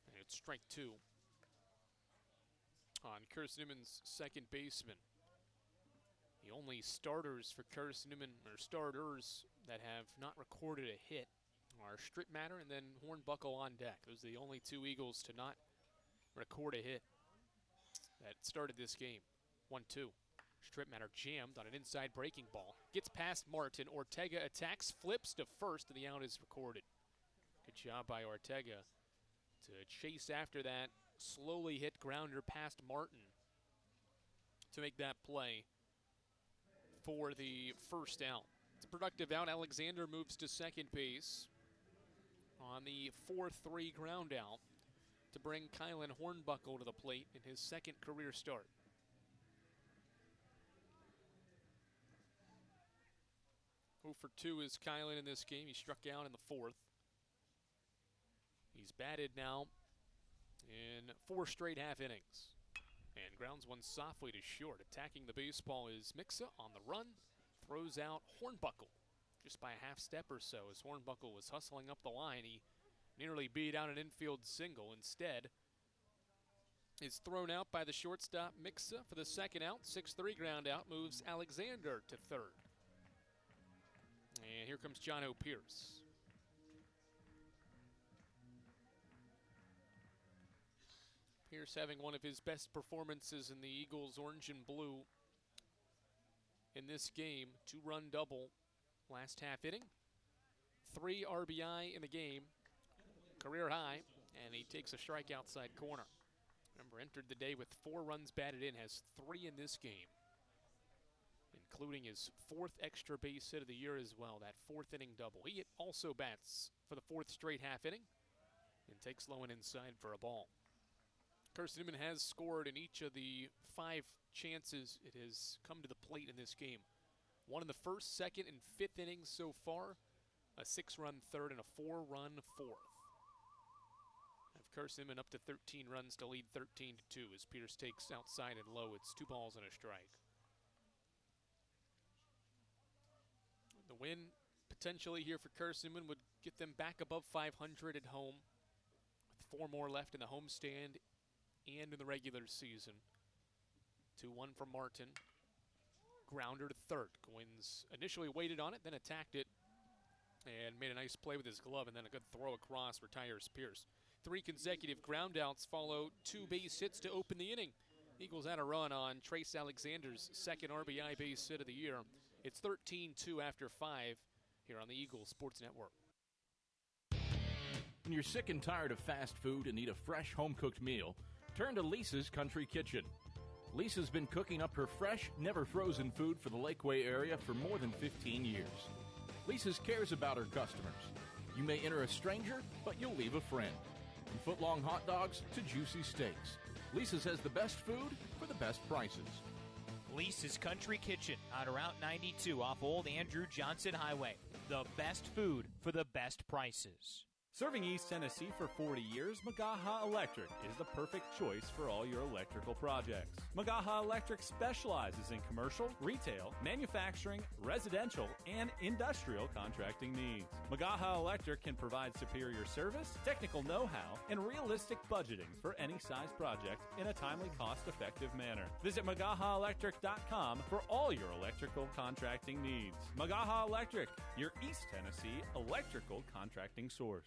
And it's strike 2 on Carson-Newman's second baseman. The only starters for Carson-Newman, or starters that have not recorded a hit, are Strittmatter and then Hornbuckle on deck. Those are the only 2 Eagles to not record a hit that started this game. 1-2. Strittmatter jammed on an inside breaking ball. Gets past Martin. Ortega attacks, flips to first, and the out is recorded. Good job by Ortega to chase after that slowly hit grounder past Martin to make that play for the first out. It's a productive out. Alexander moves to second base on the 4-3 ground out to bring Kylan Hornbuckle to the plate in his second career start. Oh for 2 is Kylan in this game. He struck out in the 4th. He's batted now in 4 straight half innings. And grounds one softly to short. Attacking the baseball is Mixa on the run. Throws out Hornbuckle just by a half step or so as Hornbuckle was hustling up the line. He nearly beat out an infield single. Instead, is thrown out by the shortstop Mixa for the second out. 6-3 ground out moves Alexander to third. And here comes John O. Pierce. Pierce having one of his best performances in the Eagles orange and blue in this game. 2-run double last half inning. 3 RBI in the game, career high, and he takes a strike outside corner. Remember, entered the day with 4 runs batted in, has 3 in this game, including his 4th extra base hit of the year as well, that 4th inning double. He also bats for the 4th straight half inning and takes low and inside for a ball. Carson-Newman has scored in each of the 5 chances it has come to the plate in this game. 1 in the 1st, 2nd, and 5th innings so far. A 6-run 3rd and a 4-run 4th. Have Carson-Newman up to 13 runs to lead 13-2 as Pierce takes outside and low. It's 2 balls and a strike. The win potentially here for Carson-Newman would get them back above 500 at home with 4 more left in the homestand and in the regular season. 2-1 from Martin. Grounder to third. Goins initially waited on it, then attacked it and made a nice play with his glove, and then a good throw across retires Pierce. 3 consecutive ground outs follow 2 base hits to open the inning. Eagles had a run on Trace Alexander's 2nd RBI base hit of the year. It's 13-2 after 5 here on the Eagles Sports Network. When you're sick and tired of fast food and need a fresh home-cooked meal, turn to Lisa's Country Kitchen. Lisa's been cooking up her fresh, never-frozen food for the Lakeway area for more than 15 years. Lisa's cares about her customers. You may enter a stranger, but you'll leave a friend. From foot-long hot dogs to juicy steaks, Lisa's has the best food for the best prices. Lisa's Country Kitchen on Route 92 off Old Andrew Johnson Highway. The best food for the best prices. Serving East Tennessee for 40 years, Magaha Electric is the perfect choice for all your electrical projects. Magaha Electric specializes in commercial, retail, manufacturing, residential, and industrial contracting needs. Magaha Electric can provide superior service, technical know-how, and realistic budgeting for any size project in a timely, cost-effective manner. Visit MagahaElectric.com for all your electrical contracting needs. Magaha Electric, your East Tennessee electrical contracting source.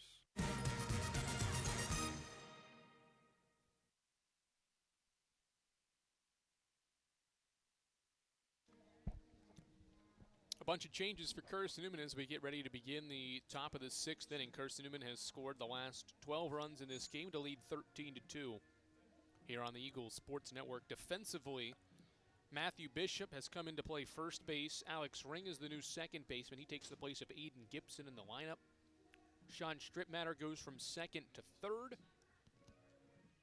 A bunch of changes for Carson-Newman as we get ready to begin the top of the 6th inning. Carson-Newman has scored the last 12 runs in this game to lead 13-2. here on the Eagles Sports Network. Defensively, Matthew Bishop has come into play first base. Alex Ring is the new second baseman. He takes the place of Aiden Gibson in the lineup. Sean Stripmatter goes from second to third.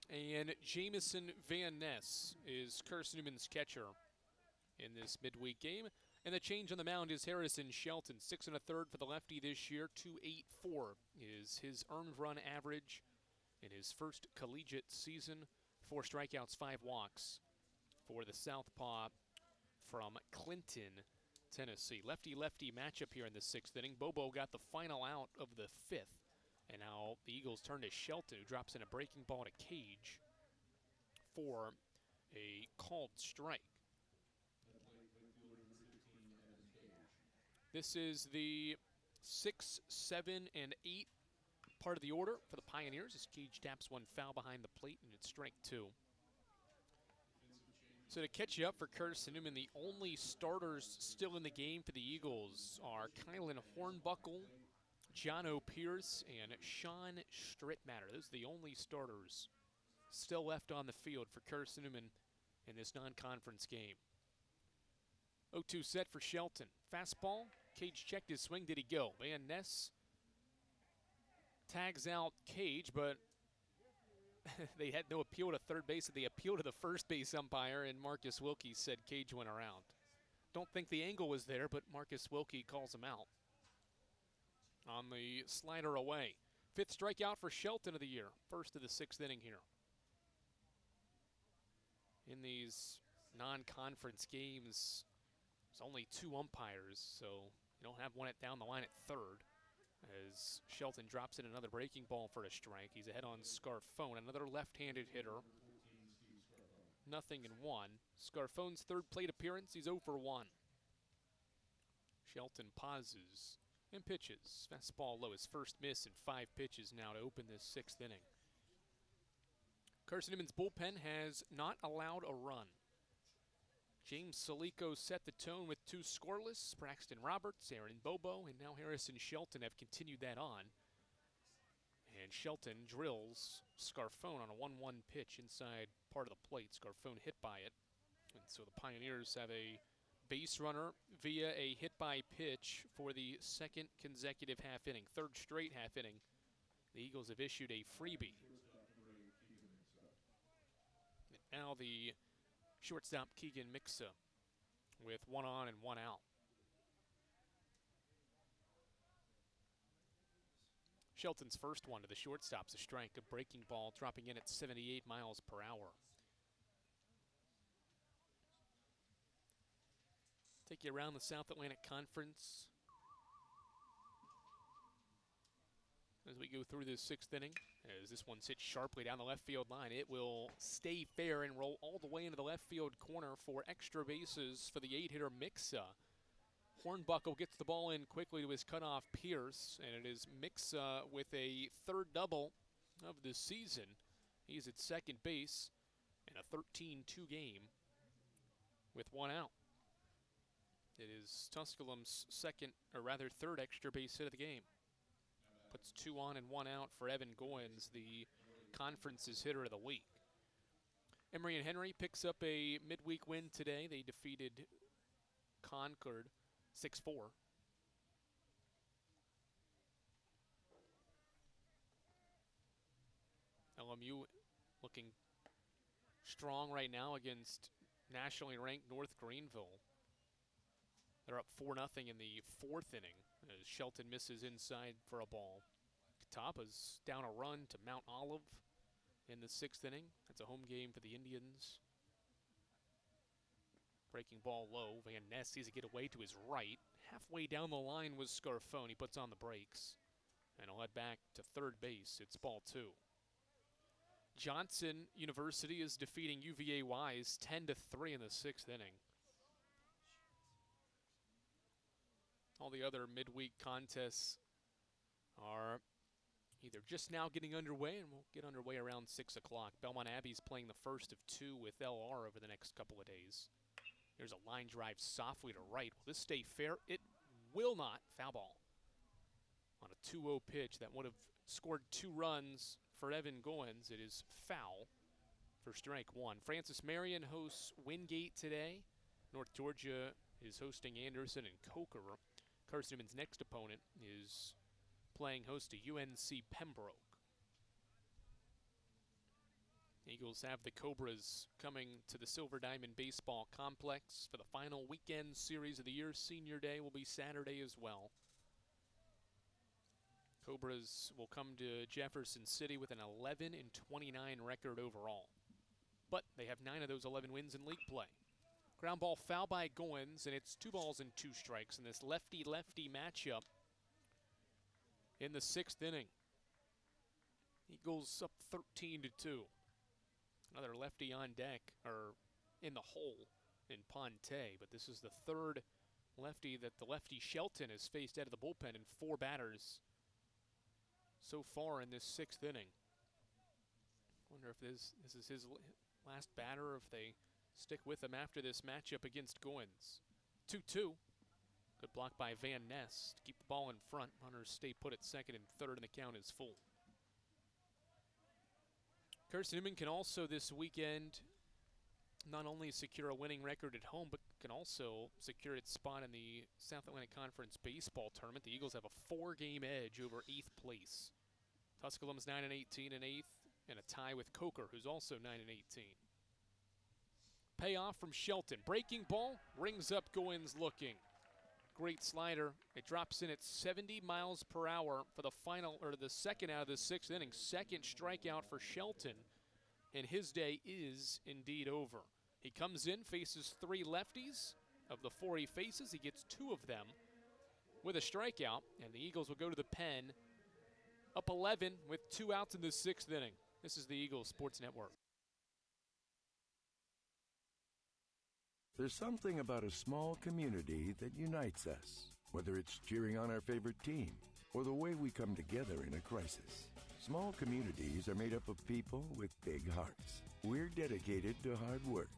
And Jamison Van Ness is Carson-Newman's catcher in this midweek game. And the change on the mound is Harrison Shelton, 6 1/3 for the lefty this year. 2.84 is his earned run average in his first collegiate season. 4 strikeouts, 5 walks for the southpaw from Clinton, Tennessee. Lefty-lefty matchup here in the 6th inning. Bobo got the final out of the 5th. And now the Eagles turn to Shelton, who drops in a breaking ball to Cage for a called strike. This is the 6, 7, and 8 part of the order for the Pioneers as Cage taps one foul behind the plate, and it's strike 2. So to catch you up for Carson-Newman, the only starters still in the game for the Eagles are Kylan Hornbuckle, Jono Pierce, and Sean Stripmatter. Those are the only starters still left on the field for Carson-Newman in this non-conference game. 0-2 set for Shelton. Fastball. Cage checked his swing. Did he go? Van Ness tags out Cage, but they had no appeal to third base. They appealed to the first base umpire, and Marcus Wilkie said Cage went around. Don't think the angle was there, but Marcus Wilkie calls him out on the slider away. 5th strikeout for Shelton of the year. First of the 6th inning here. In these non-conference games, there's only 2 umpires, so you don't have one down the line at third. As Shelton drops in another breaking ball for a strike. He's ahead on Scarfone, another left-handed hitter. 0-1. Scarfone's 3rd plate appearance. He's 0 for 1. Shelton pauses and pitches. Fastball low, his first miss in 5 pitches now to open this 6th inning. Carson-Newman's bullpen has not allowed a run. James Salico set the tone with 2 scoreless. Braxton Roberts, Aaron Bobo, and now Harrison Shelton have continued that on. And Shelton drills Scarfone on a 1-1 pitch inside part of the plate. Scarfone hit by it. And so the Pioneers have a base runner via a hit-by pitch for the 2nd consecutive half inning. 3rd straight half inning. The Eagles have issued a freebie. And now the shortstop Keegan Mixa with 1 on and 1 out. Shelton's first one to the shortstop's a strike, a breaking ball dropping in at 78 miles per hour. Take you around the South Atlantic Conference as we go through this 6th inning. As this one sits sharply down the left field line, it will stay fair and roll all the way into the left field corner for extra bases for the 8-hitter Mixa. Hornbuckle gets the ball in quickly to his cutoff Pierce, and it is Mixa with a 3rd double of the season. He's at second base in a 13-2 game with 1 out. It is Tusculum's 3rd extra base hit of the game. Puts 2 on and 1 out for Evan Goins, the conference's hitter of the week. Emory and Henry picks up a midweek win today. They defeated Concord 6-4. LMU looking strong right now against nationally ranked North Greenville. They're up 4-0 in the 4th inning as Shelton misses inside for a ball. Katapa's down a run to Mount Olive in the 6th inning. That's a home game for the Indians. Breaking ball low. Van Ness sees it get away to his right. Halfway down the line was Scarfone. He puts on the brakes. And he'll head back to third base. It's ball 2. Johnson University is defeating UVA Wise 10-3 in the 6th inning. All the other midweek contests are either just now getting underway, and we'll get underway around 6 o'clock. Belmont Abbey's playing the first of 2 with LR over the next couple of days. There's a line drive softly to right. Will this stay fair? It will not. Foul ball on a 2-0 pitch that would have scored 2 runs for Evan Goins. It is foul. for strike one. Francis Marion hosts Wingate today. North Georgia is hosting Anderson and Coker. Carson-Newman's next opponent is playing host to UNC Pembroke. Eagles have the Cobras coming to the Silver Diamond Baseball Complex for the final weekend series of the year. Senior Day will be Saturday as well. Cobras will come to Jefferson City with an 11-29 record overall. But they have 9 of those 11 wins in league play. Ground ball foul by Goins, and it's 2 balls and 2 strikes in this lefty-lefty matchup in the 6th inning. Eagles up 13-2. Another lefty on deck, or in the hole in Ponte, but this is the 3rd lefty that the lefty Shelton has faced out of the bullpen in 4 batters so far in this 6th inning. Wonder if this is his last batter, or if they stick with him after this matchup against Goins. 2-2. Good block by Van Ness to keep the ball in front. Runners stay put at second and third, and the count is full. Carson-Newman can also this weekend not only secure a winning record at home, but can also secure its spot in the South Atlantic Conference Baseball Tournament. The Eagles have a 4-game edge over 8th place. Tusculum's 9-18 in 8th, and a tie with Coker, who's also 9-18. Payoff from Shelton. Breaking ball, rings up Goins looking. Great slider. It drops in at 70 miles per hour for the final, or the second out of the 6th inning. Second strikeout for Shelton, and his day is indeed over. He comes in, faces 3 lefties. Of the 4 he faces, he gets 2 of them with a strikeout, and the Eagles will go to the pen up 11 with 2 outs in the 6th inning. This is the Eagles Sports Network. There's something about a small community that unites us, whether it's cheering on our favorite team or the way we come together in a crisis. Small communities are made up of people with big hearts. We're dedicated to hard work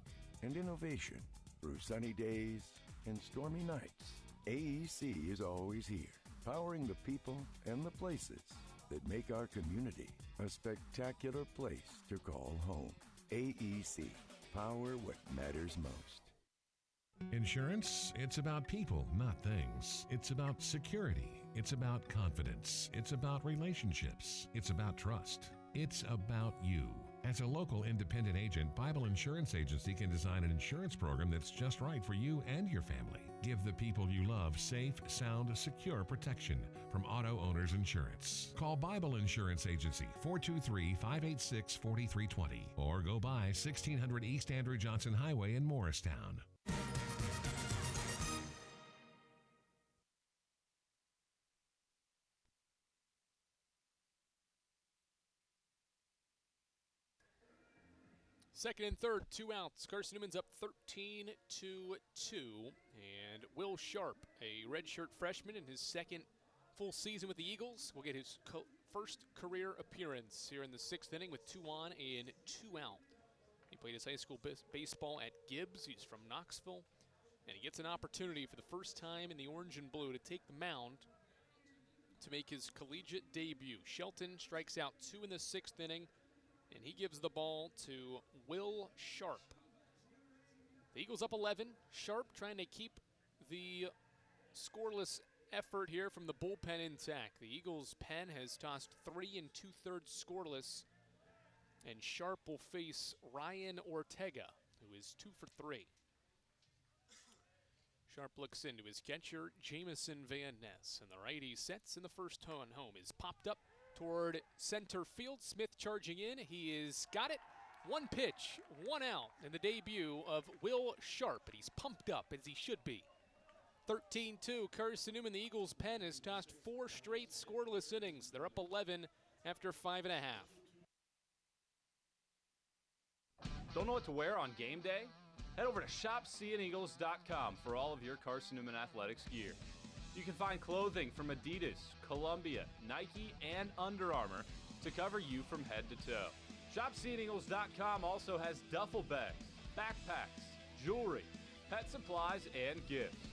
and innovation through sunny days and stormy nights. AEC is always here, powering the people and the places that make our community a spectacular place to call home. AEC, power what matters most. Insurance, it's about people, not things. It's about security. It's about confidence. It's about relationships. It's about trust. It's about you. As a local independent agent, Bible Insurance Agency can design an insurance program that's just right for you and your family. Give the people you love safe, sound, secure protection from Auto Owners Insurance. Call Bible Insurance Agency 423-586-4320 or go by 1600 East Andrew Johnson Highway in Morristown. Second and third, 2 outs. Carson-Newman's up 13-2. And Will Sharp, a redshirt freshman in his second full season with the Eagles, will get his first career appearance here in the 6th inning with 2 on and 2 out. He played his high school baseball at Gibbs. He's from Knoxville. And he gets an opportunity for the first time in the orange and blue to take the mound to make his collegiate debut. Shelton strikes out 2 in the 6th inning, and he gives the ball to Will Sharp. The Eagles up 11. Sharp trying to keep the scoreless effort here from the bullpen intact. The Eagles' pen has tossed 3 2/3 scoreless, and Sharp will face Ryan Ortega, who is 2 for 3. Sharp looks into his catcher, Jamison Van Ness, and the righty sets in the first home is popped up toward center field. Smith charging in. He has got it. 1 pitch, 1 out in the debut of Will Sharp, but he's pumped up as he should be. 13-2, Carson-Newman. The Eagles' pen has tossed 4 straight scoreless innings. They're up 11 after 5.5. Don't know what to wear on game day? Head over to shopseeandeagles.com for all of your Carson-Newman athletics gear. You can find clothing from Adidas, Columbia, Nike, and Under Armour to cover you from head to toe. ShopSeeingEagles.com also has duffel bags, backpacks, jewelry, pet supplies, and gifts.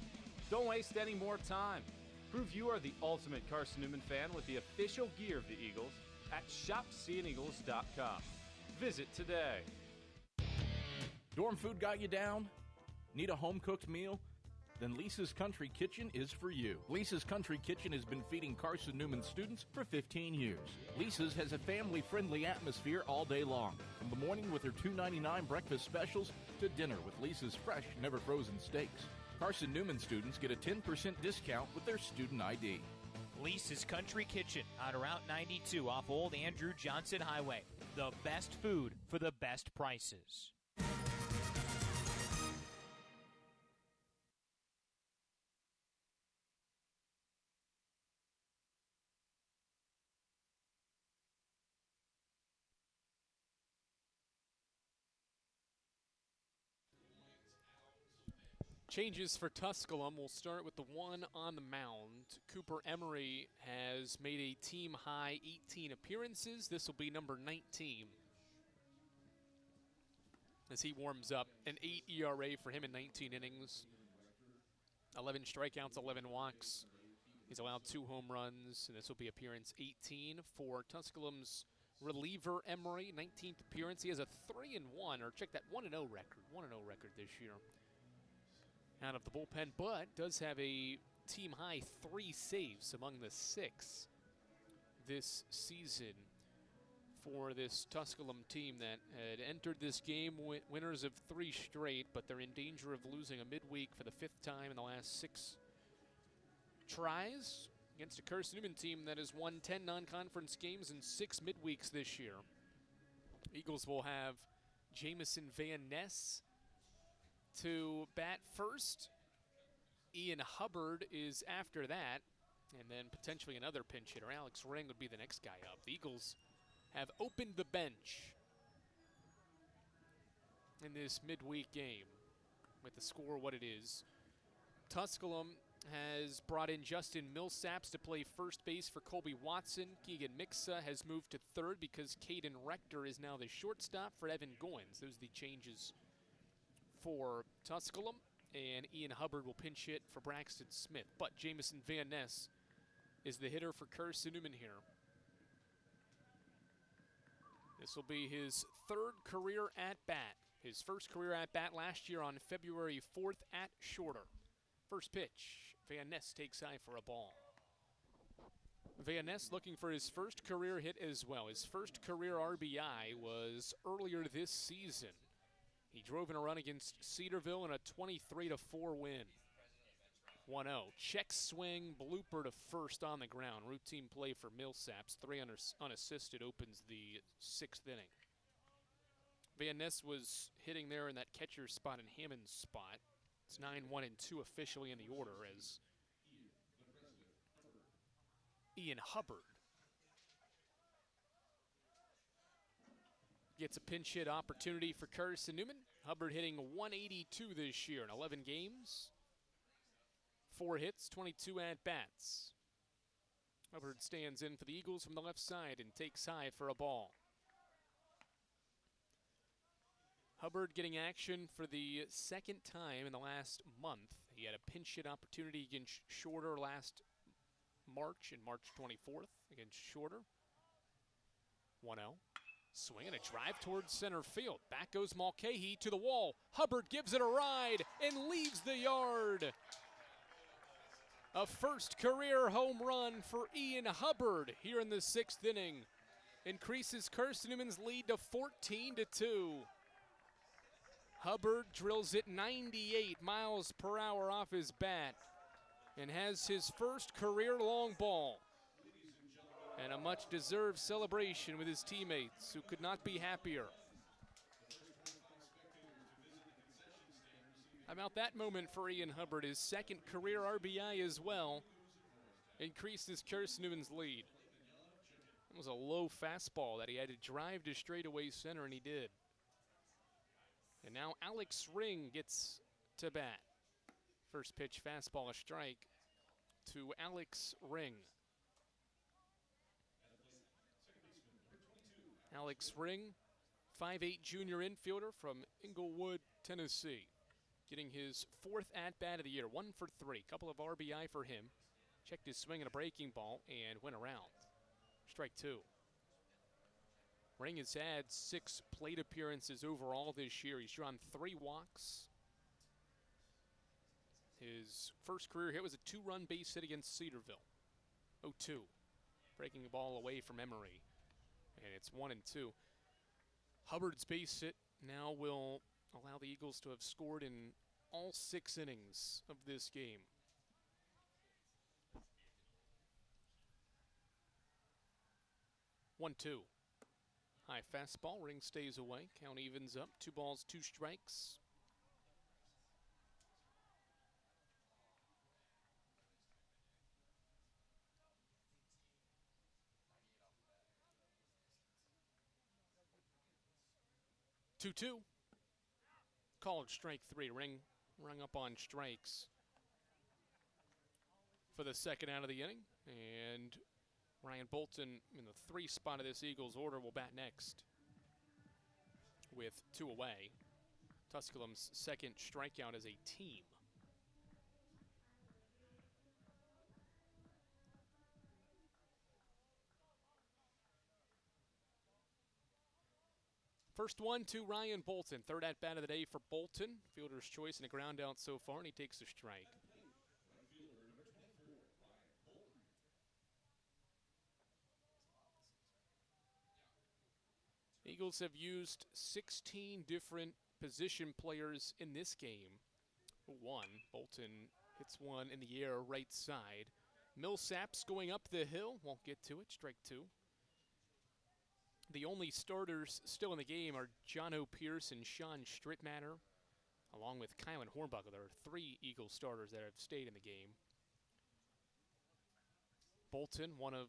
Don't waste any more time. Prove you are the ultimate Carson-Newman fan with the official gear of the Eagles at ShopSeeingEagles.com. Visit today. Dorm food got you down? Need a home-cooked meal? Then Lisa's Country Kitchen is for you. Lisa's Country Kitchen has been feeding Carson-Newman students for 15 years. Lisa's has a family-friendly atmosphere all day long, from the morning with her $2.99 breakfast specials to dinner with Lisa's fresh, never-frozen steaks. Carson-Newman students get a 10% discount with their student ID. Lisa's Country Kitchen on Route 92 off Old Andrew Johnson Highway. The best food for the best prices. Changes for Tusculum. We'll start with the one on the mound. Cooper Emery has made a team-high 18 appearances. This will be number 19 as he warms up. An 8 ERA for him in 19 innings. 11 strikeouts, 11 walks. He's allowed 2 home runs, and this will be appearance 18 for Tusculum's reliever Emery. 19th appearance. He has a 3-1, or check that 1-0 record. 1-0 record this year out of the bullpen, but does have a team-high 3 saves among the 6 this season for this Tusculum team that had entered this game winners of 3 straight, but they're in danger of losing a midweek for the 5th time in the last 6 tries against a Carson-Newman team that has won 10 non-conference games in 6 midweeks this year. Eagles will have Jamison Van Ness to bat first. Ian Hubbard is after that, and then potentially another pinch hitter. Alex Ring would be the next guy up. The Eagles have opened the bench in this midweek game with the score what it is. Tusculum has brought in Justin Millsaps to play first base for Colby Watson. Keegan Mixa has moved to third because Caden Rector is now the shortstop for Evan Goins. Those are the changes for Tusculum, and Ian Hubbard will pinch hit for Braxton Smith. But Jamison Van Ness is the hitter for Carson-Newman here. This will be his 3rd career at-bat. His first career at-bat last year on February 4th at shorter. First pitch, Van Ness takes high for a ball. Van Ness looking for his first career hit as well. His first career RBI was earlier this season. He drove in a run against Cedarville in a 23-4 win. 1-0. Check swing, blooper to first on the ground. Routine play for Millsaps. 3 unassisted opens the 6th inning. Van Ness was hitting there in that catcher spot and Hammond's spot. It's 9-1 and 2 officially in the order as Ian Hubbard gets a pinch hit opportunity for Carson-Newman. Hubbard hitting 182 this year in 11 games. 4 hits, 22 at-bats. Hubbard stands in for the Eagles from the left side and takes high for a ball. Hubbard getting action for the 2nd time in the last month. He had a pinch hit opportunity against Shorter last March, in March 24th against Shorter. 1-0. Swing and a drive towards center field. Back goes Mulcahy to the wall. Hubbard gives it a ride and leaves the yard. A first career home run for Ian Hubbard here in the 6th inning. Increases Carson-Newman's lead to 14-2. Hubbard drills it 98 miles per hour off his bat and has his first career long ball. And a much-deserved celebration with his teammates who could not be happier. How about that moment for Ian Hubbard? His 2nd career RBI as well increases Carson-Newman's lead. It was a low fastball that he had to drive to straightaway center, and he did. And now Alex Ring gets to bat. First pitch fastball, a strike to Alex Ring. Alex Ring, 5'8" junior infielder from Inglewood, Tennessee. Getting his 4th at-bat of the year, 1 for 3. Couple of RBI for him. Checked his swing and a breaking ball and went around. Strike 2. Ring has had 6 plate appearances overall this year. He's drawn 3 walks. His first career hit was a 2-run base hit against Cedarville. 0-2. Breaking the ball away from Emory. And it's 1-2. Hubbard's base hit now will allow the Eagles to have scored in all 6 innings of this game. One-two. High fastball. Ring stays away. Count evens up. 2 balls, 2 strikes. Two-two. Called strike 3. Ring rung up on strikes for the second out of the inning. And Ryan Bolton in the 3 spot of this Eagles order will bat next with 2 away. Tusculum's second strikeout as a team. First one to Ryan Bolton. Third at bat of the day for Bolton. Fielder's choice and a ground out so far, and he takes a strike. Eagles have used 16 different position players in this game. Bolton hits one in the air right side. Millsap's going up the hill. Won't get to it. Strike 2. The only starters still in the game are John O'Pierce and Sean Strittmatter, along with Kylan Hornbuckle. There are 3 Eagles starters that have stayed in the game. Bolton, one of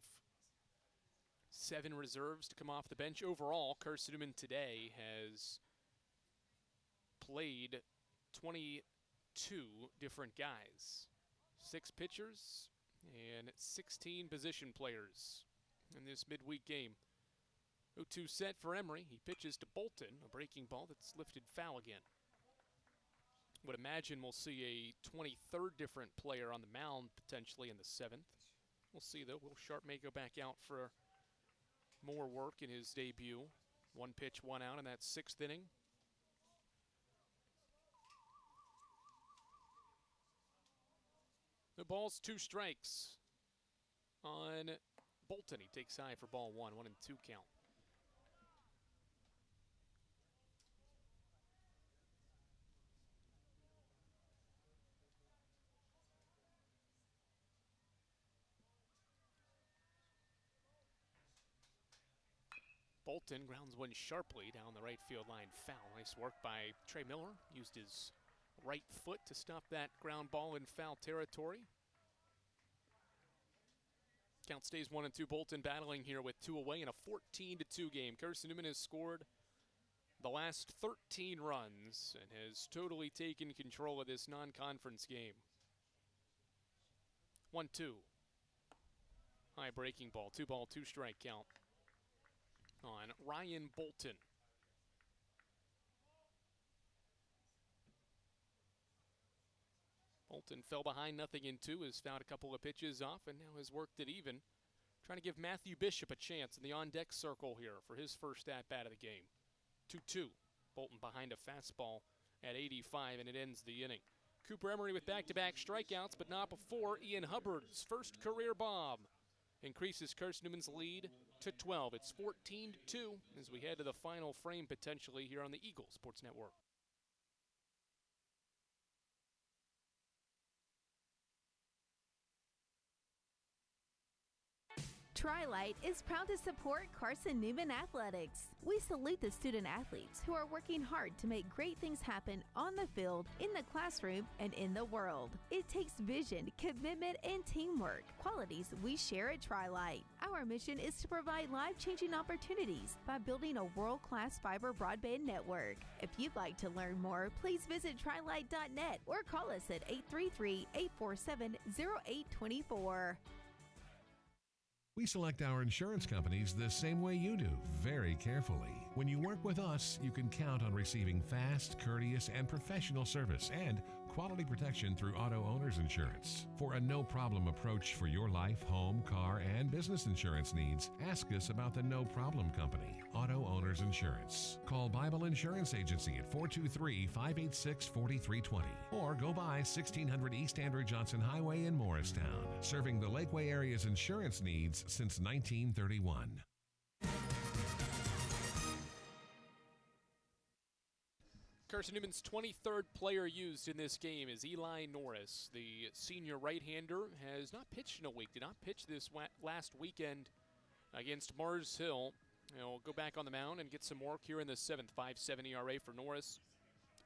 7 reserves to come off the bench. Overall, Carson-Newman today has played 22 different guys. 6 pitchers and 16 position players in this midweek game. 0-2 set for Emory. He pitches to Bolton, a breaking ball that's lifted foul again. Would imagine we'll see a 23rd different player on the mound potentially in the 7th. We'll see though. Will Sharp may go back out for more work in his debut. 1 pitch, 1 out in that 6th inning. The ball's 2 strikes on Bolton. He takes high for ball 1, 1-2 count. Bolton grounds one sharply down the right field line foul. Nice work by Trey Miller. Used his right foot to stop that ground ball in foul territory. Count stays 1-2. Bolton battling here with 2 away in a 14-2 game. Carson-Newman has scored the last 13 runs and has totally taken control of this non-conference game. 1-2. High breaking ball. 2 ball, 2 strike count on Ryan Bolton. Bolton fell behind 0-2, has fouled a couple of pitches off, and now has worked it even. Trying to give Matthew Bishop a chance in the on-deck circle here for his first at-bat of the game. 2-2. Bolton behind a fastball at 85, and it ends the inning. Cooper Emery with back-to-back strikeouts, but not before Ian Hubbard's first career bomb increases Carson-Newman's lead to 12. It's 14-2 as we head to the final frame potentially here on the Eagle Sports Network. Tri-Light is proud to support Carson-Newman Athletics. We salute the student athletes who are working hard to make great things happen on the field, in the classroom, and in the world. It takes vision, commitment, and teamwork, qualities we share at Tri-Light. Our mission is to provide life-changing opportunities by building a world-class fiber broadband network. If you'd like to learn more, please visit trilight.net or call us at 833-847-0824. We select our insurance companies the same way you do, very carefully. When you work with us, you can count on receiving fast, courteous, and professional service and quality protection through Auto Owners Insurance. For a no-problem approach for your life, home, car, and business insurance needs, ask us about the No Problem Company, Auto Owners Insurance. Call Bible Insurance Agency at 423-586-4320 or go by 1600 East Andrew Johnson Highway in Morristown, serving the Lakeway area's insurance needs since 1931. Carson-Newman's 23rd player used in this game is Eli Norris. The senior right-hander has not pitched in a week, did not pitch this last weekend against Mars Hill. He'll go back on the mound and get some work here in the 7th. 5.7 ERA for Norris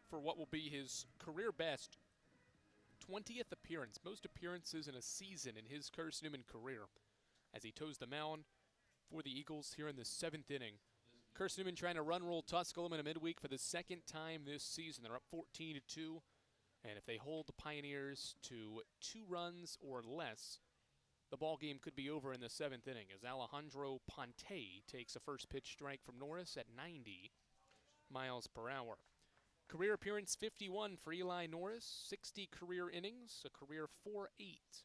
for what will be his career best 20th appearance, most appearances in a season in his Carson-Newman career as he toes the mound for the Eagles here in the 7th inning. Carson-Newman trying to run-roll Tusculum in a midweek for the second time this season. They're up 14-2, and if they hold the Pioneers to 2 runs or less, the ball game could be over in the 7th inning as Alejandro Ponte takes a first pitch strike from Norris at 90 miles per hour. Career appearance 51 for Eli Norris, 60 career innings, a career 4.8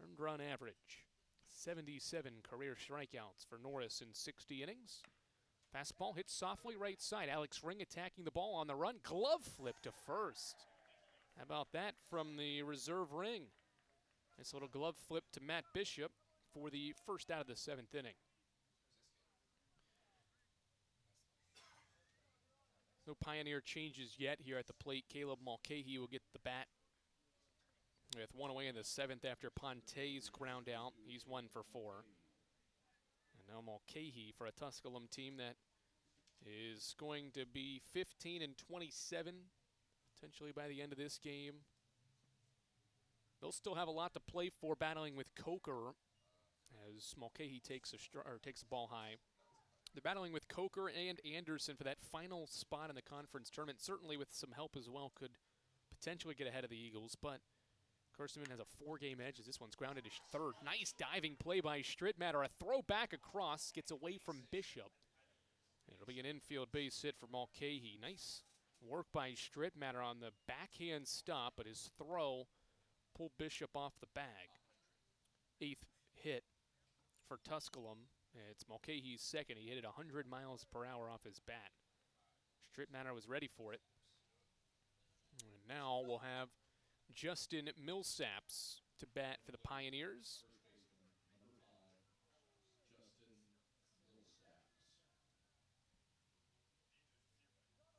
earned run average, 77 career strikeouts for Norris in 60 innings. Fastball hits softly right side. Alex Ring attacking the ball on the run. Glove flip to first. How about that from the reserve Ring? Nice little glove flip to Matt Bishop for the first out of the 7th inning. No Pioneer changes yet here at the plate. Caleb Mulcahy will get the bat with 1 away in the 7th after Ponte's ground out. He's 1 for 4. And now Mulcahy for a Tusculum team that is going to be 15-27, potentially by the end of this game. They'll still have a lot to play for, battling with Coker as Mulcahy takes a ball high. They're battling with Coker and Anderson for that final spot in the conference tournament. Certainly with some help as well could potentially get ahead of the Eagles, but Carson-Newman has a 4-game edge as this one's grounded to third. Nice diving play by Strittmatter. A throw back across, gets away from Bishop. It'll be an infield base hit for Mulcahy. Nice work by Strittmatter on the backhand stop, but his throw pulled Bishop off the bag. 8th hit for Tusculum. It's Mulcahy's second. He hit it 100 miles per hour off his bat. Strittmatter was ready for it. And now we'll have Justin Millsaps to bat for the Pioneers.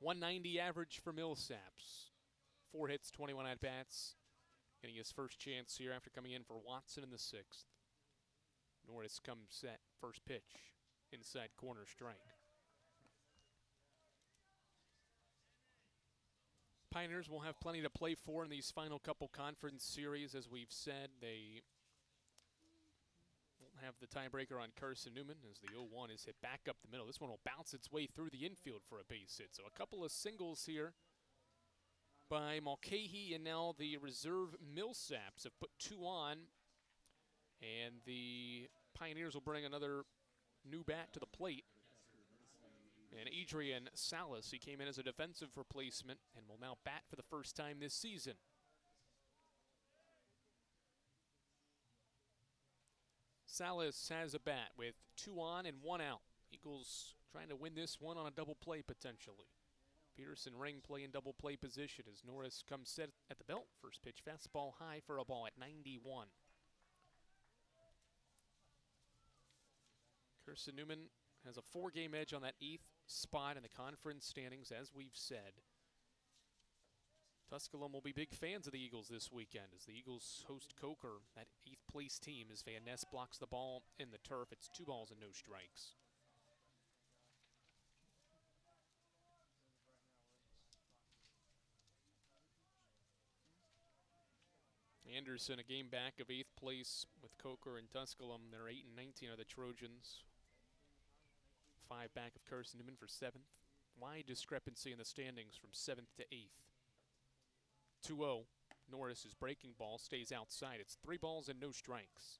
.190 average for Millsaps. 4 hits, 21 at-bats. Getting his first chance here after coming in for Watson in the 6th. Norris comes set. First pitch. Inside corner strike. Pioneers will have plenty to play for in these final couple conference series. As we've said, they won't have the tiebreaker on Carson-Newman as the 0-1 is hit back up the middle. This one will bounce its way through the infield for a base hit. So a couple of singles here by Mulcahy, and now the reserve Millsaps have put 2 on. And the Pioneers will bring another new bat to the plate. And Adrian Salas, he came in as a defensive replacement and will now bat for the first time this season. Salas has a bat with 2 on and 1 out. Eagles trying to win this one on a double play potentially. Peterson Ring play in double play position as Norris comes set at the belt. First pitch fastball high for a ball at 91. Carson-Newman has a 4-game edge on that 8th spot in the conference standings, as we've said. Tusculum will be big fans of the Eagles this weekend as the Eagles host Coker, that 8th place team, as Van Ness blocks the ball in the turf. It's 2 balls and no strikes. Anderson, a game back of 8th place with Coker and Tusculum. They're 8-19 are the Trojans. 5 back of Carson-Newman for 7th. Wide discrepancy in the standings from 7th to 8th. 2-0. Norris's breaking ball stays outside. It's 3 balls and no strikes.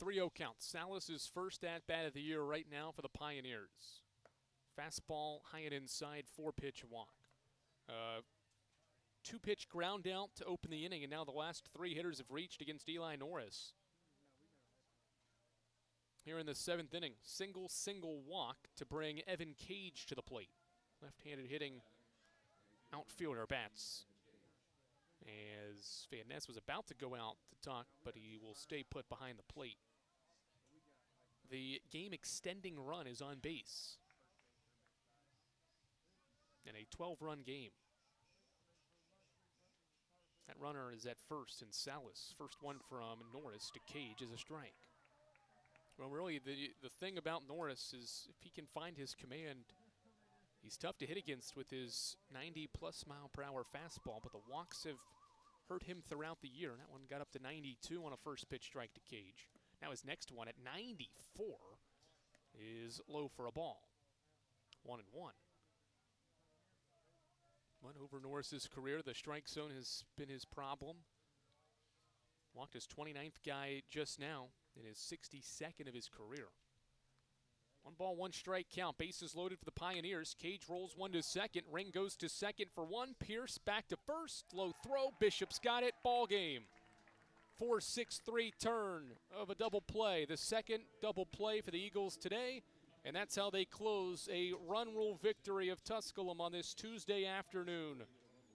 3-0 count. Salas's first at-bat of the year right now for the Pioneers. Fastball high and inside, 4-pitch walk. 2-pitch ground out to open the inning, and now the last 3 hitters have reached against Eli Norris. Here in the 7th inning, single walk to bring Evan Cage to the plate. Left-handed hitting outfielder bats. As Van Ness was about to go out to talk, but he will stay put behind the plate. The game-extending run is on base. In a 12-run game. That runner is at first, and Salas, first one from Norris to Cage, is a strike. Well, really, the thing about Norris is if he can find his command, he's tough to hit against with his 90-plus mile-per-hour fastball, but the walks have hurt him throughout the year. That one got up to 92 on a first-pitch strike to Cage. Now his next one at 94 is low for a ball. 1-1. But over Norris's career, the strike zone has been his problem. Walked his 29th guy just now in his 62nd of his career. 1-1 strike count. Bases loaded for the Pioneers. Cage rolls one to second. Ring goes to second for one. Pierce back to first. Low throw. Bishop's got it. Ball game. 4-6-3 turn of a double play. The second double play for the Eagles today. And that's how they close a run rule victory of Tusculum on this Tuesday afternoon.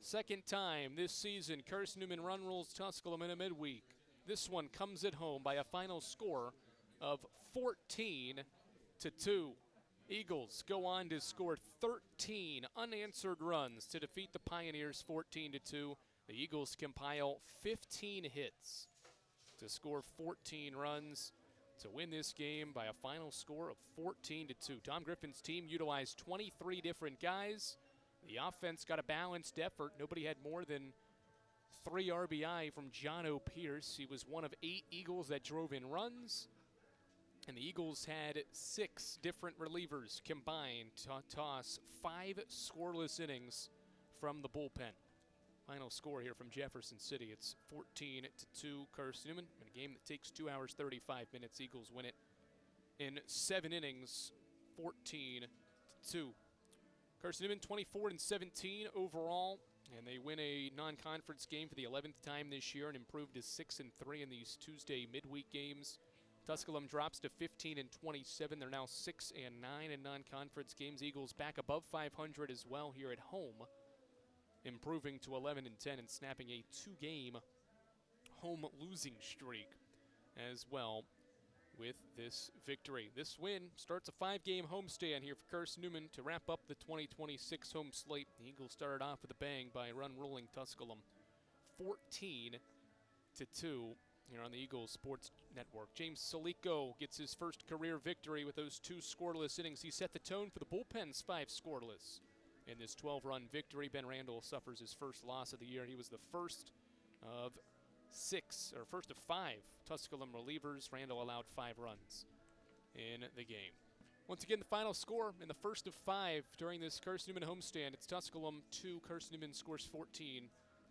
Second time this season, Carson-Newman run rules Tusculum in a midweek. This one comes at home by a final score of 14-2. Eagles go on to score 13 unanswered runs to defeat the Pioneers 14-2. The Eagles compile 15 hits to score 14 runs to win this game by a final score of 14-2. Tom Griffin's team utilized 23 different guys. The offense got a balanced effort. Nobody had more than 3 RBI from John O. Pierce. He was one of 8 Eagles that drove in runs. And the Eagles had 6 different relievers combined to toss 5 scoreless innings from the bullpen. Final score here from Jefferson City. It's 14-2 Carson-Newman. In a game that takes 2 hours, 35 minutes, Eagles win it in 7 innings, 14-2. Carson-Newman 24-17 overall, and they win a non-conference game for the 11th time this year and improved to 6-3 in these Tuesday midweek games. Tusculum drops to 15-27. They're now 6-9 in non-conference games. Eagles back above 500 as well here at home, improving to 11-10 and snapping a 2-game home losing streak as well with this victory. This win starts a 5-game homestand here for Carson-Newman to wrap up the 2026 home slate. The Eagles started off with a bang by run-rolling Tusculum 14-2 here on the Eagles Sports Network. James Salico gets his first career victory with those 2 scoreless innings. He set the tone for the bullpen's 5 scoreless. In this 12-run victory, Ben Randall suffers his first loss of the year. He was the first of 5 Tusculum relievers. Randall allowed 5 runs in the game. Once again, the final score in the first of 5 during this Carson-Newman homestand. It's Tusculum 2, Carson-Newman scores 14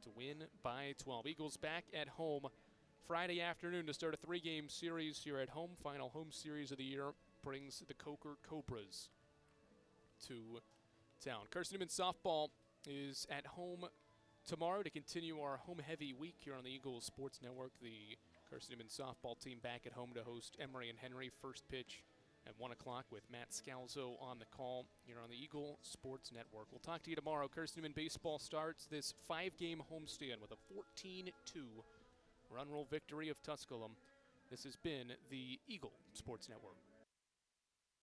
to win by 12. Eagles back at home Friday afternoon to start a 3-game series here at home. Final home series of the year brings the Coker Cobras to town. Carson-Newman softball is at home tomorrow to continue our home-heavy week here on the Eagles Sports Network. The Carson-Newman softball team back at home to host Emory and Henry. First pitch at 1 o'clock with Matt Scalzo on the call here on the Eagle Sports Network. We'll talk to you tomorrow. Carson-Newman baseball starts this 5-game homestand with a 14-2 run roll victory of Tusculum. This has been the Eagle Sports Network.